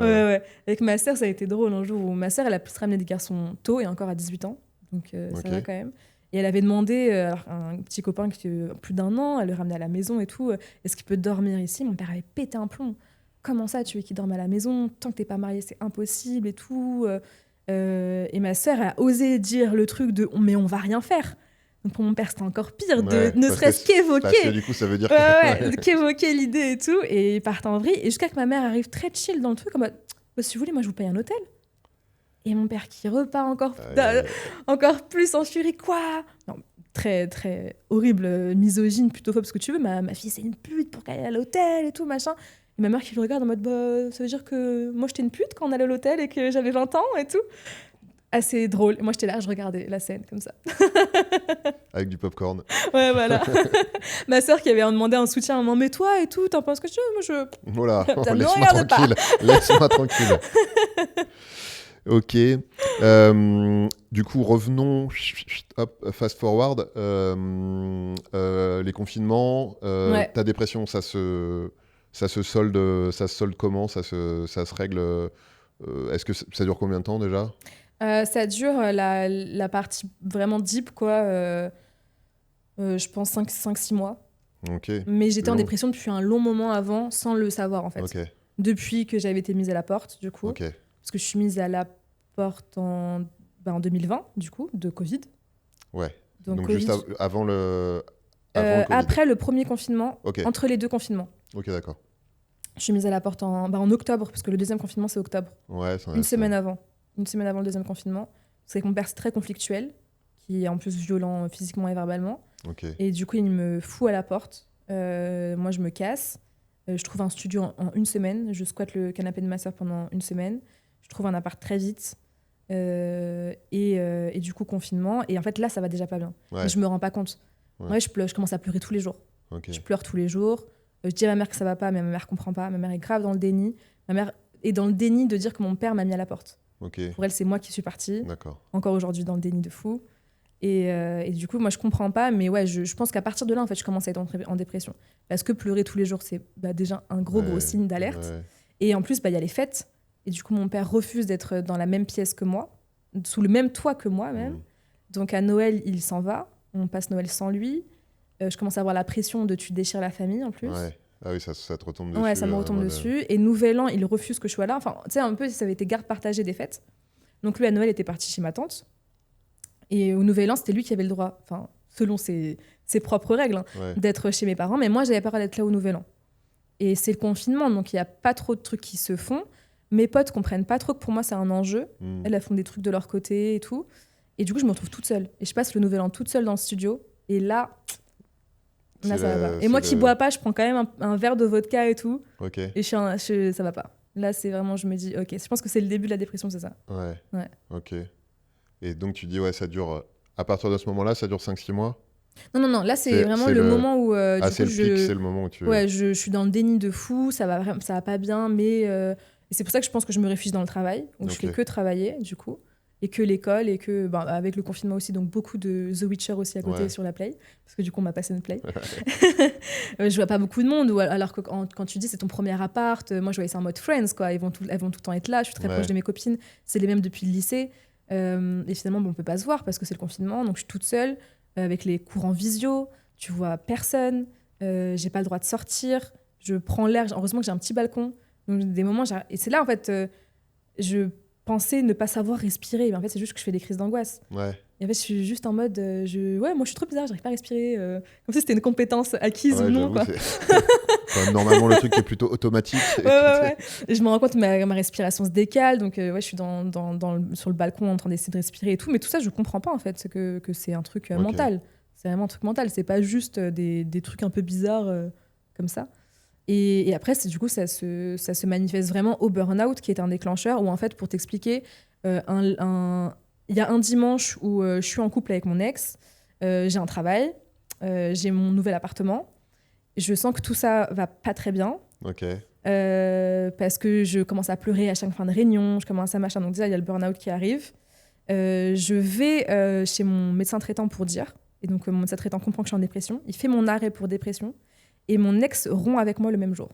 Ouais. Avec ma sœur, ça a été drôle un jour où ma sœur, elle a plus ramené des garçons tôt et encore à 18 ans, donc ça va quand même. Et elle avait demandé à un petit copain qui avait plus d'1 an, elle le ramenait à la maison et tout, est-ce qu'il peut dormir ici ? Mon père avait pété un plomb. Comment ça, tu veux qu'il dorme à la maison ? Tant que t'es pas marié, c'est impossible et tout. Et ma sœur a osé dire le truc de mais on va rien faire. Donc pour mon père, c'était encore pire, ne serait-ce qu'évoquer. Parce que du coup, ça veut dire que... qu'évoquer l'idée et tout. Et ils partent en vrille. Et jusqu'à que ma mère arrive très chill dans le truc, en mode si vous voulez, moi je vous paye un hôtel. Et mon père qui repart encore plus en furie. Quoi ? Non, très, très horrible, misogyne, plutôt parce que tu veux. Ma fille, c'est une pute pour qu'elle aille à l'hôtel et tout, machin. Et ma mère qui le regarde en mode ça veut dire que moi, j'étais une pute quand on allait à l'hôtel et que j'avais 20 ans et tout. Assez drôle. Moi, j'étais là, je regardais la scène comme ça. Avec du popcorn. Ouais, voilà. Ma sœur qui avait demandé un soutien à un moment, mais toi et tout, t'en penses que tu veux ? Moi, je... Voilà, laisse-moi tranquille. Laisse-moi tranquille. Ok. Du coup, revenons, fast forward. Les confinements, ta dépression, ça se solde comment ? Ça se règle Est-ce que ça dure combien de temps déjà ? Ça dure la partie vraiment deep, quoi. Je pense 5-6 mois. Okay. Mais j'étais en dépression depuis un long moment avant, sans le savoir, en fait. Okay. Depuis que j'avais été mise à la porte, du coup. Okay. Parce que je suis mise à la porte en 2020, du coup, de Covid. Ouais. Donc COVID, juste avant le Covid. Après le premier confinement, okay. Entre les deux confinements. Ok, d'accord. Je suis mise à la porte en octobre, parce que le deuxième confinement, c'est octobre. Ouais, Une semaine avant le deuxième confinement. C'est que mon père, c'est très conflictuel, qui est en plus violent physiquement et verbalement. Okay. Et du coup, il me fout à la porte. Moi, je me casse. Je trouve un studio en 1 semaine. Je squatte le canapé de ma sœur pendant 1 semaine. Je trouve un appart très vite. Et du coup, confinement. Et en fait, là, ça va déjà pas bien. Ouais. Mais je me rends pas compte. Ouais. Ouais, je commence à pleurer tous les jours. Okay. Je pleure tous les jours. Je dis à ma mère que ça va pas, mais ma mère comprend pas. Ma mère est grave dans le déni. Ma mère est dans le déni de dire que mon père m'a mis à la porte. Okay. Pour elle, c'est moi qui suis partie. D'accord. Encore aujourd'hui, dans le déni de fou. Et du coup, moi, je comprends pas. Mais ouais, je pense qu'à partir de là, en fait, je commence à être en dépression. Parce que pleurer tous les jours, c'est déjà un gros signe d'alerte. Ouais. Et en plus, y a les fêtes. Et du coup, mon père refuse d'être dans la même pièce que moi, sous le même toit que moi, même. Donc, à Noël, il s'en va. On passe Noël sans lui. Je commence à avoir la pression de tu déchires la famille, en plus. Ouais. Ah oui, ça te retombe dessus. Ouais, ça me retombe dessus. Et Nouvel An, il refuse que je sois là. Enfin, tu sais, un peu, ça avait été garde partagée des fêtes. Donc, lui, à Noël, était parti chez ma tante. Et au Nouvel An, c'était lui qui avait le droit, enfin, selon ses propres règles, d'être chez mes parents. Mais moi, j'avais pas le droit d'être là au Nouvel An. Et c'est le confinement, donc il n'y a pas trop de trucs qui se font. Mes potes comprennent pas trop que pour moi, c'est un enjeu. Elles font des trucs de leur côté et tout. Et du coup, je me retrouve toute seule. Et je passe le Nouvel An toute seule dans le studio. Et là, Là, ça va pas. Et moi qui bois pas, je prends quand même un verre de vodka et tout. Ok. Et ça va pas. Là, c'est vraiment, je me dis, ok, je pense que c'est le début de la dépression, c'est ça. Ouais. Ok. Et donc, tu dis, ouais, ça dure. À partir de ce moment-là, ça dure 5-6 mois? Non. Là, c'est vraiment le moment où. C'est le pic, c'est le moment où tu. Ouais, je suis dans le déni de fou, ça va pas bien, mais. Et c'est pour ça que je pense que je me réfugie dans le travail, où je fais que travailler, du coup. Et que l'école, et que avec le confinement aussi, donc beaucoup de The Witcher aussi à côté sur la Play, parce que du coup on m'a passé une Play. Je vois pas beaucoup de monde, alors que quand tu dis c'est ton premier appart, moi je voyais ça en mode Friends, quoi. Elles vont tout le temps être là, je suis très proche de mes copines, c'est les mêmes depuis le lycée. Et finalement on peut pas se voir parce que c'est le confinement, donc je suis toute seule, avec les cours en visio, tu vois personne, j'ai pas le droit de sortir, je prends l'air, heureusement que j'ai un petit balcon, donc des moments, et c'est là en fait, je penser ne pas savoir respirer. Mais en fait, c'est juste que je fais des crises d'angoisse. Et en fait, je suis juste en mode... moi, je suis trop bizarre, j'arrive pas à respirer. Comme si c'était une compétence acquise ou non, quoi. Normalement, le truc est plutôt automatique. Et je me rends compte que ma respiration se décale. Donc, je suis sur le balcon en train d'essayer de respirer et tout. Mais tout ça, je comprends pas, en fait. Que c'est un truc mental. C'est vraiment un truc mental. C'est pas juste des trucs un peu bizarres comme ça. Et après, du coup, ça se manifeste vraiment au burn-out, qui est un déclencheur, où en fait, pour t'expliquer, il y a un dimanche où je suis en couple avec mon ex, j'ai un travail, j'ai mon nouvel appartement, je sens que tout ça va pas très bien, parce que je commence à pleurer à chaque fin de réunion, je commence à machin, donc déjà, il y a le burn-out qui arrive. Je vais chez mon médecin traitant pour dire, et donc mon médecin traitant comprend que je suis en dépression, il fait mon arrêt pour dépression, et mon ex rompt avec moi le même jour.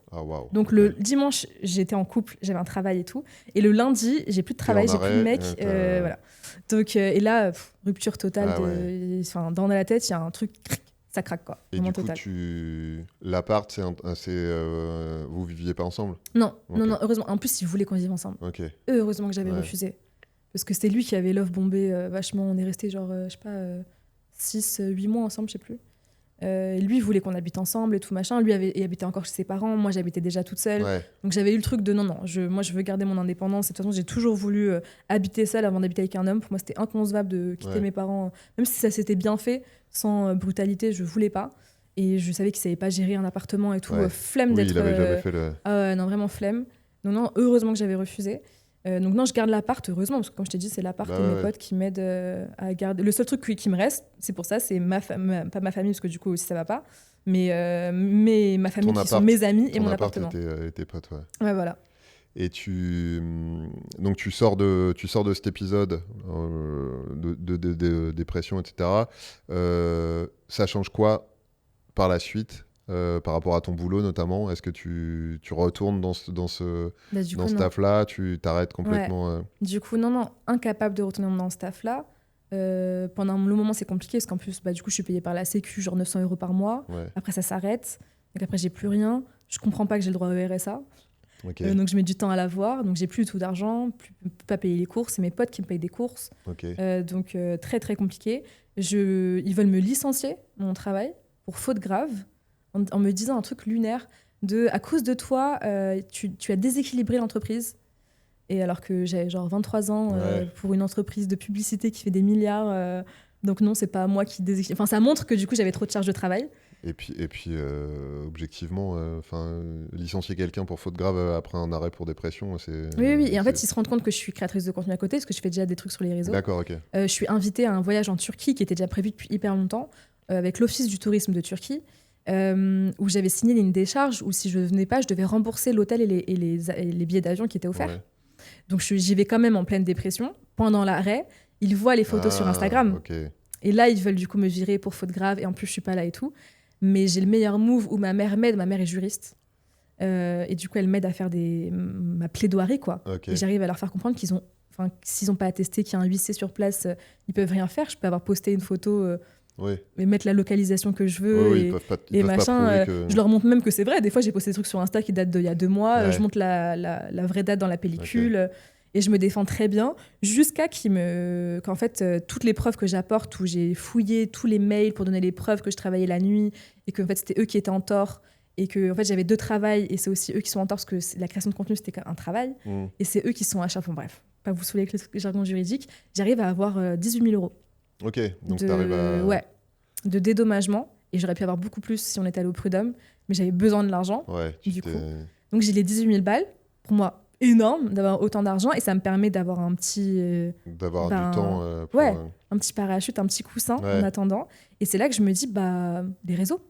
Donc le dimanche, j'étais en couple, j'avais un travail et tout. Et le lundi, j'ai plus de travail, j'ai plus de mec. Voilà. Donc, et là, rupture totale. Dans la tête, il y a un truc, ça craque, quoi. Et du coup, l'appart, vous viviez pas ensemble? Non, heureusement. En plus, il voulait qu'on vive ensemble. Heureusement que j'avais refusé. Parce que c'était lui qui avait love bombé vachement. On est restés genre, je sais pas, 6-8 mois ensemble, je sais plus. Lui il voulait qu'on habite ensemble et tout machin. Lui il habitait encore chez ses parents, moi j'habitais déjà toute seule. Donc j'avais eu le truc de non, moi je veux garder mon indépendance. Et de toute façon j'ai toujours voulu habiter seule avant d'habiter avec un homme. Pour moi c'était inconcevable de quitter mes parents, même si ça s'était bien fait, sans brutalité, je voulais pas. Et je savais qu'il savait pas gérer un appartement et tout. Flemme d'être... il avait jamais fait le... non, vraiment flemme. Non, heureusement que j'avais refusé. Donc non, je garde l'appart, heureusement, parce que comme je t'ai dit, c'est l'appart et mes potes qui m'aident à garder. Le seul truc qui me reste, c'est pour ça, c'est pas ma famille, parce que du coup aussi ça va pas, mais ma famille qui sont mes amis et mon appartement. Et tes potes, ouais, voilà. Et donc tu sors de cet épisode de dépression, etc. Ça change quoi par la suite? Par rapport à ton boulot notamment, est-ce que tu retournes dans ce taf-là, tu t'arrêtes complètement Du coup, non, incapable de retourner dans ce taf-là. Pendant le moment, c'est compliqué parce qu'en plus, du coup, je suis payée par la Sécu, genre 900 € par mois. Après, ça s'arrête. Donc après, j'ai plus rien. Je comprends pas que j'ai le droit au RSA. Donc je mets du temps à l'avoir. Donc j'ai plus du tout d'argent, je peux pas payer les courses. C'est mes potes qui me payent des courses. Donc très, très compliqué. Ils veulent me licencier, mon travail, pour faute grave. En me disant un truc lunaire à cause de toi, tu as déséquilibré l'entreprise. Et alors que j'ai genre 23 ans pour une entreprise de publicité qui fait des milliards. Donc non, c'est pas moi qui déséquilibre. Enfin, ça montre que du coup, j'avais trop de charge de travail. Et puis objectivement, licencier quelqu'un pour faute grave après un arrêt pour dépression, c'est... Oui. Et en fait, ils se rendent compte que je suis créatrice de contenu à côté, parce que je fais déjà des trucs sur les réseaux. D'accord, ok. Je suis invitée à un voyage en Turquie qui était déjà prévu depuis hyper longtemps, avec l'Office du tourisme de Turquie. Où j'avais signé une décharge où si je venais pas, je devais rembourser l'hôtel et les billets d'avion qui étaient offerts. Donc j'y vais quand même en pleine dépression. Pendant l'arrêt, ils voient les photos sur Instagram. Et là, ils veulent du coup me virer pour faute grave et en plus, je suis pas là et tout. Mais j'ai le meilleur move où ma mère m'aide. Ma mère est juriste. Et du coup, elle m'aide à faire ma plaidoirie, quoi. Et j'arrive à leur faire comprendre s'ils n'ont pas attesté qu'il y a un huissier sur place, ils peuvent rien faire. Je peux avoir posté une photo... et mettre la localisation que je veux et machin. Je leur montre même que c'est vrai. Des fois, j'ai posté des trucs sur Insta qui datent d'il y a 2 mois. Je montre la vraie date dans la pellicule. Et je me défends très bien jusqu'à qu'en fait, toutes les preuves que j'apporte, où j'ai fouillé tous les mails pour donner les preuves que je travaillais la nuit et que en fait, c'était eux qui étaient en tort et que en fait, j'avais 2 travails et c'est aussi eux qui sont en tort parce que la création de contenu, c'était un travail. Et c'est eux qui sont à chaque fois. Bref, pas vous saouler avec le jargon juridique. J'arrive à avoir 18 000 €. Ok, donc t'arrives à... de dédommagement. Et j'aurais pu avoir beaucoup plus si on était allé au Prud'homme. Mais j'avais besoin de l'argent. Ouais, du coup. Donc j'ai les 18 000 balles. Pour moi, énorme d'avoir autant d'argent. Et ça me permet d'avoir un petit... d'avoir du temps pour... Ouais, un petit parachute, un petit coussin en attendant. Et c'est là que je me dis, des réseaux.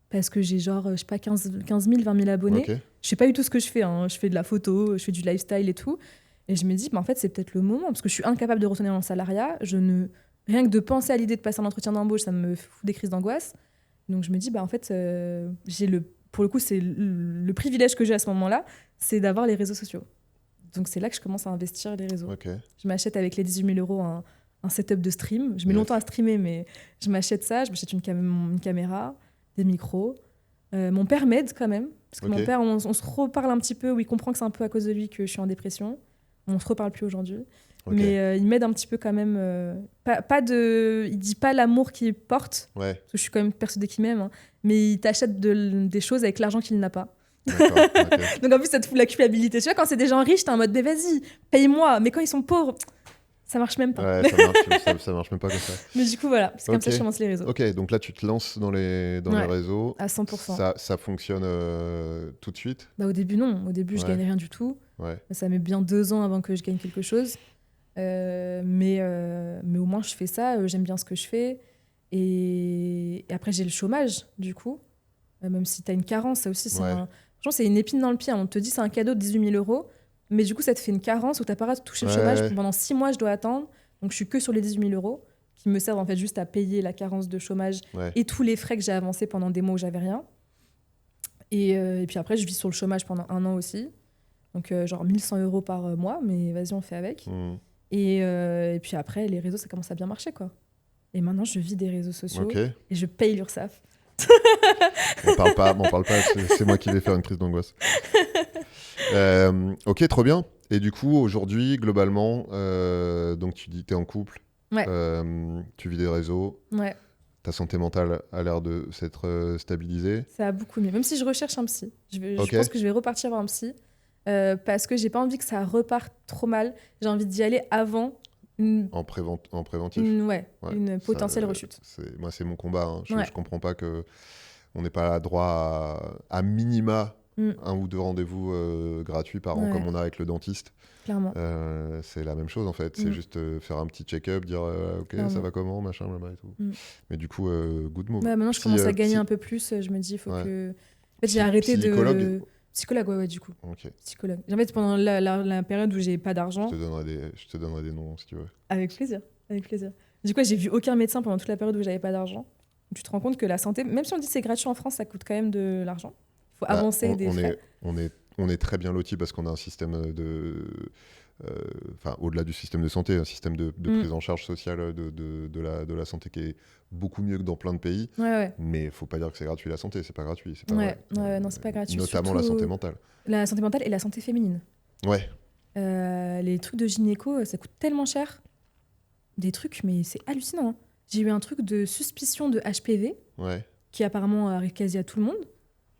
Parce que j'ai genre, je sais pas, 15 000, 20 000 abonnés. Okay. Je sais pas du tout ce que je fais. Hein. Je fais de la photo, je fais du lifestyle et tout. Et je me dis, en fait, c'est peut-être le moment. Parce que je suis incapable de retourner dans le salariat. Rien que de penser à l'idée de passer un entretien d'embauche, ça me fout des crises d'angoisse. Donc je me dis, en fait, pour le coup, c'est le privilège que j'ai à ce moment-là, c'est d'avoir les réseaux sociaux. Donc c'est là que je commence à investir les réseaux. Okay. Je m'achète avec les 18 000 € un setup de stream. Je mets longtemps à streamer, mais je m'achète ça. Je m'achète une caméra, des micros. Mon père m'aide quand même. Parce que mon père, on se reparle un petit peu, où il comprend que c'est un peu à cause de lui que je suis en dépression. On ne se reparle plus aujourd'hui. Mais il m'aide un petit peu quand même. Il dit pas l'amour qu'il porte, parce que je suis quand même persuadée qu'il m'aime, hein, mais il t'achète des choses avec l'argent qu'il n'a pas. Donc en plus, ça te fout la culpabilité. Tu vois, quand c'est des gens riches, t'es en mode, mais vas-y, paye-moi. Mais quand ils sont pauvres, ça marche même pas. Ouais, ça marche même pas comme ça. Mais du coup, voilà, c'est comme ça que je commence les réseaux. Ok, donc là, tu te lances dans les réseaux. À 100%. Ça fonctionne tout de suite? Au début, non. Au début, je gagnais rien du tout. Ça met bien 2 ans avant que je gagne quelque chose. Mais au moins, je fais ça. J'aime bien ce que je fais. Et après, j'ai le chômage, du coup. Même si tu as une carence, ça aussi, c'est une épine dans le pied. On te dit c'est un cadeau de 18 000 €. Mais du coup, ça te fait une carence où tu n'as pas le droit de toucher le chômage. Pendant 6 mois, je dois attendre. Donc, je suis que sur les 18 000 € qui me servent en fait juste à payer la carence de chômage et tous les frais que j'ai avancés pendant des mois où j'avais rien. Et puis après, je vis sur le chômage pendant 1 an aussi. Donc, genre 1 100 € par mois. Mais vas-y, on fait avec. Et puis après, les réseaux, ça commence à bien marcher, quoi. Et maintenant, je vis des réseaux sociaux et je paye l'URSSAF. M'en parle pas, c'est moi qui vais faire une crise d'angoisse. Ok, trop bien. Et du coup, aujourd'hui, globalement, donc tu dis que tu es en couple, tu vis des réseaux, ta santé mentale a l'air de s'être stabilisée. Ça a beaucoup mieux, même si je recherche un psy. Je pense que je vais repartir voir un psy, parce que j'ai pas envie que ça reparte trop mal. J'ai envie d'y aller avant. En préventif. Une potentielle rechute. Moi, c'est mon combat. Hein. Je comprends pas qu'on n'ait pas droit à minima 1 ou 2 rendez-vous gratuits par an, comme on a avec le dentiste. Clairement. C'est la même chose, en fait. C'est juste faire un petit check-up, dire OK, clairement. Ça va comment, machin, blablabla et tout. Mais du coup, good move. Maintenant, je commence à gagner un peu plus. Je me dis, il faut que... En fait, j'ai arrêté de... Psychologue, du coup. Psychologue. En fait, pendant la période où j'ai pas d'argent... Je te donnerai des noms, si tu veux. Avec plaisir. Du coup, j'ai vu aucun médecin pendant toute la période où j'avais pas d'argent. Tu te rends compte que la santé, même si on dit que c'est gratuit en France, ça coûte quand même de l'argent. Il faut avancer des frais. On est très bien lotis parce qu'on a un système de... au-delà du système de santé, un système de prise en charge sociale de la santé qui est beaucoup mieux que dans plein de pays. Mais il ne faut pas dire que c'est gratuit la santé, c'est pas gratuit. C'est pas vrai. Non, c'est pas gratuit. Notamment surtout la santé mentale. La santé mentale et la santé féminine. Ouais. Les trucs de gynéco, ça coûte tellement cher. Des trucs, mais c'est hallucinant. Hein. J'ai eu un truc de suspicion de HPV, qui apparemment arrive quasi à tout le monde.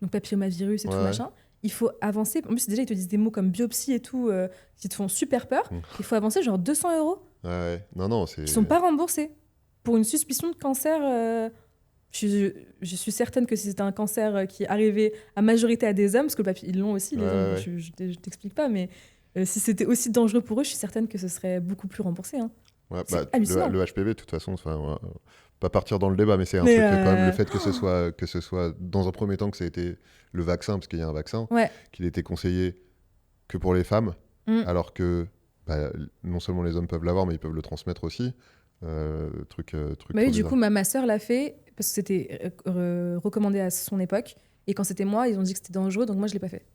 Donc papillomavirus et tout machin. Il faut avancer. En plus, déjà, ils te disent des mots comme biopsie et tout qui te font super peur. Il faut avancer genre 200 €. Non, c'est... Ils sont pas remboursés. Pour une suspicion de cancer, je suis certaine que si c'était un cancer qui arrivait à majorité à des hommes, parce que ils l'ont aussi, les hommes, je t'explique pas, mais si c'était aussi dangereux pour eux, je suis certaine que ce serait beaucoup plus remboursé. Hein. Le HPV, de toute façon, pas partir dans le débat, mais c'est un truc quand même, le fait que ce soit dans un premier temps que ça a été le vaccin, parce qu'il y a un vaccin, qu'il était conseillé que pour les femmes, alors que non seulement les hommes peuvent l'avoir, mais ils peuvent le transmettre aussi. Du coup, ma sœur l'a fait parce que c'était recommandé à son époque. Et quand c'était moi, ils ont dit que c'était dangereux, donc moi, je l'ai pas fait.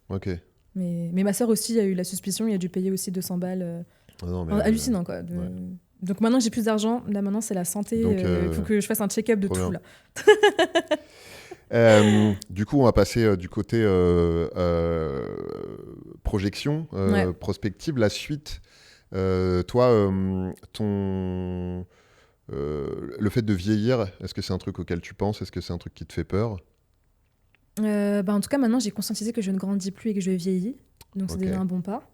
Mais ma sœur aussi a eu la suspicion, il a dû payer aussi 200 balles. Hallucinant, quoi. Donc maintenant, j'ai plus d'argent. Là, maintenant, c'est la santé. Il faut que je fasse un check-up de tout, là. Du coup, on va passer du côté projection, prospective, la suite. Toi, le fait de vieillir, est-ce que c'est un truc auquel tu penses? Est-ce que c'est un truc qui te fait peur? En tout cas, maintenant, j'ai conscientisé que je ne grandis plus et que je vieillis. Donc, c'est déjà un bon pas.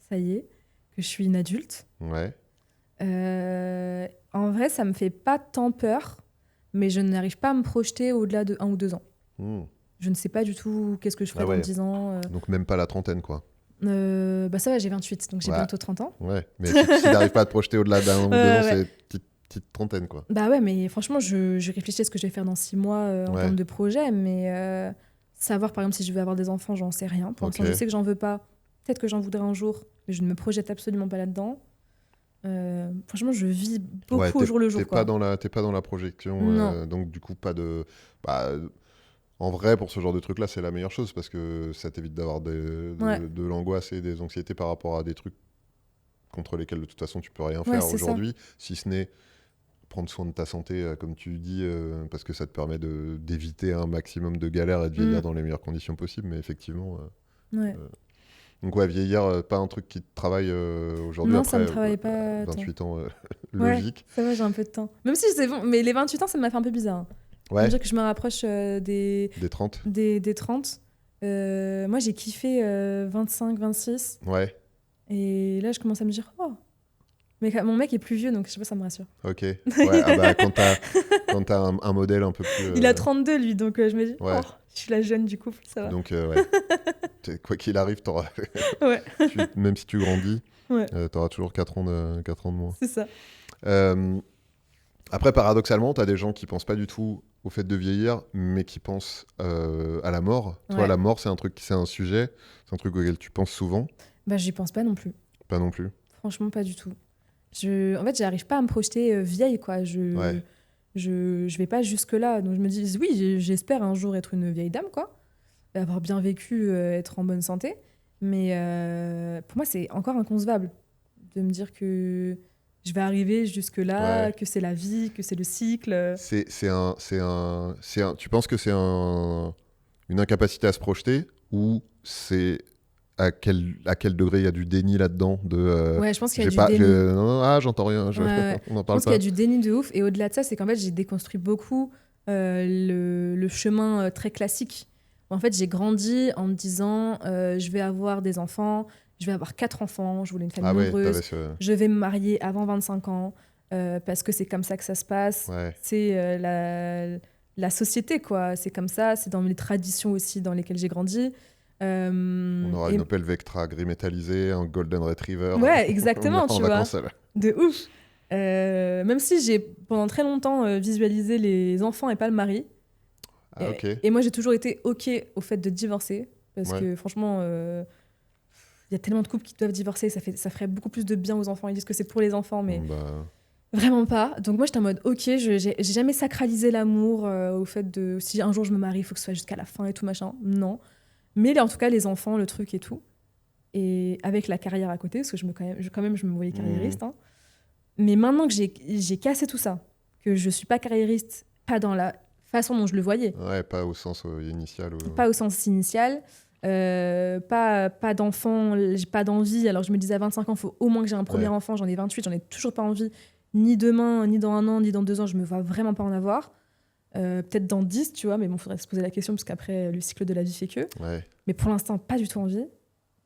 Ça y est, que je suis une adulte. En vrai, ça me fait pas tant peur. mais je n'arrive pas à me projeter au-delà de 1 ou 2 ans. Hmm. Je ne sais pas du tout qu'est-ce que je ferai Ah ouais. dans 10 ans. Donc même pas la trentaine, quoi. Bah ça va, j'ai 28, donc j'ai Ouais. bientôt 30 ans. Ouais, mais si t'arrives pas à te projeter au-delà d'1 ou 2 ans, c'est petite trentaine, quoi. Bah ouais, mais franchement, je réfléchis à ce que je vais faire dans 6 mois en termes de projet, mais savoir par exemple si je vais avoir des enfants, j'en sais rien. Pour l'instant, je sais que j'en veux pas. Peut-être que j'en voudrais un jour, mais je ne me projette absolument pas là-dedans. Franchement, je vis beaucoup au jour le jour. T'es pas dans la projection, donc du coup, pas de... Bah, en vrai, pour ce genre de truc-là, c'est la meilleure chose parce que ça t'évite d'avoir de l'angoisse et des anxiétés par rapport à des trucs contre lesquels de toute façon tu peux rien faire aujourd'hui, si ce n'est prendre soin de ta santé, comme tu dis, parce que ça te permet d'éviter un maximum de galères et de vieillir dans les meilleures conditions possibles. Mais effectivement... Donc ouais, vieillir, pas un truc qui te travaille aujourd'hui. Non, après, ça me travaille pas 28 ans, logique. Ça va, j'ai un peu de temps. Même si c'est bon, mais les 28 ans, ça m'a fait un peu bizarre. Ouais. Dire que je me rapproche des 30. Des 30. Moi, j'ai kiffé 25, 26. Ouais. Et là, je commence à me dire, oh, mais mon mec est plus vieux, donc je sais pas, ça me rassure. Ok. Ouais, ah bah, quand t'as un modèle un peu plus... Il a 32, lui, donc je me dis, oh, je suis la jeune du couple, ça va. Donc, ouais. Quoi qu'il arrive, t'auras... même si tu grandis, t'auras toujours 4 ans de moins. C'est ça. Après, paradoxalement, t'as des gens qui pensent pas du tout au fait de vieillir, mais qui pensent à la mort. Toi, la mort, c'est un sujet, c'est un truc auquel tu penses souvent. Bah, j'y pense pas non plus. Pas non plus. Franchement, pas du tout. En fait, j'arrive pas à me projeter vieille, quoi. Je vais pas jusque-là. Donc, je me dis, oui, j'espère un jour être une vieille dame, quoi. Avoir bien vécu, être en bonne santé. Mais pour moi, c'est encore inconcevable de me dire que je vais arriver jusque-là, que c'est la vie, que c'est le cycle. Tu penses que c'est une incapacité à se projeter ou c'est à quel degré il y a du déni là-dedans Ouais, je pense qu'il y a du déni. J'entends rien, on en parle pas. Je pense qu'il y a du déni de ouf. Et au-delà de ça, c'est qu'en fait, j'ai déconstruit beaucoup le chemin très classique. En fait, j'ai grandi en me disant je vais avoir des enfants, je vais avoir 4 enfants, je voulais une famille nombreuse, je vais me marier avant 25 ans parce que c'est comme ça que ça se passe. C'est la société, quoi. C'est comme ça, c'est dans les traditions aussi dans lesquelles j'ai grandi. On aura une Opel Vectra gris métallisé, un Golden Retriever. Ouais, exactement, tu vois. Là. De ouf. Même si j'ai pendant très longtemps visualisé les enfants et pas le mari. Ah, okay. Et moi, j'ai toujours été OK au fait de divorcer. Parce que franchement, y a tellement de couples qui doivent divorcer. Ça ferait beaucoup plus de bien aux enfants. Ils disent que c'est pour les enfants, mais vraiment pas. Donc moi, j'étais en mode OK, j'ai jamais sacralisé l'amour au fait de si un jour je me marie, il faut que ce soit jusqu'à la fin et tout machin. Non. Mais en tout cas, les enfants, le truc et tout. Et avec la carrière à côté, parce que je me voyais carriériste. Hein. Mais maintenant que j'ai cassé tout ça, que je suis pas carriériste, pas dans la façon dont je le voyais. Ouais, pas au sens initial. Pas au sens initial. Pas d'enfant, j'ai pas d'envie. Alors je me disais à 25 ans, il faut au moins que j'ai un premier enfant. J'en ai 28, j'en ai toujours pas envie. Ni demain, ni dans 1 an, ni dans 2 ans, je me vois vraiment pas en avoir. Peut-être dans 10, tu vois, mais bon, faudrait se poser la question, parce qu'après, le cycle de la vie fait que. Mais pour l'instant, pas du tout envie.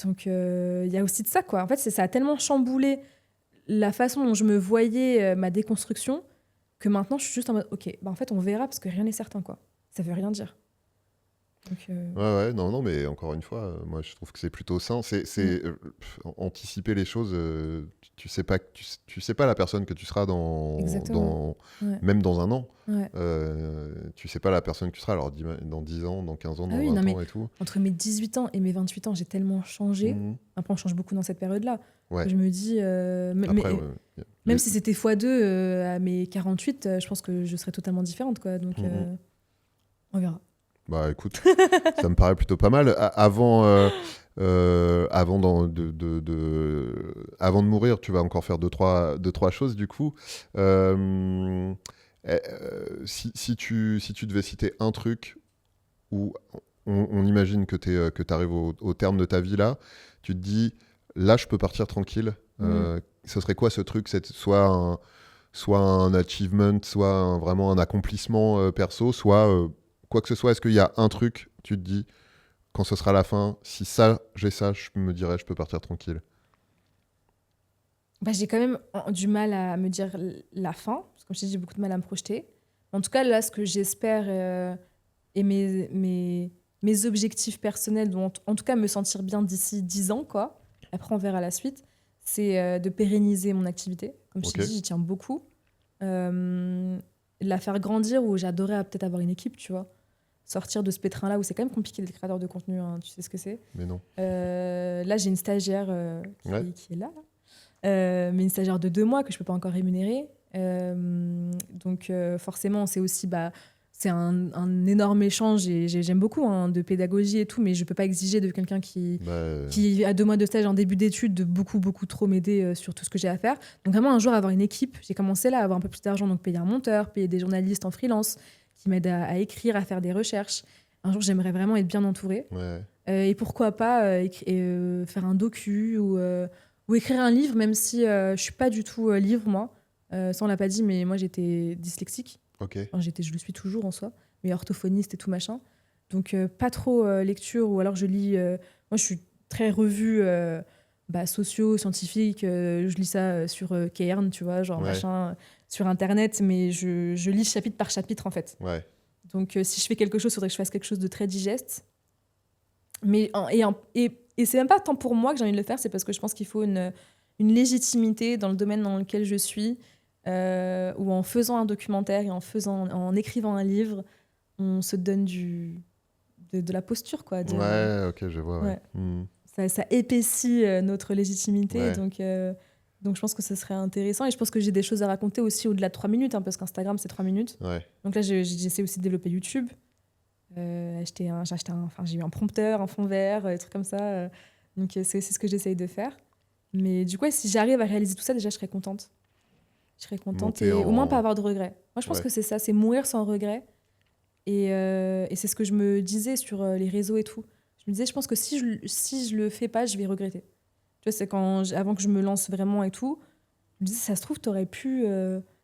Donc, il y a aussi de ça, quoi. En fait, ça a tellement chamboulé la façon dont je me voyais, ma déconstruction, que maintenant, je suis juste en mode, OK, bah en fait, on verra, parce que rien n'est certain, quoi. Ça veut rien dire. Donc, non, mais encore une fois, moi, je trouve que c'est plutôt sain. C'est anticiper les choses. Tu sais pas la personne que tu seras même dans 1 an. Tu sais pas la personne que tu seras alors dans 10 ans, dans 15 ans, dans 20 ans et tout. Entre mes 18 ans et mes 28 ans, j'ai tellement changé. Après, on change beaucoup dans cette période-là. Je me dis... même si c'était x2 à mes 48, je pense que je serais totalement différente, quoi. Donc, on verra. Bah écoute, ça me paraît plutôt pas mal. Avant de mourir, tu vas encore faire deux, trois choses du coup. Si tu devais citer un truc où on imagine que tu arrives au terme de ta vie là, tu te dis là je peux partir tranquille. Ce serait quoi ce truc? Soit un achievement, soit vraiment un accomplissement perso, soit quoi que ce soit. Est-ce qu'il y a un truc, tu te dis, quand ce sera la fin, si j'ai ça, je me dirais, je peux partir tranquille? J'ai quand même du mal à me dire la fin, parce que comme je t'ai dit, j'ai beaucoup de mal à me projeter. En tout cas, là, ce que j'espère et mes objectifs personnels, donc en tout cas me sentir bien d'ici 10 ans, quoi. Après, on verra la suite. C'est de pérenniser mon activité. Comme je t'ai dit, j'y tiens beaucoup. La faire grandir, où j'adorais peut-être avoir une équipe, tu vois. Sortir de ce pétrin-là où c'est quand même compliqué d'être créateur de contenu, hein, tu sais ce que c'est. Mais non. Là, j'ai une stagiaire qui est là. Mais une stagiaire de 2 mois que je ne peux pas encore rémunérer. Donc forcément, c'est aussi c'est un énorme échange et j'aime beaucoup de pédagogie et tout, mais je ne peux pas exiger de quelqu'un qui a 2 mois de stage en début d'études de beaucoup trop m'aider sur tout ce que j'ai à faire. Donc vraiment un jour avoir une équipe, j'ai commencé là à avoir un peu plus d'argent, donc payer un monteur, payer des journalistes en freelance qui m'aident à écrire, à faire des recherches. Un jour, j'aimerais vraiment être bien entourée. Et pourquoi pas faire un docu ou écrire un livre, même si je suis pas du tout livre, moi. Ça, on l'a pas dit, mais moi, j'étais dyslexique. Enfin, je le suis toujours en soi, mais orthophoniste et tout machin. Donc, pas trop lecture, ou alors je lis... moi, je suis très revue socio, scientifique. Je lis ça sur Cairn, tu vois, genre machin, sur Internet, mais je lis chapitre par chapitre, en fait. Donc, si je fais quelque chose, il faudrait que je fasse quelque chose de très digeste. Mais, et c'est même pas tant pour moi que j'ai envie de le faire, c'est parce que je pense qu'il faut une légitimité dans le domaine dans lequel je suis, où en faisant un documentaire et en écrivant un livre, on se donne de la posture, quoi. Ok, je vois. Ça épaissit notre légitimité, donc je pense que ce serait intéressant. Et je pense que j'ai des choses à raconter aussi au-delà de 3 minutes, hein, parce qu'Instagram, c'est 3 minutes. Donc là, j'essaie aussi de développer YouTube. J'ai eu un prompteur, un fond vert, des trucs comme ça. Donc c'est ce que j'essaye de faire. Mais du coup, si j'arrive à réaliser tout ça, déjà, je serais contente. Je serais contente et au moins pas avoir de regrets. Moi, je pense que c'est ça, c'est mourir sans regret. Et c'est ce que je me disais sur les réseaux et tout. Je me disais, je pense que si je le fais pas, je vais regretter. Tu vois, c'est avant que je me lance vraiment et tout, je me disais, ça se trouve, t'aurais pu...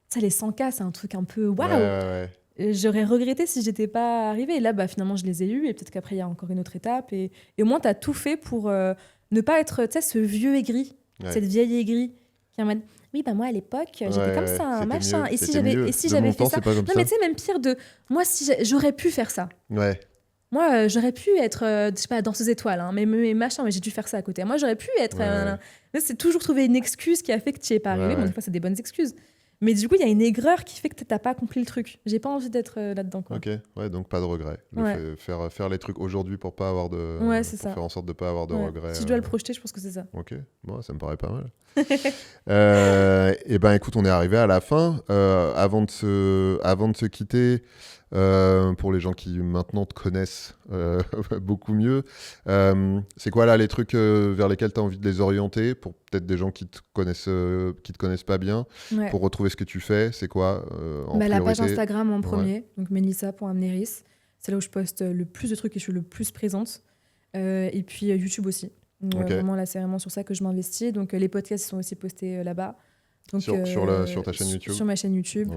Ça, les 100K, c'est un truc un peu waouh. J'aurais regretté si j'étais pas arrivée. Et là, finalement, je les ai eus. Et peut-être qu'après, il y a encore une autre étape. Et au moins, tu as tout fait pour ne pas être ce vieux aigri, cette vieille aigrie qui est en mode oui, moi, à l'époque, j'étais comme ça, machin. Mieux, et si j'avais fait ça. Non, mais tu sais, même pire moi, si j'aurais pu faire ça. Moi, j'aurais pu être, je sais pas, danseuse étoile, hein, mais machin, mais j'ai dû faire ça à côté. Moi, j'aurais pu être. C'est toujours trouver une excuse qui a fait que tu n'y es pas arrivé. Bon, des fois, c'est des bonnes excuses. Mais du coup, il y a une aigreur qui fait que tu n'as pas accompli le truc. J'ai pas envie d'être là-dedans, quoi. Ok, donc pas de regret. Faire les trucs aujourd'hui pour pas avoir de. C'est ça. Faire en sorte de pas avoir de regrets. Si je dois le projeter, je pense que c'est ça. Ok, ça me paraît pas mal. Et écoute, on est arrivé à la fin. Avant de se quitter, pour les gens qui maintenant te connaissent beaucoup mieux, c'est quoi là les trucs vers lesquels tu as envie de les orienter pour peut-être des gens qui te connaissent pas bien, pour retrouver ce que tu fais? C'est quoi en priorité? La page Instagram en premier, donc melissa.amneris. C'est là où je poste le plus de trucs et je suis le plus présente. Et puis YouTube aussi. Vraiment là, c'est vraiment sur ça que je m'investis. Donc les podcasts sont aussi postés là-bas. Donc, sur ta chaîne YouTube? Sur ma chaîne YouTube.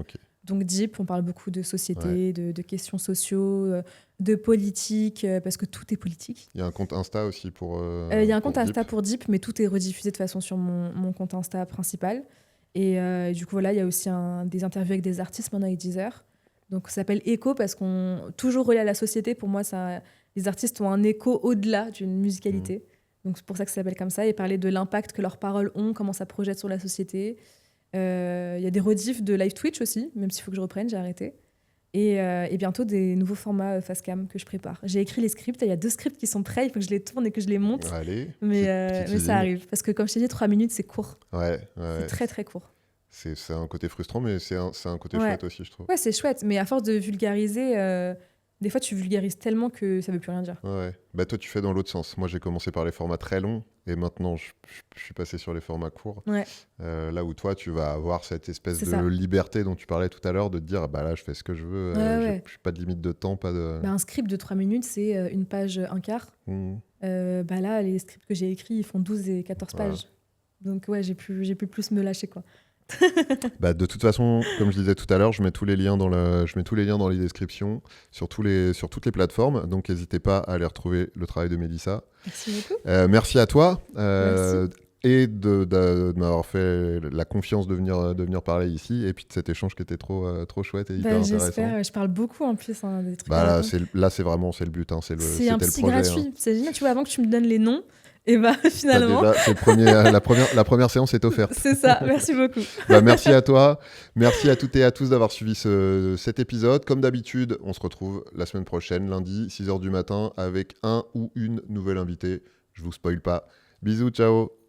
Donc Deep, on parle beaucoup de société, de questions sociaux, de politique, parce que tout est politique. Il y a un compte Insta aussi pour il y a un compte Insta pour Deep, mais tout est rediffusé de façon sur mon compte Insta principal. Et du coup, voilà, il y a aussi des interviews avec des artistes maintenant avec Deezer. Donc ça s'appelle Écho parce qu'on toujours relié à la société. Pour moi, les artistes ont un écho au-delà d'une musicalité. Donc c'est pour ça que ça s'appelle comme ça. Et parler de l'impact que leurs paroles ont, comment ça projette sur la société. Il y a des rediffs de live Twitch aussi, même s'il faut que je reprenne, j'ai arrêté. Et bientôt des nouveaux formats Facecam que je prépare. J'ai écrit les scripts, il y a 2 scripts qui sont prêts, il faut que je les tourne et que je les monte. Mais ça arrive, parce que comme je t'ai dit, 3 minutes, c'est court. C'est très très court. C'est un côté frustrant, mais c'est un côté chouette aussi, je trouve. Ouais, c'est chouette, mais à force de vulgariser, des fois tu vulgarises tellement que ça veut plus rien dire. Toi, tu fais dans l'autre sens. Moi, j'ai commencé par les formats très longs, et maintenant, je suis passé sur les formats courts. Là où toi, tu vas avoir cette espèce de liberté dont tu parlais tout à l'heure, de te dire, là, je fais ce que je veux, je n'ai pas de limite de temps. Pas de... un script de 3 minutes, c'est une page, un quart. Là, les scripts que j'ai écrits, ils font 12 et 14 pages. Donc, j'ai pu plus me lâcher, quoi. De toute façon, comme je disais tout à l'heure, je mets tous les liens dans les descriptions sur toutes les plateformes, donc n'hésitez pas à aller retrouver le travail de Mélissa. Merci beaucoup. Merci à toi. Merci. et de m'avoir fait la confiance de venir parler ici, et puis de cet échange qui était trop chouette et hyper intéressant. J'espère, je parle beaucoup en plus des trucs. Là, c'est vraiment le but, hein, c'est un psy projet, gratuit, hein. C'est génial, tu vois, avant que tu me donnes les noms, et finalement... Déjà, c'est la première séance est offerte. C'est ça, merci beaucoup. Merci à toi, merci à toutes et à tous d'avoir suivi cet épisode. Comme d'habitude, on se retrouve la semaine prochaine, lundi, 6h du matin, avec un ou une nouvelle invitée. Je vous spoil pas. Bisous, ciao.